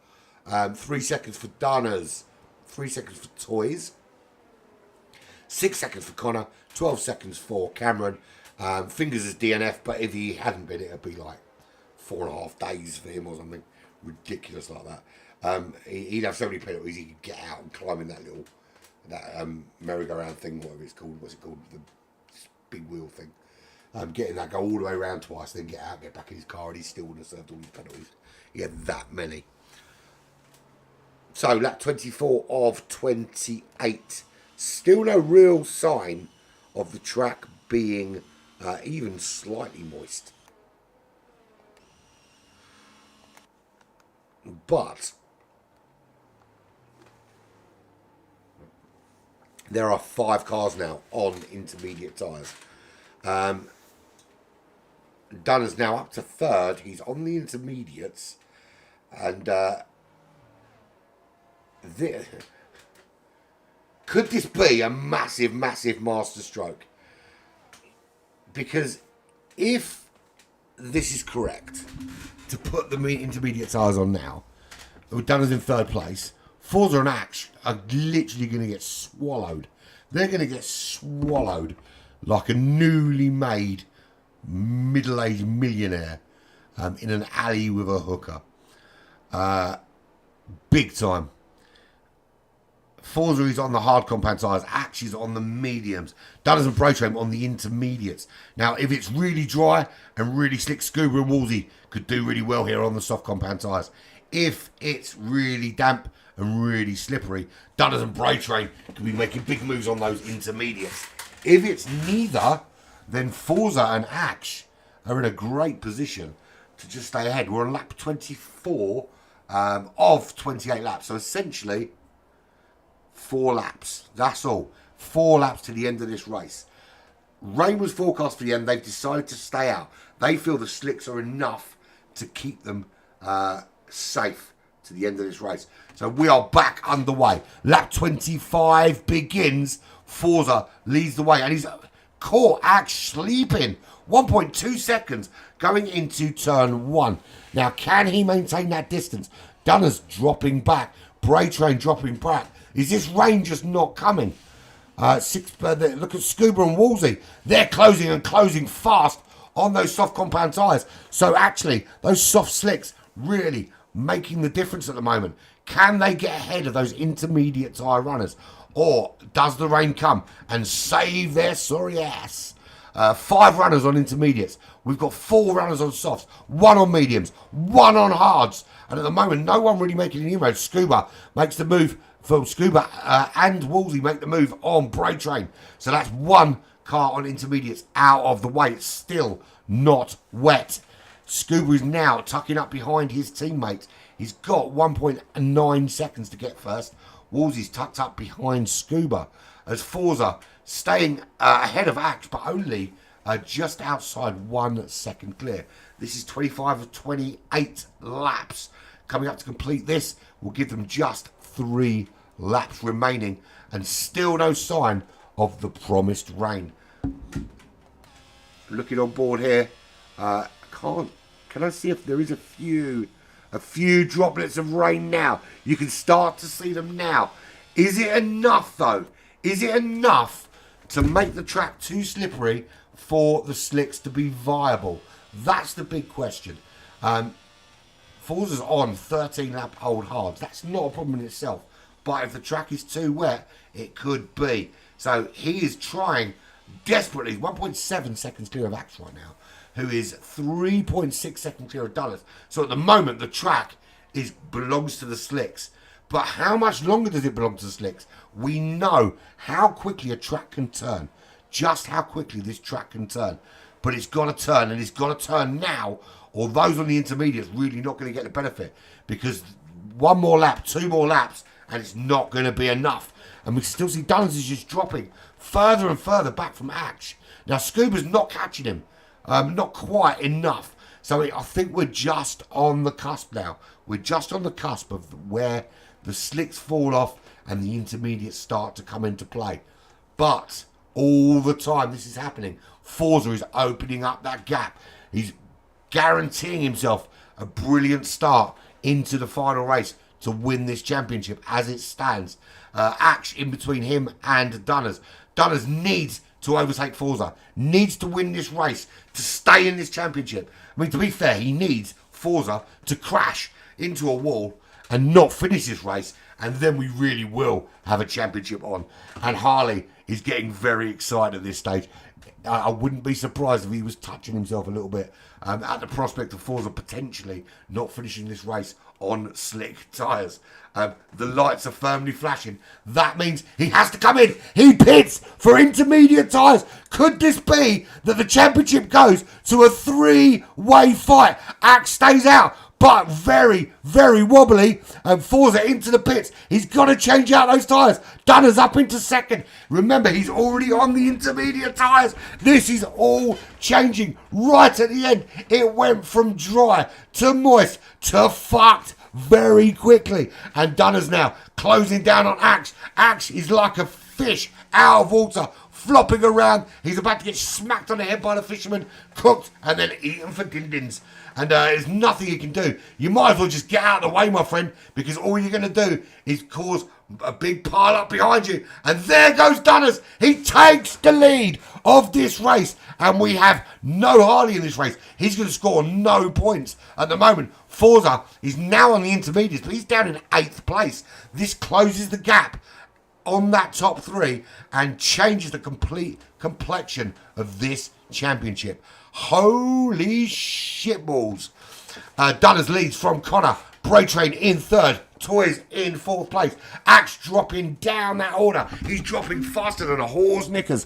3 seconds for Dunners. 3 seconds for Toys. 6 seconds for Connor. 12 seconds for Cameron. Fingers as DNF, but if he hadn't been, it would be like 4.5 days for him or something ridiculous like that. He'd have so many penalties, he could get out and climb in that little merry-go-round thing, whatever it's called. What's it called? The big wheel thing. Getting that, go all the way around twice, then get out, get back in his car, and he still would have served all his penalties. He had that many. So, lap 24 of 28. Still no real sign of the track being even slightly moist. But there are 5 cars now on intermediate tyres. Dunner's now up to 3rd. He's on the intermediates. And could this be a massive, massive masterstroke? Because if this is correct, to put the intermediate tyres on now, with Dunners in 3rd place, Forza and Ash are literally going to get swallowed. They're going to get swallowed like a newly made middle-aged millionaire in an alley with a hooker. Big time. Forza is on the hard compound tyres. Ash is on the mediums. Dunners and Braytrain on the intermediates. Now, if it's really dry and really slick, Scuba and Wolsey could do really well here on the soft compound tyres. If it's really damp and really slippery, Dunners and Braytrain could be making big moves on those intermediates. If it's neither, then Forza and Ash are in a great position to just stay ahead. We're on lap 24 of 28 laps. So essentially, 4 laps. That's all. 4 laps to the end of this race. Rain was forecast for the end. They've decided to stay out. They feel the slicks are enough to keep them safe to the end of this race. So we are back underway. Lap 25 begins. Forza leads the way. And he's caught Ash sleeping. 1.2 seconds going into turn 1. Now, can he maintain that distance? Dunners dropping back. Braytrain dropping back. Is this rain just not coming? Look at Scuba and Wolsey. They're closing and closing fast on those soft compound tyres. So actually, those soft slicks really making the difference at the moment. Can they get ahead of those intermediate tyre runners? Or does the rain come and save their sorry ass? 5 runners on intermediates. We've got 4 runners on softs, 1 on mediums, 1 on hards. And at the moment, no one really making any inroads. Scuba makes the move for Scuba and Wolsey make the move on Braytrain. So that's 1 car on intermediates out of the way. It's still not wet. Scuba is now tucking up behind his teammates. He's got 1.9 seconds to get first. Wolsey's tucked up behind Scuba as Forza staying ahead of Axe, but only just outside 1 second clear. This is 25 of 28 laps. Coming up to complete this will give them just 3 laps remaining, and still no sign of the promised rain. Looking on board here, can I see if there is a few droplets of rain now? You can start to see them now. Is it enough though? Is it enough to make the track too slippery for the slicks to be viable? That's the big question. Forza's on 13 lap old hards. That's not a problem in itself. But if the track is too wet, it could be. So he is trying desperately. 1.7 seconds clear of Axe right now, who is 3.6 seconds clear of Dulles. So at the moment, the track belongs to the slicks. But how much longer does it belong to the slicks? We know how quickly a track can turn. Just how quickly this track can turn. But it's got to turn, and it's got to turn now, or those on the intermediates really not going to get the benefit. Because 1 more lap, 2 more laps, and it's not going to be enough. And we still see Dulles is just dropping further and further back from Axe. Now, Scuba's not catching him. Not quite enough. So I think we're just on the cusp now. We're just on the cusp of where the slicks fall off and the intermediates start to come into play. But all the time this is happening, Forza is opening up that gap. He's guaranteeing himself a brilliant start into the final race to win this championship as it stands. Axe in between him and Dulles. Dulles needs to overtake Forza, needs to win this race to stay in this championship. I mean, to be fair, he needs Forza to crash into a wall and not finish this race, and then we really will have a championship on. And Harley is getting very excited at this stage. I wouldn't be surprised if he was touching himself a little bit at the prospect of Forza potentially not finishing this race on slick tyres. The lights are firmly flashing. That means he has to come in. He pits for intermediate tyres. Could this be that the championship goes to a 3-way fight? Axe stays out, but very, very wobbly. And Forza into the pits. He's got to change out those tyres. Dulles up into second. Remember, he's already on the intermediate tyres. This is all changing right at the end. It went from dry to moist to fucked very quickly. And Dulles now closing down on Axe. Axe is like a fish out of water, flopping around. He's about to get smacked on the head by the fisherman, cooked, and then eaten for din-dins. And there's nothing you can do. You might as well just get out of the way, my friend, because all you're going to do is cause a big pile up behind you. And there goes Dulles. He takes the lead of this race. And we have no Harley in this race. He's going to score no points at the moment. Forza is now on the intermediates, but he's down in 8th place. This closes the gap on that top 3 and changes the complete complexion of this championship. Holy shitballs. Dulles leads from CoTA. Bray Train in 3rd. Toys in 4th place. Axe dropping down that order. He's dropping faster than a whore's knickers.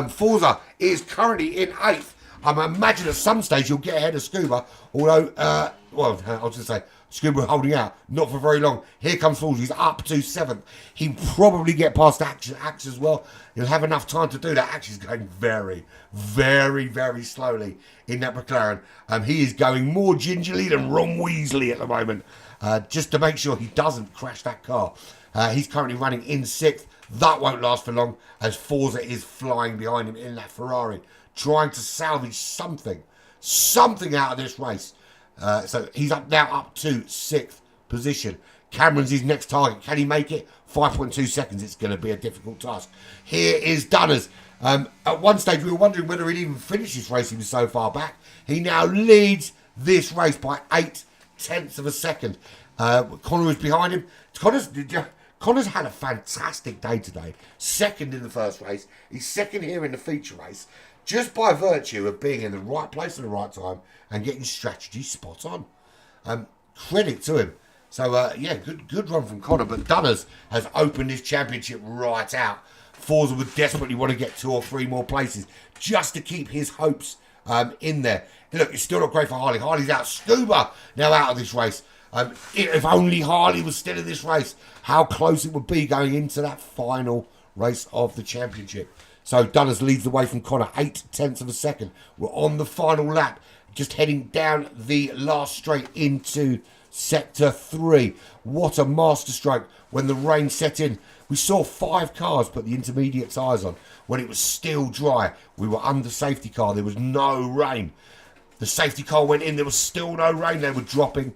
Forza is currently in 8th. I imagine at some stage you'll get ahead of Scuba. Although, I was going to say, Scuba holding out. Not for very long. Here comes Forza. He's up to 7th. He'll probably get past Axe as well. He'll have enough time to do that. Axe is going very, very, very slowly in that McLaren. He is going more gingerly than Ron Weasley at the moment. Just to make sure he doesn't crash that car. He's currently running in 6th. That won't last for long as Forza is flying behind him in that Ferrari, trying to salvage something out of this race. So he's up to 6th position. Cameron's his next target. Can he make it? 5.2 seconds. It's going to be a difficult task. Here is Dulles. At one stage we were wondering whether he'd even finish this race. He was so far back. He now leads this race by 0.8 of a second. Connor is behind him. Connor's had a fantastic day today. 2nd in the first race. He's 2nd here in the feature race. Just by virtue of being in the right place at the right time and getting strategy spot on. Credit to him. So, good run from Connor. But Dulles has opened his championship right out. Forza would desperately want to get 2 or 3 more places just to keep his hopes in there. Look, it's still not great for Harley. Harley's out. Scuba now out of this race. If only Harley was still in this race, how close it would be going into that final race of the championship. So Dunners leads the way from Connor, 0.8 of a second. We're on the final lap, just heading down the last straight into Sector 3. What a masterstroke when the rain set in. We saw 5 cars put the intermediate tyres on when it was still dry. We were under safety car. There was no rain. The safety car went in. There was still no rain. They were dropping.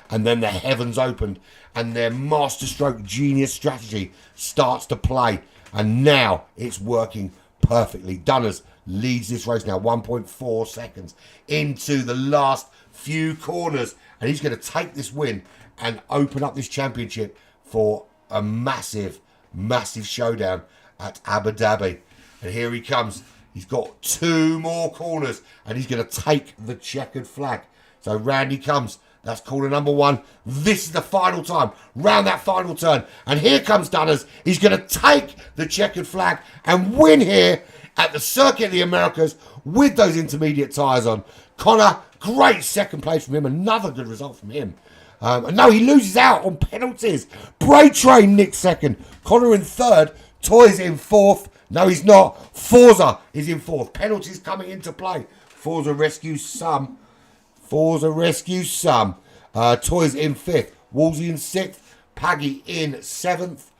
And then the heavens opened. And their masterstroke genius strategy starts to play. And now it's working perfectly. Dunners leads this race now 1.4 seconds into the last few corners. And he's going to take this win and open up this championship for a massive, massive showdown at Abu Dhabi. And here he comes. He's got 2 more corners and he's going to take the checkered flag. So round he comes. That's corner number 1. This is the final time. Round that final turn. And here comes Dunners. He's going to take the checkered flag and win here at the Circuit of the Americas with those intermediate tyres on. Connor, great second place from him. Another good result from him. And no, he loses out on penalties. Bray Train nicked second. Connor in third. Toys in fourth. No, he's not. Forza is in fourth. Penalties coming into play. Forza rescues some. Toys in fifth. Wolsey in sixth. Paggy in seventh.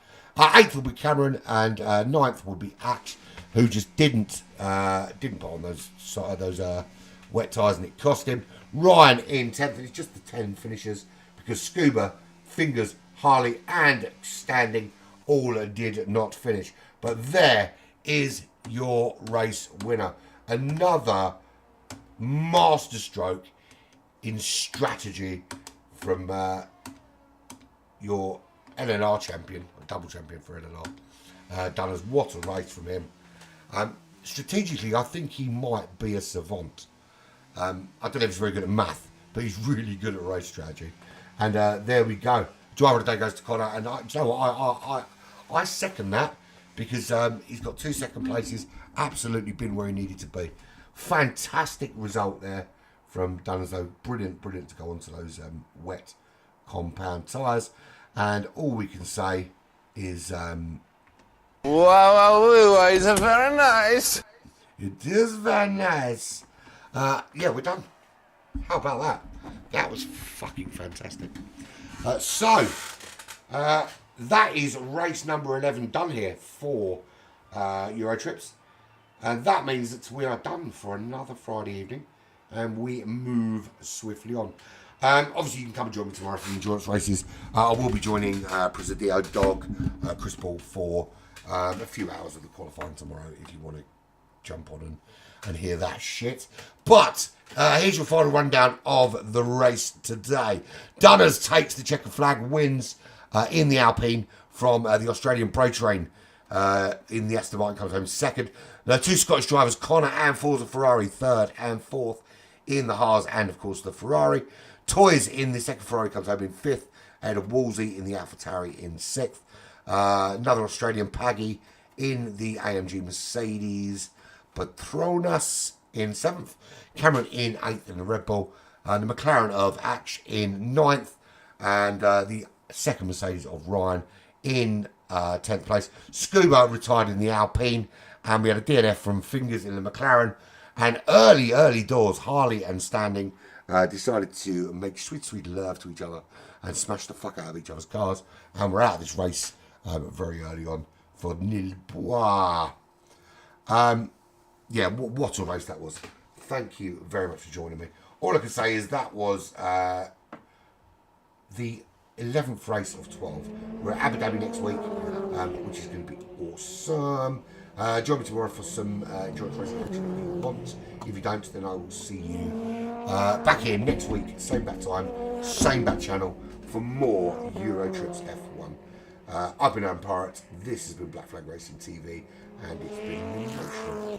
Eighth will be Cameron. And ninth will be Ash, who just didn't put on those wet tyres, and it cost him. Ryan in 10th. It's just the 10 finishers because Scuba, Fingers, Harley and Standing all did not finish. But there is your race winner. Another masterstroke in strategy from your LNR champion, a double champion for LNR. Dunners, what a race from him. Strategically, I think he might be a savant. I don't know if he's very good at math, but he's really good at race strategy. And there we go. Driver of the day goes to Connor. And you know what? I second that because he's got 2 second places. Absolutely been where he needed to be. Fantastic result there from Dunners, though. Brilliant to go onto those wet compound tyres. And all we can say is... Wow, it's very nice. It is very nice. Yeah, we're done. How about that? That was fucking fantastic. That is race number 11 done here for Eurotripz. And that means that we are done for another Friday evening. And we move swiftly on. Obviously, you can come and join me tomorrow for the endurance races. I will be joining Presidio Dog, Chris Paul for a few hours of the qualifying tomorrow if you want to jump on and hear that shit. But here's your final rundown of the race today. Dunners takes the checkered flag, wins in the Alpine from the Australian Pro Train. In the Aston Martin comes home second. The 2 Scottish drivers, Connor and Forza Ferrari, third and fourth in the Haas and, of course, the Ferrari. Toys in the second Ferrari comes home in fifth, and Wolsey in the AlphaTauri in sixth. Another Australian Paggy in the AMG Mercedes Petronas in seventh. Cameron in eighth in the Red Bull. The McLaren of Ash in ninth. And the second Mercedes of Ryan in 10th place. Scuba retired in the Alpine. And we had a DNF from Fingers in the McLaren. And early doors, Harley and Standing decided to make sweet love to each other and smash the fuck out of each other's cars. And we're out of this race very early on for Nilbois. Yeah, what a race that was. Thank you very much for joining me. All I can say is that was the 11th race of 12. We're at Abu Dhabi next week, which is going to be awesome. Join me tomorrow for some endurance racing action if you want. If you don't, then I will see you back here next week, same bat time, same bat channel, for more Eurotripz F1. I've been Aaron Pirate, this has been Black Flag Racing TV, and it's been emotional.